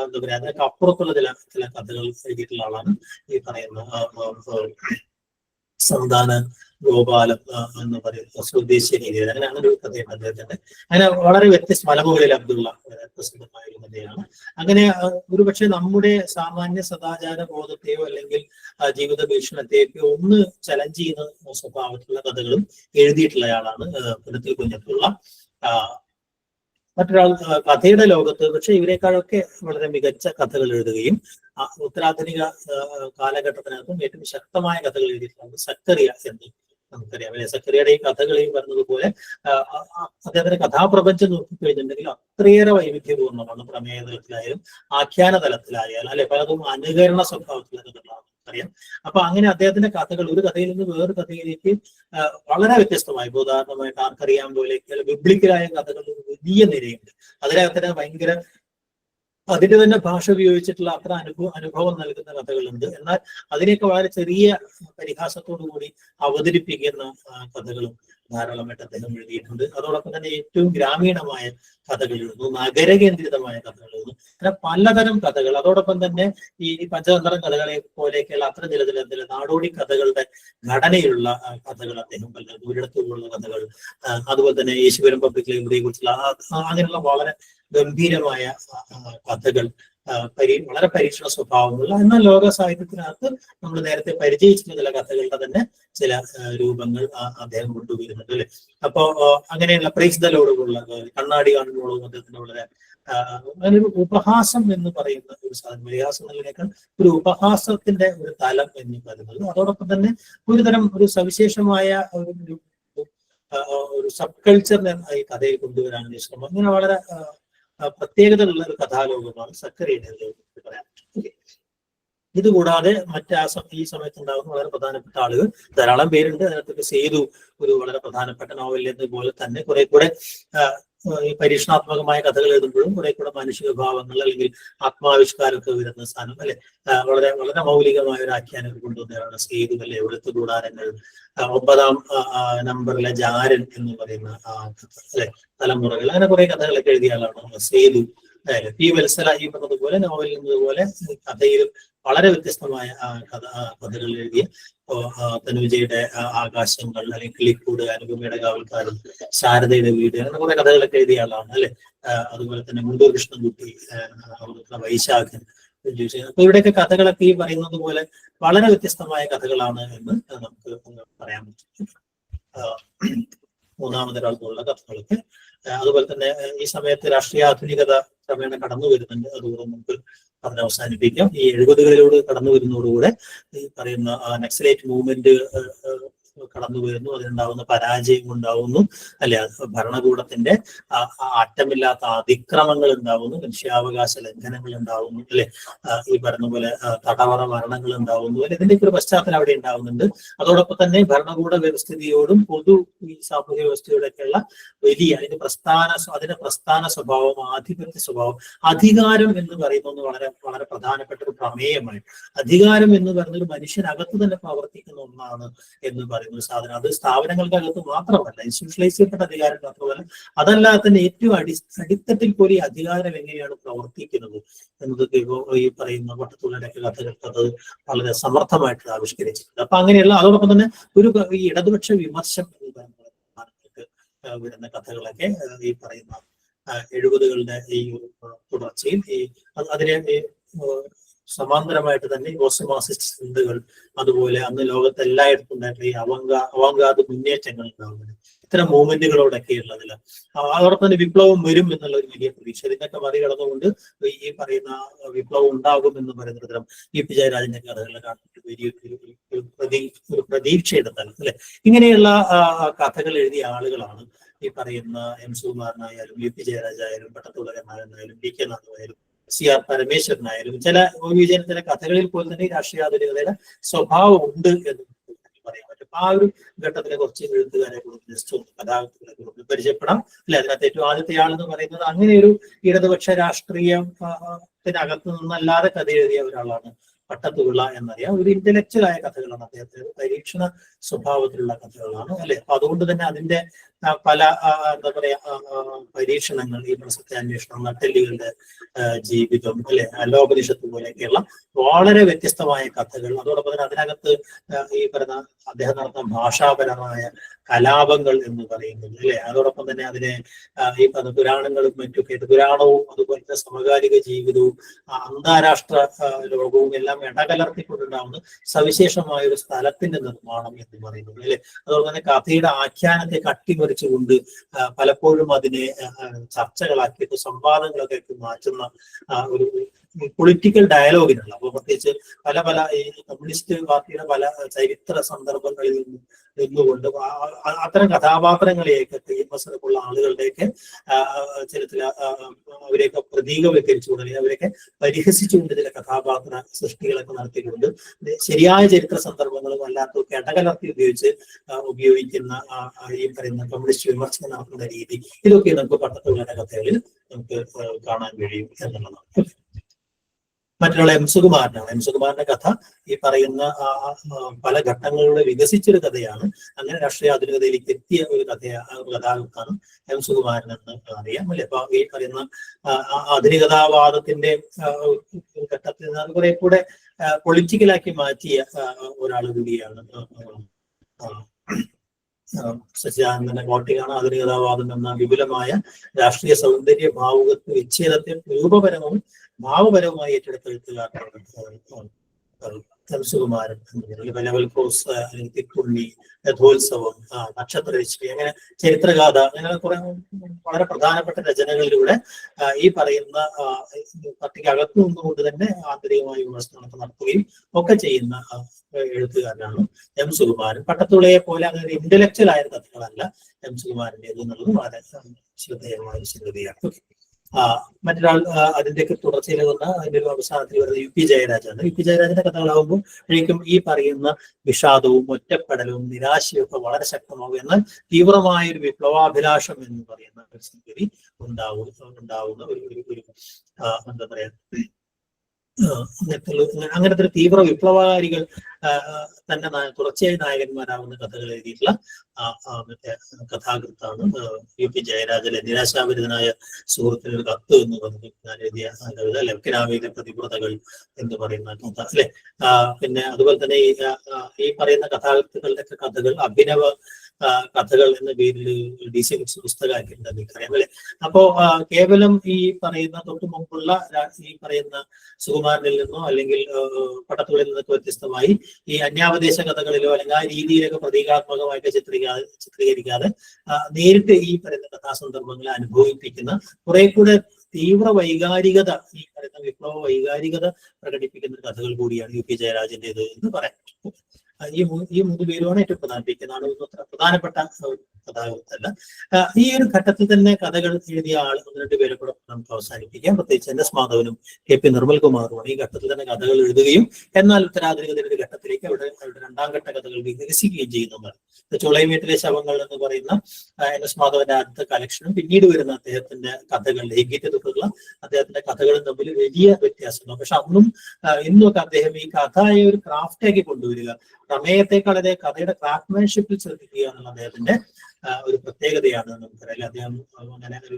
എന്താ പറയാ, അതിനൊക്കെ അപ്പുറത്തുള്ള ചില കഥകൾ എഴുതിയിട്ടുള്ള ആളാണ് ഈ പറയുന്ന സന്താന ഗോപാലം എന്ന് പറയുന്ന സ്വദേശീയ രീതിയിൽ. അങ്ങനെ ഒരു കഥയാണ് അദ്ദേഹത്തിന്റെ. അങ്ങനെ വളരെ വ്യത്യസ്ത മലമുകളിൽ അബ്ദുള്ള പ്രസിദ്ധമായ ഒരു കഥയാണ്. അങ്ങനെ ഒരുപക്ഷെ നമ്മുടെ സാമാന്യ സദാചാര ബോധത്തെയോ അല്ലെങ്കിൽ ജീവിത വീക്ഷണത്തെയൊക്കെ ഒന്ന് ചലഞ്ച് ചെയ്യുന്ന സ്വഭാവത്തിലുള്ള കഥകളും എഴുതിയിട്ടുള്ളയാളാണ് പുരത്തിൽ കുഞ്ഞബ്ദുള്ള. മറ്റൊരാൾ കഥയുടെ ലോകത്ത് പക്ഷെ ഇവരെക്കാളൊക്കെ വളരെ മികച്ച കഥകൾ എഴുതുകയും ഉത്തരാധുനിക കാലഘട്ടത്തിനകത്തും ഏറ്റവും ശക്തമായ കഥകൾ എഴുതിയിട്ടുണ്ട് സക്കറിയ എന്ന് നമുക്കറിയാം അല്ലെ. സക്കറിയയുടെ ഈ കഥകളിൽ പറഞ്ഞതുപോലെ അദ്ദേഹത്തിന്റെ കഥാപ്രപഞ്ചം നോക്കിക്കഴിഞ്ഞിട്ടുണ്ടെങ്കിൽ അത്രയേറെ വൈവിധ്യപൂർണ്ണമാണ്. പ്രമേയ തലത്തിലായാലും ആഖ്യാന തലത്തിലായാലും അല്ലെ, പലതും അനുകരണ സ്വഭാവത്തിലുള്ള കഥകളാണ് അറിയാം. അപ്പൊ അങ്ങനെ അദ്ദേഹത്തിന്റെ കഥകൾ ഒരു കഥയിൽ നിന്ന് വേറൊരു കഥയിലേക്ക് വളരെ വ്യത്യസ്തമായി, ഉദാഹരണമായിട്ട് ആർക്കറിയാൻ പോലെ ബിബ്ലിക്കലായ കഥകൾ വലിയ നിരയുണ്ട്. അതിനകത്തിന് ഭയങ്കര അതിന്റെ തന്നെ ഭാഷ ഉപയോഗിച്ചിട്ടുള്ള അത്ര അനുഭവം നൽകുന്ന കഥകളുണ്ട്. എന്നാൽ അതിനെയൊക്കെ വളരെ ചെറിയ പരിഹാസത്തോടു കൂടി അവതരിപ്പിക്കുന്ന കഥകളും ധാരാളമായിട്ട് അദ്ദേഹം എഴുതിയിട്ടുണ്ട്. അതോടൊപ്പം തന്നെ ഏറ്റവും ഗ്രാമീണമായ കഥകൾ എഴുതുന്നു, നഗരകേന്ദ്രിതമായ കഥകൾ എഴുതുന്നു, അങ്ങനെ പലതരം കഥകൾ. അതോടൊപ്പം തന്നെ ഈ പഞ്ചതന്ത്രം കഥകളെ പോലെയൊക്കെയുള്ള അത്ര ചില നാടോടി കഥകളുടെ ഘടനയിലുള്ള കഥകൾ അദ്ദേഹം പല ദൂരിടത്തുള്ള കഥകൾ, അതുപോലെ തന്നെ യേശുപുരം പബ്ലിക് ലൈബ്രറിയെ കുറിച്ചുള്ള അങ്ങനെയുള്ള വളരെ ഗംഭീരമായ കഥകൾ, വളരെ പരീക്ഷണ സ്വഭാവമുള്ള എന്നാൽ ലോക സാഹിത്യത്തിനകത്ത് നമ്മൾ നേരത്തെ പരിചയിച്ചിട്ടുള്ള ചില കഥകളുടെ തന്നെ ചില രൂപങ്ങൾ അദ്ദേഹം കൊണ്ടുവരുന്നുണ്ട് അല്ലെ. അപ്പോ അങ്ങനെയുള്ള പ്രൈസ്തലോടുള്ള കണ്ണാടി കാണുമ്പോഴും അദ്ദേഹത്തിന് വളരെ അങ്ങനെ ഒരു ഉപഹാസം എന്ന് പറയുന്ന ഒരു സാധനം, പരിഹാസം എന്നതിനേക്കാൾ ഒരു ഉപഹാസത്തിന്റെ ഒരു തലം എന്ന് പറയുന്നത്. അതോടൊപ്പം തന്നെ ഒരുതരം ഒരു സവിശേഷമായ ഒരു സബ് കൾച്ചറിനെ ഈ കഥയിൽ കൊണ്ടുവരാനുള്ള ശ്രമം, അങ്ങനെ വളരെ പ്രത്യേകതയുള്ള ഒരു കഥാലോകമാണ് സക്കറിയുടെ പറയാൻ. ഇതുകൂടാതെ ഈ സമയത്ത് ഉണ്ടാകുന്ന വളരെ പ്രധാനപ്പെട്ട ആളുകൾ ധാരാളം പേരുണ്ട്. അതിനകത്തൊക്കെ സേതു ഒരു വളരെ പ്രധാനപ്പെട്ട നോവലിലേതുപോലെ തന്നെ കുറെ കൂടെ ഈ പരീക്ഷണാത്മകമായ കഥകൾ എഴുതുമ്പോഴും കുറെ കൂടെ മാനുഷിക ഭാവങ്ങൾ അല്ലെങ്കിൽ ആത്മാവിഷ്കാരമൊക്കെ വരുന്ന സ്ഥാനം അല്ലെ, വളരെ വളരെ മൗലികമായ ഒരു ആഖ്യാനം കൊണ്ടുവന്നതാണ് സേതു അല്ലെ, എഴുത്ത് കൂടാരങ്ങൾ, 9-ാം നമ്പറിലെ ജാരൻ എന്ന് പറയുന്ന അല്ലെ, തലമുറകൾ, അങ്ങനെ കുറെ കഥകളൊക്കെ എഴുതിയ ആളാണ് സേതു. പി വത്സല ഈ പറഞ്ഞതുപോലെ നോവലിൽ നിന്നതുപോലെ കഥയിലും വളരെ വ്യത്യസ്തമായ കഥകൾ എഴുതിയ തനുജയുടെ ആകാശങ്ങൾ, അല്ലെങ്കിൽ കിളിക്കൂട്, അനുപമയുടെ കാവൽക്കാരൻ, ശാരദയുടെ വീട്, അങ്ങനെ കുറെ കഥകളൊക്കെ എഴുതിയ ആളാണ് അല്ലെ. അതുപോലെ തന്നെ മുണ്ടൂർ കൃഷ്ണൻകുട്ടി, വൈശാഖൻ. അപ്പൊ ഇവിടെയൊക്കെ കഥകളൊക്കെ ഈ പറയുന്നത് പോലെ വളരെ വ്യത്യസ്തമായ കഥകളാണ് എന്ന് നമുക്ക് പറയാൻ പറ്റും. മൂന്നാമതൊരാൾക്കുള്ള കഥകളൊക്കെ അതുപോലെ തന്നെ ഈ സമയത്ത് രാഷ്ട്രീയ ആധുനികത ക്രമേണ കടന്നു വരുന്നുണ്ട്. അതുകൊണ്ട് നമുക്ക് പറഞ്ഞ് അവസാനിപ്പിക്കാം. ഈ 70കളിലൂടെ കടന്നു വരുന്നതോടുകൂടെ ഈ പറയുന്ന നക്സലൈറ്റ് മൂവ്മെന്റ് കടന്നു വരുന്നു, അതിനുണ്ടാവുന്ന പരാജയം ഉണ്ടാവുന്നു അല്ലെ, ഭരണകൂടത്തിന്റെ അറ്റമില്ലാത്ത അതിക്രമങ്ങൾ ഉണ്ടാവുന്നു, മനുഷ്യാവകാശ ലംഘനങ്ങൾ ഉണ്ടാവുന്നു അല്ലെ, ഈ പറഞ്ഞ പോലെ തടവറ മരണങ്ങൾ ഉണ്ടാവുന്നു അല്ലെ, ഇതിന്റെയൊക്കെ ഒരു പശ്ചാത്തലം അവിടെ ഉണ്ടാവുന്നുണ്ട്. അതോടൊപ്പം തന്നെ ഭരണകൂട വ്യവസ്ഥിതിയോടും പൊതു ഈ സാമൂഹ്യ വ്യവസ്ഥയോടൊക്കെയുള്ള വലിയ അതിന്റെ പ്രസ്ഥാന സ്വഭാവം, ആധിപത്യ സ്വഭാവം, അധികാരം എന്ന് പറയുന്നത് വളരെ വളരെ പ്രധാനപ്പെട്ട ഒരു പ്രമേയമായി. അധികാരം എന്ന് പറയുന്നത് ഒരു മനുഷ്യനകത്ത് തന്നെ പ്രവർത്തിക്കുന്ന ഒന്നാണ് എന്ന് പറയുന്ന ഒരു സാധനം. അത് സ്ഥാപനങ്ങൾക്കകത്ത് മാത്രമല്ല, ഇൻസ്റ്റിറ്റ്യൂഷണലൈസ് ചെയ്യപ്പെട്ട അധികാരം മാത്രമല്ല, അതല്ലാതെ തന്നെ ഏറ്റവും അടിത്തട്ടിൽ പോലും ഈ അധികാരം എങ്ങനെയാണ് പ്രവർത്തിക്കുന്നത് എന്നതൊക്കെ ഈ പറയുന്ന വട്ടത്തുള്ളവരൊക്കെ കഥകൾക്കത് വളരെ സമർത്ഥമായിട്ട് ആവിഷ്കരിച്ചിട്ടുണ്ട്. അപ്പൊ അങ്ങനെയുള്ള അതോടൊപ്പം തന്നെ ഒരു ഈ ഇടതുപക്ഷ വിമർശം എന്ന് പറയുന്നത് വരുന്ന കഥകളൊക്കെ ഈ പറയുന്ന 70കളുടെ ഈ തുടർച്ചയിൽ അതിനെ സമാന്തരമായിട്ട് തന്നെ ഓസമാസിസ്റ്റ് ചിന്തകൾ, അതുപോലെ അന്ന് ലോകത്ത് എല്ലായിടത്തും ഉണ്ടായിട്ടുള്ള ഈ അവങ്കാദ് മുന്നേറ്റങ്ങൾ ഉണ്ടാകുന്നത്, ഇത്തരം മൂവ്മെന്റുകളോടൊക്കെ ഉള്ളതിൽ അതോടൊപ്പം തന്നെ വിപ്ലവം വരും എന്നുള്ള ഒരു വലിയ പ്രതീക്ഷ, ഇതിനൊക്കെ മറികടന്നുകൊണ്ട് ഈ പറയുന്ന വിപ്ലവം ഉണ്ടാകും എന്ന് പറയുന്ന തരം ഈ പി ജയരാജന്റെ കഥകളിലെ കാണുന്നത് ഒരു പ്രതീക്ഷയുടെ തലം അല്ലെ. ഇങ്ങനെയുള്ള കഥകൾ എഴുതിയ ആളുകളാണ് ഈ പറയുന്ന എം സുകുമാരനായാലും യു പി ജയരാജായാലും പട്ടത്തുളകനായാലും പി കെ നാഥനായാലും CR പരമേശ്വരനായാലും ചില ചില കഥകളിൽ പോലും തന്നെ രാഷ്ട്രീയ ആധുനികതയുടെ സ്വഭാവം ഉണ്ട് എന്ന് പറയാൻ പറ്റും. ആ ഒരു ഘട്ടത്തിലെ കുറച്ച് എഴുത്തുകാരെ കുറിച്ച് ജസ്റ്റ് ഒന്ന് കഥാകൃത്തുക്കളെ കുറിച്ച് പരിചയപ്പെടാം അല്ലെ. അതിനകത്ത് ഏറ്റവും ആദ്യത്തെ ആളെന്ന് പറയുന്നത് അങ്ങനെ ഒരു ഇടതുപക്ഷ രാഷ്ട്രീയത്തിനകത്ത് നിന്നല്ലാതെ കഥ എഴുതിയ ഒരാളാണ് പട്ടത്തുപിള്ള എന്നറിയാം. ഒരു ഇന്റലക്ച്വൽ ആയ കഥകളാണ് അദ്ദേഹത്തിന്, പരീക്ഷണ സ്വഭാവത്തിലുള്ള കഥകളാണ് അല്ലെ. അപ്പൊ അതുകൊണ്ട് തന്നെ അതിന്റെ പല എന്താ പറയാ പരീക്ഷണങ്ങൾ, ഈ സത്യാന്വേഷണം, നട്ടെല്ലികളുടെ ജീവിതം അല്ലെ, ലോകനിഷത്ത് പോലെയൊക്കെയുള്ള വളരെ വ്യത്യസ്തമായ കഥകൾ. അതോടൊപ്പം തന്നെ അതിനകത്ത് ഈ പറയുന്ന അദ്ദേഹം നടത്തുന്ന ഭാഷാപരമായ കലാപങ്ങൾ എന്ന് പറയുന്നത് അല്ലെ. അതോടൊപ്പം തന്നെ അതിനെ ഈ പറഞ്ഞ പുരാണങ്ങളും മറ്റൊക്കെ, പുരാണവും അതുപോലത്തെ സമകാലിക ജീവിതവും അന്താരാഷ്ട്ര ലോകവും എല്ലാം ഇടകലർത്തിക്കൊണ്ടുണ്ടാവുന്ന സവിശേഷമായ ഒരു സ്ഥലത്തിന്റെ നിർമ്മാണം എന്ന് പറയുന്നത് അല്ലെ. അതുപോലെ തന്നെ കഥയുടെ ആഖ്യാനത്തെ കട്ടിമറിച്ചുകൊണ്ട് പലപ്പോഴും അതിനെ ചർച്ചകളാക്കിയിട്ട് സംവാദങ്ങളൊക്കെ മാറ്റുന്ന ഒരു പൊളിറ്റിക്കൽ ഡയലോഗിനുള്ള, അപ്പോൾ പ്രത്യേകിച്ച് പല ഈ കമ്മ്യൂണിസ്റ്റ് പാർട്ടിയുടെ പല ചരിത്ര സന്ദർഭങ്ങളിൽ നിന്നുകൊണ്ട് അത്തരം കഥാപാത്രങ്ങളെയൊക്കെ ഫേമസുള്ള ആളുകളുടെയൊക്കെ ചില അവരെയൊക്കെ പ്രതീകവൽക്കരിച്ചുകൊണ്ട് അല്ലെങ്കിൽ അവരെയൊക്കെ പരിഹസിച്ചുകൊണ്ട് ചില കഥാപാത്ര സൃഷ്ടികളൊക്കെ നടത്തിക്കൊണ്ട് ശരിയായ ചരിത്ര സന്ദർഭങ്ങളും അല്ലാത്തതൊക്കെ ഇടകലർത്തി ഉപയോഗിക്കുന്ന ഈ പറയുന്ന കമ്മ്യൂണിസ്റ്റ് വിമർശനം നടത്തുന്ന രീതി, ഇതൊക്കെ നമുക്ക് പട്ടത്തുള്ളവരുടെ കഥകളിൽ നമുക്ക് കാണാൻ കഴിയും എന്നുള്ളതാണ്. മറ്റുള്ള എം സുകുമാരനാണ്. എം സുകുമാരന്റെ കഥ ഈ പറയുന്ന പല ഘട്ടങ്ങളിലൂടെ വികസിച്ചൊരു കഥയാണ്. അങ്ങനെ രാഷ്ട്രീയ ആധുനികതയിലേക്ക് എത്തിയ ഒരു കഥാകൃത്താണ് എം സുകുമാരൻ എന്ന് അറിയാം അല്ലെ. അപ്പൊ ഈ പറയുന്ന ആധുനികതാവാദത്തിന്റെ ഘട്ടത്തിൽ നിന്ന് കുറെ കൂടെ പൊളിറ്റിക്കലാക്കി മാറ്റിയ ഒരാൾ കൂടിയാണ് സച്ചിദാനന്ദന്റെ കോട്ടിയാണ് ആധുനികതാവാദം എന്ന വിപുലമായ രാഷ്ട്രീയ സൗന്ദര്യ ഭാവുകത്വ വിച്ഛേദത്തെ രൂപപരവും ഭാവപരവുമായി ഏറ്റെടുത്ത എഴുത്തുകാരനാണ് എം സുകുമാരൻ. ലെവൽ ക്രോസ്, അല്ലെങ്കിൽ തിക്കുണ്ണി, രഥോത്സവം, നക്ഷത്രരശ്മി, അങ്ങനെ ചരിത്രഗാഥ, അങ്ങനെ കുറെ വളരെ പ്രധാനപ്പെട്ട രചനകളിലൂടെ ഈ പറയുന്ന പാർട്ടിക്കകത്ത് നിന്നുകൊണ്ട് തന്നെ ആന്തരികമായ വിമർശനങ്ങളൊക്കെ നടത്തുകയും ഒക്കെ ചെയ്യുന്ന എഴുത്തുകാരനാണ് എം സുകുമാരൻ. പട്ടത്തുളയെ പോലെ അങ്ങനെ ഒരു ഇന്റലക്ച്വൽ ആയ കഥകളല്ല എം സുകുമാരൻ്റെ എന്നുള്ളത് വളരെ ശ്രദ്ധേയമായ സംഗതിയാണ്. മറ്റൊരാൾ അതിന്റെയൊക്കെ തുടർച്ചയിൽ വന്ന അതിന്റെ ഒരു അവസാനത്തിൽ വരുന്നത് UP ജയരാജാണ്. UP ജയരാജന്റെ കഥകളാകുമ്പോൾ ശരിക്കും ഈ പറയുന്ന വിഷാദവും ഒറ്റപ്പെടലും നിരാശയും ഒക്കെ വളരെ ശക്തമാകും. എന്നാൽ തീവ്രമായ ഒരു വിപ്ലവാഭിലാഷം എന്ന് പറയുന്ന ഒരു സംഗതി ഉണ്ടാവുന്ന ഒരു എന്താ പറയാ അങ്ങനത്തെ ഒരു തീവ്ര വിപ്ലവകാരികൾ തന്നെ തുടർച്ചയായി നായകന്മാരാകുന്ന കഥകൾ എഴുതിയിട്ടുള്ള മറ്റേ കഥാകൃത്താണ് UP ജയരാജലെ നിരാശാഭരിതനായ സുഹൃത്തിന് ഒരു കത്ത് എന്ന് പറഞ്ഞ് ഞാൻ എഴുതിയ കവിത, ലവ്കിനാവിലെ പ്രതിപ്രതകൾ എന്ന് പറയുന്ന കഥ അല്ലെ. പിന്നെ അതുപോലെ തന്നെ ഈ പറയുന്ന കഥാകൃത്തുക്കളുടെ കഥകൾ അഭിനവ കഥകൾ എന്ന പേരിൽ DC ബുക്സ് പുസ്തകമാക്കിയിട്ടുണ്ട്, എനിക്കറിയാം അല്ലെ. അപ്പോ കേവലം ഈ പറയുന്ന തൊട്ടു മുമ്പുള്ള ഈ പറയുന്ന സുകുമാരനിൽ നിന്നോ അല്ലെങ്കിൽ പടത്തുകളിൽ നിന്നൊക്കെ വ്യത്യസ്തമായി ഈ അന്യാവദേശ കഥകളിലോ അല്ലെങ്കിൽ ആ രീതിയിലൊക്കെ പ്രതീകാത്മകമായിട്ട് ചിത്രീകരിക്കാതെ നേരിട്ട് ഈ പറയുന്ന കഥാസന്ദർഭങ്ങളെ അനുഭവിപ്പിക്കുന്ന കുറെ കൂടെ തീവ്ര വൈകാരികത, ഈ പറയുന്ന വിപ്ലവ വൈകാരികത പ്രകടിപ്പിക്കുന്ന കഥകൾ കൂടിയാണ് UP ജയരാജന്റേത് എന്ന് പറയാം. ഈ മൂന്ന് പേരുമാണ് ഏറ്റവും പ്രധാനപ്പെട്ട കഥാകൃത്തല്ല. ഈ ഒരു ഘട്ടത്തിൽ തന്നെ കഥകൾ എഴുതിയ ആൾ 1-2 പേരെ കൂടെ നമുക്ക് അവസാനിപ്പിക്കാം. പ്രത്യേകിച്ച് NS മാധവനും KP നിർമ്മൽകുമാറുമാണ് ഈ ഘട്ടത്തിൽ തന്നെ കഥകൾ എഴുതുകയും എന്നാൽ ഉത്തരാധുനികതയുടെ ഒരു ഘട്ടത്തിലേക്ക് അവരുടെ രണ്ടാം ഘട്ട കഥകൾ വികസിക്കുകയും ചെയ്യുന്നതാണ്. ചുളൈമേട്ടിലെ ശവങ്ങൾ എന്ന് പറയുന്ന NS മാധവന്റെ ആദ്യത്തെ കളക്ഷനും പിന്നീട് വരുന്ന അദ്ദേഹത്തിന്റെ കഥകൾ ഹിഗിറ്റ് തൊട്ടുള്ള അദ്ദേഹത്തിന്റെ കഥകളും തമ്മിൽ വലിയ വ്യത്യാസമാണ്. പക്ഷെ അന്നും ഇന്നൊക്കെ അദ്ദേഹം ഈ കഥയെ ഒരു ക്രാഫ്റ്റാക്കി കൊണ്ടുവരിക, പ്രമേയത്തെക്കാൾ അതേ കഥയുടെ ക്രാഫ്റ്റ്മാൻഷിപ്പിൽ ശ്രദ്ധിക്കുക എന്നുള്ള അദ്ദേഹത്തിന്റെ ഒരു പ്രത്യേകതയാണ് നമുക്കറിയാം. അദ്ദേഹം അങ്ങനെ ഒരു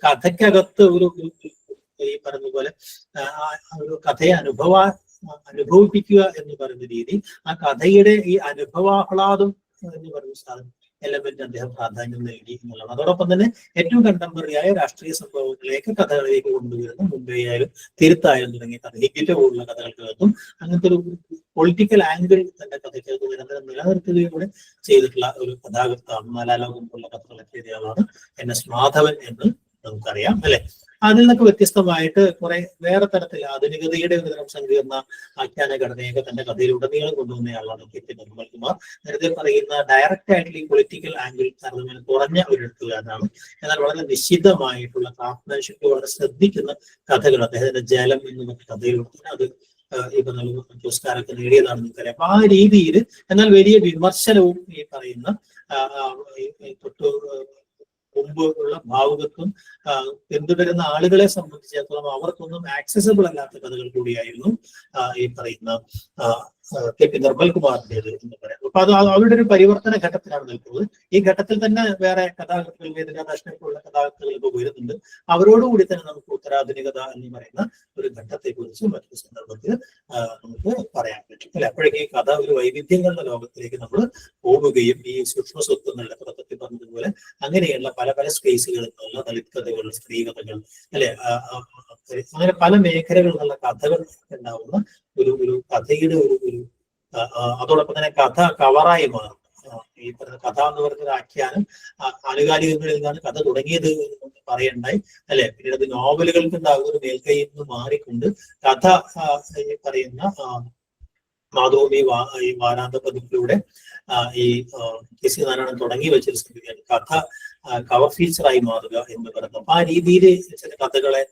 കഥയ്ക്കകത്ത് ഒരു ഈ പറഞ്ഞ പോലെ ഒരു കഥയെ അനുഭവിപ്പിക്കുക എന്ന് പറയുന്ന രീതി, ആ കഥയുടെ ഈ അനുഭവാഹ്ലാദം എന്ന് പറയുന്ന സാധനം എലമെന്റ് അദ്ദേഹം പ്രാധാന്യം നൽകി എന്നുള്ളതാണ്. അതോടൊപ്പം തന്നെ ഏറ്റവും കണ്ടംപററിയായ രാഷ്ട്രീയ സംഭവങ്ങളിലേക്ക് കഥകളിലേക്ക് കൊണ്ടുവരുന്ന മുംബൈ ആയാലും തിരുത്തായാലും തുടങ്ങിയ കഥ ഹിഗിറ്റ് പോലുള്ള കഥകൾക്കകത്തും അങ്ങനത്തെ ഒരു പൊളിറ്റിക്കൽ ആംഗിൾ തന്റെ കഥയ്ക്കകത്ത് നിരന്തരം നിലനിർത്തുകയും കൂടെ ചെയ്തിട്ടുള്ള ഒരു കഥാകൃത്താണ്. നാലാലോകം പോലുള്ള കഥകളൊക്കെ എഴുതിയ ആളാണ് NS മാധവൻ എന്ന് നമുക്കറിയാം അല്ലെ. അതിൽ നിന്നൊക്കെ വ്യത്യസ്തമായിട്ട് കുറെ വേറെ തരത്തിൽ ആധുനികതയുടെ ഒരു തരം സങ്കീർണ ആഖ്യാന ഘടനയൊക്കെ തന്റെ കഥയിലുടനീളം കൊണ്ടുവന്നയാളാണ് KP നിർമ്മൽകുമാർ. നേരത്തെ പറയുന്ന ഡയറക്റ്റ് ആയിട്ടുള്ള ഈ പൊളിറ്റിക്കൽ ആംഗിൾ താരതമ്യം കുറഞ്ഞ ഒരു എഴുത്തുകാരനാണ്. എന്നാൽ വളരെ നിശ്ചിതമായിട്ടുള്ള ക്രാഫ്റ്റ്മാൻഷിപ്പ് വളരെ ശ്രദ്ധിക്കുന്ന കഥകൾ അദ്ദേഹത്തിന്റെ ജലം എന്ന കഥയിലൂടെ അത് ഈ പറഞ്ഞ പുരസ്കാരമൊക്കെ നേടിയതാണെന്ന് നമുക്കറിയാം. അപ്പൊ ആ രീതിയിൽ എന്നാൽ വലിയ വിമർശനവും ഈ പറയുന്ന തൊട്ട് മുമ്പ് ഉള്ള ഭാവുകത്വം പിന്തുടരുന്ന ആളുകളെ സംബന്ധിച്ചിടത്തോളം അവർക്കൊന്നും ആക്സസിബിൾ അല്ലാത്ത കഥകൾ കൂടിയായിരുന്നു ഈ പറയുന്ന KP നിർമ്മൽകുമാറിൻ്റെത് എന്ന് പറയാം. അപ്പൊ അത് അവരുടെ ഒരു പരിവർത്തന ഘട്ടത്തിലാണ് നിൽക്കുന്നത്. ഈ ഘട്ടത്തിൽ തന്നെ വേറെ കഥാകൃത്തുകൾ, വേദനാദാഷ്ണക്കുള്ള കഥാകൃത്തുകൾ ഇപ്പോൾ വരുന്നുണ്ട്. അവരോടുകൂടി തന്നെ നമുക്ക് ഉത്തരാധുനികത എന്ന് പറയുന്ന ഒരു ഘട്ടത്തെ കുറിച്ച് മറ്റൊരു സന്ദർഭത്തിൽ നമുക്ക് പറയാൻ പറ്റും അല്ലെ. അപ്പോഴേക്കും ഈ കഥ ഒരു വൈവിധ്യങ്ങളുടെ ലോകത്തിലേക്ക് നമ്മൾ പോവുകയും ഈ സൂക്ഷ്മ സ്വത്വങ്ങളുടെ പുറത്തെത്തി പറഞ്ഞതുപോലെ അങ്ങനെയുള്ള പല പല സ്പേസുകളിൽ നിന്നുള്ള ദളിത് കഥകൾ, സ്ത്രീ കഥകൾ അല്ലെ, അങ്ങനെ പല മേഖലകളിൽ നിന്നുള്ള കഥകൾ ഉണ്ടാവുന്ന ഒരു കഥയുടെ ഒരു അതോടൊപ്പം തന്നെ കഥ കവറായി മാറും. ഈ പറയുന്ന കഥ എന്ന് പറയുന്ന ആഖ്യാനം ആനുകാലികങ്ങളിൽ നിന്നാണ് കഥ തുടങ്ങിയത് എന്ന് പറയണ്ടായി അല്ലെ. പിന്നീട് അത് നോവലുകൾക്ക് ഉണ്ടാകുന്ന ഒരു മേൽക്കൈയിൽ നിന്ന് മാറിക്കൊണ്ട് കഥ ഈ പറയുന്ന മാധവും ഈ വാരാന്ത പതിപ്പിലൂടെ ഈ KC നാരായണൻ തുടങ്ങി വെച്ചൊരു സംഗതിയാണ് കഥ കവർ ഫീച്ചറായി മാറുക എന്ന് പറയുന്നത്. അപ്പൊ ആ രീതിയിൽ ചില കഥകളെ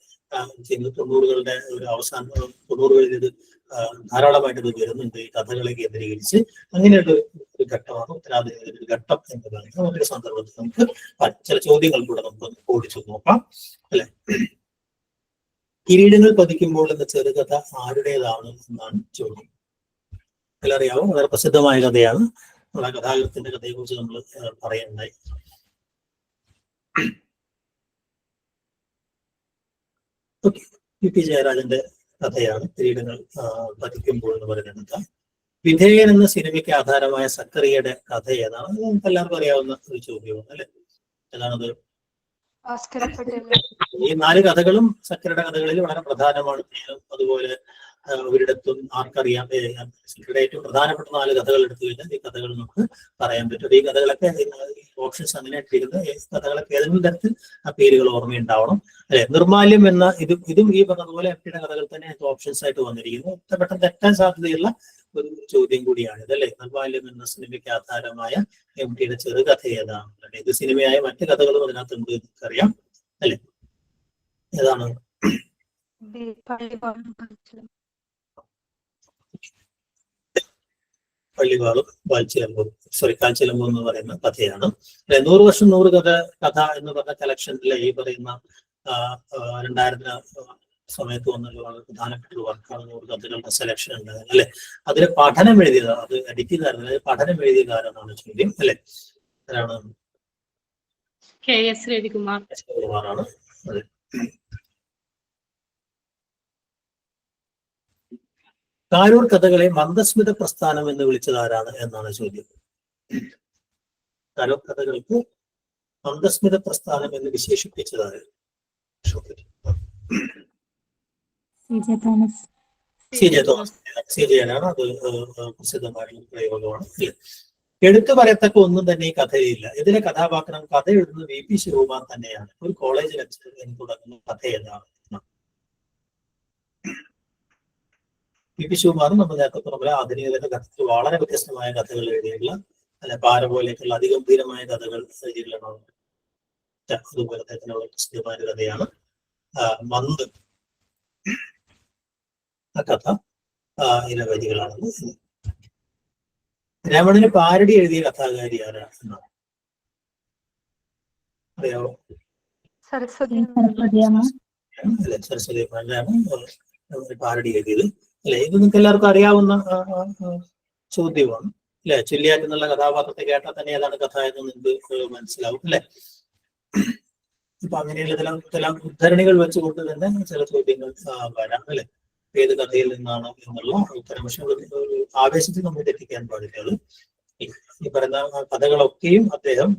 90കളുടെ ഒരു അവസാനം 90കളിൽ ഇത് ധാരാളമായിട്ട് ഇത് വരുന്നുണ്ട്. ഈ കഥകളെ കേന്ദ്രീകരിച്ച് അങ്ങനെയുള്ള ഒരു ഘട്ടമാണ് ഉത്തരാധുനിക ഒരു ഘട്ടം എന്ന് പറയുന്നത്. മറ്റൊരു സന്ദർഭത്തിൽ നമുക്ക് ചില ചോദ്യങ്ങൾ കൂടെ നമുക്ക് ഓടിച്ചു നോക്കാം അല്ലെ. കിരീടങ്ങൾ പതിക്കുമ്പോൾ എന്ന ചെറുകഥ ആരുടേതാണ് എന്നാണ് ചോദ്യം. അറിയാവോ, വളരെ പ്രസിദ്ധമായ കഥയാണ്. നമ്മുടെ കഥാകൃത്തിന്റെ കഥയെ കുറിച്ച് നമ്മൾ പറയുന്നുണ്ടായി. UP ജയരാജന്റെ കഥയാണ് കിരീടങ്ങൾ പതിക്കുമ്പോൾ എന്ന് പറയുന്ന കഥ. വിധേയൻ എന്ന സിനിമയ്ക്ക് ആധാരമായ സക്കറിയയുടെ കഥ ഏതാണ്? നമുക്ക് എല്ലാവർക്കും അറിയാവുന്ന ഒരു ചോദ്യമാണ് അല്ലെ. ഏതാണത്? ഈ 4 കഥകളും സക്കറിയുടെ കഥകളിൽ വളരെ പ്രധാനമാണ്. അതുപോലെ ഒരിടത്തും ആർക്കറിയാം സക്കറിയുടെ ഏറ്റവും പ്രധാനപ്പെട്ട 4 കഥകൾ എടുത്തു കഴിഞ്ഞാൽ ഈ കഥകൾ നമുക്ക് പറയാൻ പറ്റും. ഈ കഥകളൊക്കെ ഓപ്ഷൻസ് അങ്ങനെ ഇട്ടിരുന്നത് കഥകളൊക്കെ ഏതെങ്കിലും തരത്തിൽ ആ പേരുകൾ ഓർമ്മയുണ്ടാവണം അല്ലെ. നിർമാല്യം എന്ന ഇതും ഈ പറഞ്ഞതുപോലെ MTയുടെ കഥകൾ തന്നെ ഓപ്ഷൻസ് ആയിട്ട് വന്നിരിക്കുന്നു. പെട്ടെന്ന് തെറ്റാൻ സാധ്യതയുള്ള ഒരു ചോദ്യം കൂടിയാണ് ഇതല്ലേ. നിർമാല്യം എന്ന സിനിമയ്ക്ക് ആധാരമായ MTയുടെ ചെറുകഥ ഏതാണ്? ഇത് സിനിമയായ മറ്റു കഥകളും അതിനകത്തുണ്ട്, നമുക്കറിയാം അല്ലെ. ഏതാണ്? പള്ളിവാളും വാൽച്ചിലമ്പും, കാൽച്ചിലമ്പും എന്ന് പറയുന്ന കഥയാണ്. 100 വർഷം 100 കഥ എന്ന് പറഞ്ഞ കളക്ഷനിലെ ഈ പറയുന്ന 2000 സമയത്ത് വന്നുള്ള വളരെ പ്രധാനപ്പെട്ട വർക്കാണ് 100 കഥകളുടെ സെലക്ഷൻ ഉണ്ടായത് അല്ലെ. അതിൽ പഠനം എഴുതിയതാണ്, അത് എഡിറ്റ് ചെയ്തായിരുന്നു. പഠനം എഴുതിയതാരെന്നാണ് ചോദ്യം അല്ലെ. ആരാണ്? KS രവികുമാറാണ്. അതെ. കാരൂർ കഥകളെ മന്ദസ്മിത പ്രസ്ഥാനം എന്ന് വിളിച്ചത് ആരാണ് എന്നാണ് ചോദ്യം. കാരൂർ കഥകൾക്ക് മന്ദസ്മിത പ്രസ്ഥാനം എന്ന് വിശേഷിപ്പിച്ചത് ആര്? CJ അത് പ്രസിദ്ധമായ പ്രയോഗമാണ്. എടുത്തു പറയത്തക്ക ഒന്നും തന്നെ ഈ കഥയിലില്ല. ഇതിലെ കഥാപാത്രം കഥ എഴുതുന്നത് VP ശിവകുമാർ തന്നെയാണ്. ഒരു കോളേജ് ലെക്ചർ എന്ന് തുടങ്ങുന്ന കഥ ഏതാണ്? VP ശിവകുമാറും നമ്മൾ നേരത്തെ പറഞ്ഞ ആധുനികതയുടെ കഥത്തിൽ വളരെ വ്യത്യസ്തമായ കഥകൾ എഴുതിയിട്ടുള്ള അല്ലെ, പാര പോലെയൊക്കെയുള്ള അതിഗംഭീരമായ കഥകൾ എഴുതിയിട്ടുള്ളതാണ്. അതുപോലെ തന്നെ പ്രസിദ്ധമായ കഥയാണ് മന്ത്. ആ കഥ ഇതിലെ വരികളാണെന്ന്. രമണന് പാരടി എഴുതിയ കഥാകാരി ആരാണ് എന്നാണ് അറിയാവോ? സരസ്വതി അമ്മയാണ് പാരടി എഴുതിയത് അല്ലെ. ഇത് നിങ്ങൾക്ക് എല്ലാവർക്കും അറിയാവുന്ന ചോദ്യമാണ് അല്ലെ. ചൊല്ലിയാറ്റ് എന്നുള്ള കഥാപാത്രത്തെ കേട്ടാൽ തന്നെ ഏതാണ് കഥ എന്ന് നിങ്ങൾക്ക് മനസ്സിലാവും അല്ലെ. ഇപ്പൊ അങ്ങനെയുള്ള ചില ഉദ്ധരണികൾ വെച്ചുകൊണ്ട് തന്നെ ചില ചോദ്യങ്ങൾ വരാം അല്ലെ. ഏത് കഥയിൽ നിന്നാണ് എന്നുള്ള ഉത്തരം. പക്ഷെ ആവേശത്തിൽ നമ്മൾ തെറ്റിക്കാൻ പാടില്ല. ഈ പറയുന്ന കഥകളൊക്കെയും അദ്ദേഹം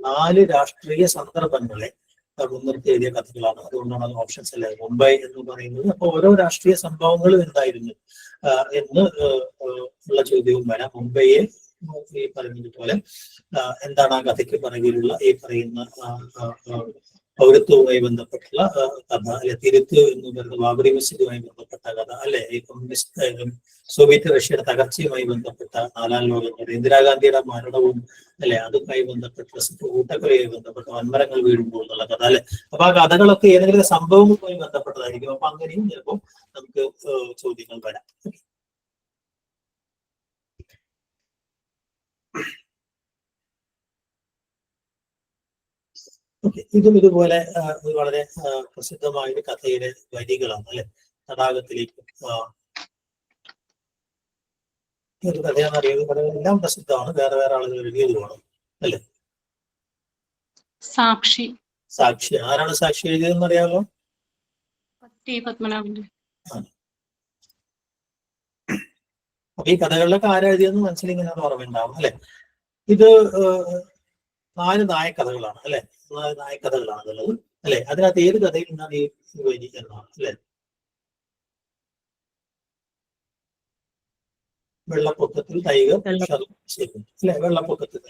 4 രാഷ്ട്രീയ സന്ദർഭങ്ങളെ മുൻനിർത്തി എഴുതിയ കഥകളാണ്. അതുകൊണ്ടാണ് അത് ഓപ്ഷൻസ് അല്ലേ. മുംബൈ എന്ന് പറയുന്നത്. അപ്പൊ ഓരോ രാഷ്ട്രീയ സംഭവങ്ങളും എന്തായിരുന്നു എന്ന് ഉള്ള ചോദ്യവും വരാം. മുംബൈയെ ഈ പറയുന്നതുപോലെ എന്താണ് ആ കഥയ്ക്ക് പിറകിലുള്ള ഈ പറയുന്ന പൗരത്വവുമായി ബന്ധപ്പെട്ടുള്ള കഥ അല്ലെ. തിരുത്ത് എന്ന് പറയുന്ന ബാബറി മസ്ജിദുമായി ബന്ധപ്പെട്ട കഥ അല്ലെ. ഈ കമ്മ്യൂണിസ്റ്റ് സോവിയറ്റ് റഷ്യയുടെ തകർച്ചയുമായി ബന്ധപ്പെട്ട 4ാം ലോകം, ഇന്ദിരാഗാന്ധിയുടെ മരണവും അല്ലെ, അതുമായി ബന്ധപ്പെട്ട കൂട്ടക്കൊലയുമായി ബന്ധപ്പെട്ട വൻമരങ്ങൾ വീഴുമ്പോൾ എന്നുള്ള കഥ അല്ലെ. അപ്പൊ ആ കഥകളൊക്കെ ഏതെങ്കിലും സംഭവങ്ങളുമായി ബന്ധപ്പെട്ടതായിരിക്കും. അപ്പൊ അങ്ങനെയും ചിലപ്പോൾ നമുക്ക് ചോദ്യങ്ങൾ വരാം. ഓക്കെ, ഇതും ഇതുപോലെ വളരെ പ്രസിദ്ധമായ ഒരു കഥയുടെ വരികളാണ് അല്ലെ. തടാകത്തിലേക്ക് ഒരു കഥയാണെന്ന് അറിയുന്നത് എല്ലാം പ്രസിദ്ധമാണ്. വേറെ വേറെ ആളുകൾ എഴുതിയതുമാണ് അല്ലെ. സാക്ഷി ആരാണ് സാക്ഷി എഴുതിയതെന്ന് അറിയാമല്ലോ? അപ്പൊ ഈ കഥകളിലൊക്കെ ആരാ എഴുതിയെന്ന് മനസ്സിൽ ഇങ്ങനെ ഓർമ്മയുണ്ടാവും അല്ലെ. ഇത് 4 നായക്കഥകളാണ് അല്ലെ. 4 നായക്കഥകളാണ് എന്നുള്ളത് അല്ലെ. അതിനകത്ത് ഏത് കഥയിൽ നിന്നാണ് ഈ വരി എന്നാണ് അല്ലെ. വെള്ളപ്പൊക്കത്തിൽ ടൈഗർ അല്ലെ. വെള്ളപ്പൊക്കത്തിൽ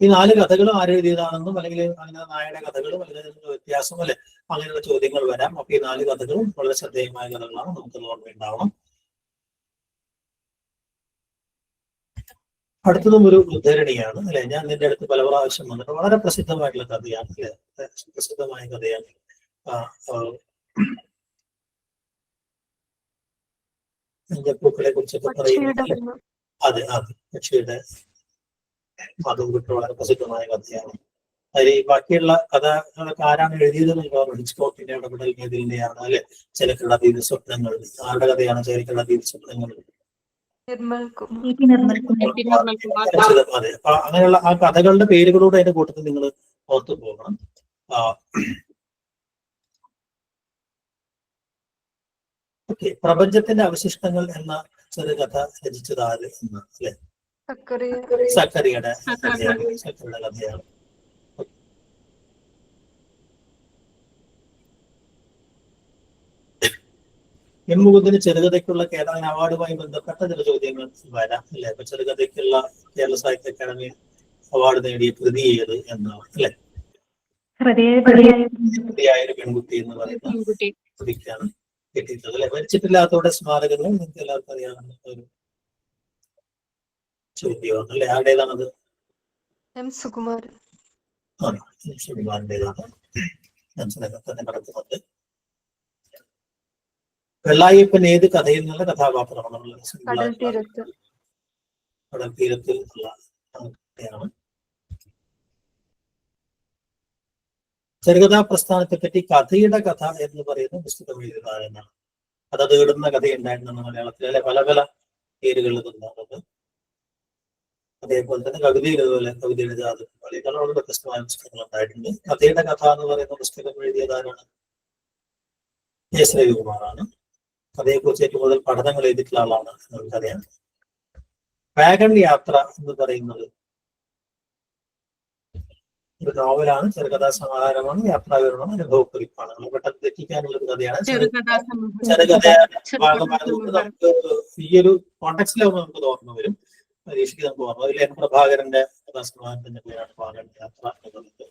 ഈ 4 കഥകളും ആരെഴുതിയതാണെന്നും അല്ലെങ്കിൽ അങ്ങനെ നായയുടെ കഥകളും അല്ലെങ്കിൽ വ്യത്യാസം അല്ലെ, അങ്ങനെയുള്ള ചോദ്യങ്ങൾ വരാം. അപ്പൊ ഈ 4 കഥകളും വളരെ ശ്രദ്ധേയമായ കഥകളാണ്. നമുക്കത് ഓർമ്മയുണ്ടാവണം. അടുത്തതും ഒരു ഉദ്ധരണിയാണ് അല്ലെ. ഞാൻ നിന്റെ അടുത്ത് പല പ്രാവശ്യം വന്നിട്ട് വളരെ പ്രസിദ്ധമായിട്ടുള്ള കഥയാണ് അല്ലെ. പ്രസിദ്ധമായ കഥയാണ്. പൂക്കളെ കുറിച്ചൊക്കെ പറയുന്നത് അതെ പക്ഷിയുടെ അതും വിട്ട് വളരെ പ്രസിദ്ധമായ കഥയാണ്. അതിൽ ബാക്കിയുള്ള കഥകളൊക്കെ ആരാണ് എഴുതിയതെന്ന് ഹിച്ച്കോക്കിന്റെ ഇടപെടൽ ഏതിന്റെയാണ് അല്ലെ. ചിലക്കുള്ള അതീത സ്വപ്നങ്ങൾ ആരുടെ കഥയാണ്? ചിലക്കുള്ള അതീത സ്വപ്നങ്ങൾ അതെ. അപ്പൊ അങ്ങനെയുള്ള ആ കഥകളുടെ പേരുകളോട് അതിന്റെ കൂട്ടത്തിൽ നിങ്ങൾ ഓർത്തു പോകണം. ഓക്കെ, പ്രപഞ്ചത്തിന്റെ അവശിഷ്ടങ്ങൾ എന്ന ചെറുകഥ രചിച്ചത് ആര് എന്ന് അല്ലെ. സക്കറിയുടെ കഥയാണ്. എം മുകുന്ദന് ചെറുകഥയ്ക്കുള്ള കേരള അവാർഡുമായി ബന്ധപ്പെട്ട ചില ചോദ്യങ്ങൾ വരാം അല്ലെ. അപ്പൊ ചെറുകഥയ്ക്കുള്ള കേരള സാഹിത്യ അക്കാദമി അവാർഡ് നേടിയ കൃതി ഏത് എന്നാണ് അല്ലെ. ഹൃദയായ ഒരു പെൺകുട്ടി എന്ന് പറയുന്ന കൃതിക്കാണ് കിട്ടിയിട്ടുള്ളത് അല്ലെ. മരിച്ചിട്ടില്ലാത്തവരുടെ സ്മാരകങ്ങൾ നിങ്ങൾക്ക് എല്ലാവർക്കും അറിയാവുന്ന ഒരു ചോദ്യമാണ് അല്ലെ. ആരുടേതാണത്? സുകുമാരൻ്റെതാണ്. സെൻസിനൊക്കെ തന്നെ നടക്കുന്നുണ്ട്. വെള്ളായപ്പൻ ഏത് കഥയിൽ നിന്നുള്ള കഥാപാത്രമാണ്? കടൽ തീരത്ത്. കടൽ തീരത്തിൽ ഉള്ള കഥയാണ്. ചെറുകഥാ പ്രസ്ഥാനത്തെ പറ്റി കഥയുടെ കഥ എന്ന് പറയുന്ന പുസ്തകം എഴുതാനാണ്. കഥ തേടുന്ന കഥയുണ്ടായിരുന്നു മലയാളത്തിലെ പല പല പേരുകളിൽ നിന്നുള്ളത്. അതേപോലെ തന്നെ കവിത ഇതുപോലെ കവിത എഴുതാതെ വളരെ വ്യത്യസ്തമായ പുസ്തകങ്ങൾ ഉണ്ടായിട്ടുണ്ട്. കഥയുടെ കഥ എന്ന് പറയുന്ന പുസ്തകം എഴുതിയതാരാണ്? എസ് രവികുമാറാണ്. കഥയെക്കുറിച്ച് ഏറ്റവും കൂടുതൽ പഠനങ്ങൾ എഴുതിയിട്ടുള്ള ആളാണ് നമുക്കറിയാം. വാഗൺ യാത്ര എന്ന് പറയുന്നത് ഒരു നോവലാണ്, ചെറുകഥാ സമാഹാരമാണ്, യാത്രാവിവരണമാണ്, അനുഭവക്കുറിപ്പാണ്. നമ്മൾ പെട്ടെന്ന് തെറ്റിക്കാനുള്ള ഒരു കഥയാണ്. ചെറുകഥ ഭാഗമായതുകൊണ്ട് നമുക്ക് ഈ ഒരു കോണ്ടക്സ്റ്റിലാവുമ്പോൾ നമുക്ക് ഓർമ്മ വരും, പരീക്ഷയ്ക്ക് നമുക്ക് ഓർമ്മ. അതിൽ എൻ പ്രഭാകരന്റെ കഥാസമാഹാരത്തിന്റെ പേരാണ് വാഗൺ യാത്ര എന്നുള്ളത്.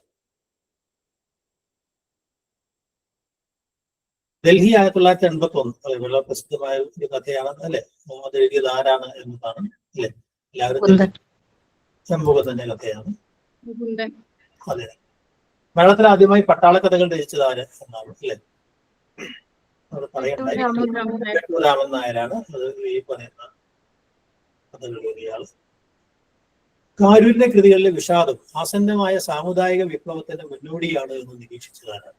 ഡൽഹി 1981 വളരെ പ്രസിദ്ധമായ ഒരു കഥയാണ് അല്ലെ. അത് എഴുതിയത് ആരാണ് എന്നതാണ് അല്ലെ. എല്ലാവരും ശംഭുഗത്തിന്റെ കഥയാണ്. അതെ. മലയാളത്തിൽ ആദ്യമായി പട്ടാള കഥകൾ രചിച്ചത് ആര് എന്നാണ് അല്ലെ. അത് പറയണ്ടായി. രാമൻ നായരാണ് അത് ഈ പറയുന്ന കഥകൾ എഴുതിയ ആള്. കാരൂരിന്റെ കൃതികളിലെ വിഷാദം ആസന്നമായ സാമുദായിക വിപ്ലവത്തിന്റെ മുന്നോടിയാണ് എന്ന് നിരീക്ഷിച്ചതാണ്?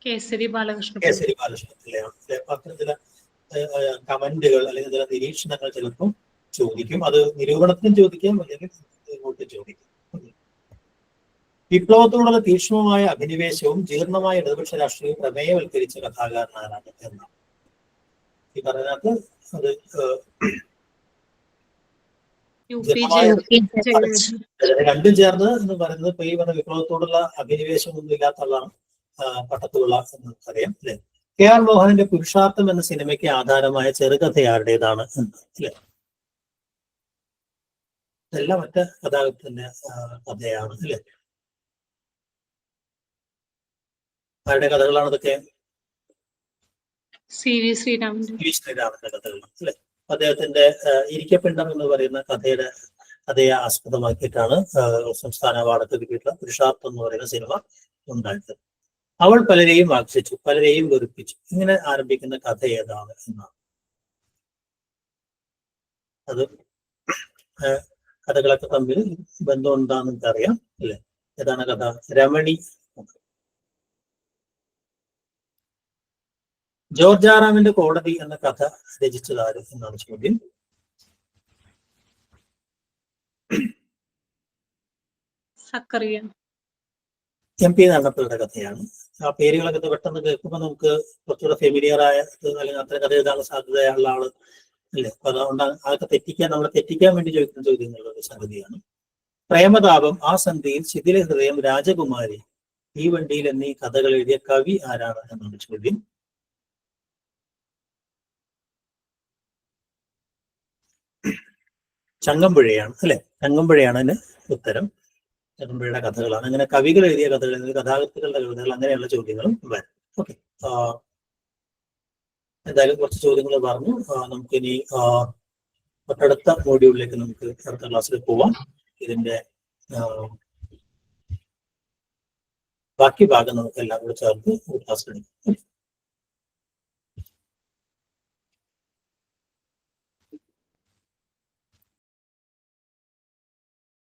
കേസരി ബാലകൃഷ്ണൻ. കേസരി ബാലകൃഷ്ണത്തിലെയാണ്. അത്തരം ചില കമന്റുകൾ അല്ലെങ്കിൽ ചില നിരീക്ഷണങ്ങൾ ചിലപ്പോൾ ചോദിക്കും. അത് നിരൂപണത്തിനും ചോദിക്കാം, അല്ലെങ്കിൽ ഇങ്ങോട്ട് ചോദിക്കും. വിപ്ലവത്തോടുള്ള തീക്ഷ്ണമായ അഭിനിവേശവും ജീർണമായ ഇടതുപക്ഷ രാഷ്ട്രീയവും പ്രമേയവൽക്കരിച്ച കഥാകാരനാണ് എന്നാണ് ഈ പറഞ്ഞതിനകത്ത്. അത് രണ്ടും ചേർന്ന് എന്ന് പറയുന്നത് ഇപ്പൊ ഈ പറഞ്ഞ വിപ്ലവത്തോടുള്ള അഭിനിവേശം ഒന്നും ഇല്ലാത്തതാണ് പട്ടത്തുള്ള എന്ന് നമുക്കറിയാം അല്ലെ. കെ ആർ മോഹനന്റെ പുരുഷാർത്ഥം എന്ന സിനിമയ്ക്ക് ആധാരമായ ചെറുകഥ ആരുടേതാണ് എന്ന് അല്ലെ. ഇതെല്ലാം മറ്റ കഥാകൃത്തിന്റെ കഥയാണ് അല്ലെ. ആരുടെ കഥകളാണ് ഇതൊക്കെ? സി വി ശ്രീരാമന്റെ കഥകളാണ് അല്ലെ. അദ്ദേഹത്തിന്റെ ഇരിക്കപ്പിണ്ടം എന്ന് പറയുന്ന കഥയെ ആസ്പദമാക്കിയിട്ടാണ് സംസ്ഥാന അവാർഡൊക്കെ കിട്ടിയിട്ടുള്ള പുരുഷാർത്ഥം എന്ന് പറയുന്ന സിനിമ ഉണ്ടായത്. അവൾ പലരെയും ആകർഷിച്ചു, പലരെയും വെറുപ്പിച്ചു. ഇങ്ങനെ ആരംഭിക്കുന്ന കഥ ഏതാണ് എന്നാണ്. അത് കഥകളൊക്കെ തമ്മിൽ ബന്ധം എന്താണെന്ന് എനിക്കറിയാം അല്ലെ. ഏതാണ് കഥ? രമണി. ജോർജ് ആറാമിന്റെ കോടതി എന്ന കഥ രചിച്ചതാര് എന്നാണ് ചോദ്യം. എം പി നടന്നപ്പോഴുടെ കഥയാണ്. ആ പേരുകളൊക്കെ പെട്ടെന്ന് കേൾക്കുമ്പോൾ നമുക്ക് കുറച്ചുകൂടെ ഫെമിലിയർ ആയ അല്ലെങ്കിൽ അത്ര കഥ എഴുതാനുള്ള സാധ്യതയുള്ള ആള് അല്ലേ. അപ്പൊ അതുകൊണ്ട് അതൊക്കെ നമ്മളെ തെറ്റിക്കാൻ വേണ്ടി ചോദിക്കുന്ന ചോദ്യങ്ങളുടെ ഒരു സംഗതിയാണ്. പ്രേമതാപം, ആ സന്ധിയിൽ, ശിഥില ഹൃദയം, രാജകുമാരി, ഈ വണ്ടിയിൽ എന്നീ കഥകൾ എഴുതിയ കവി ആരാണ് എന്നാണ് ചോദ്യം. ചങ്ങമ്പുഴയാണ് അല്ലെ. ചങ്ങമ്പുഴയാണ് അതിന് ഉത്തരം. ചങ്ങമ്പുഴയുടെ കഥകളാണ്. അങ്ങനെ കവികൾ എഴുതിയ കഥകൾ, കഥാകൃത്തുക്കളുടെ കഥകൾ, അങ്ങനെയുള്ള ചോദ്യങ്ങളും വരും. ഓക്കെ, എന്തായാലും കുറച്ച് ചോദ്യങ്ങൾ പറഞ്ഞു. നമുക്കിനി തൊട്ടടുത്ത മോഡ്യൂളിലേക്ക് നമുക്ക് അടുത്ത ക്ലാസ്സിൽ പോവാം. ഇതിന്റെ ബാക്കി ഭാഗം നമുക്ക് എല്ലാം കൂടെ ചേർത്ത് ക്ലാസ് എടുക്കാം.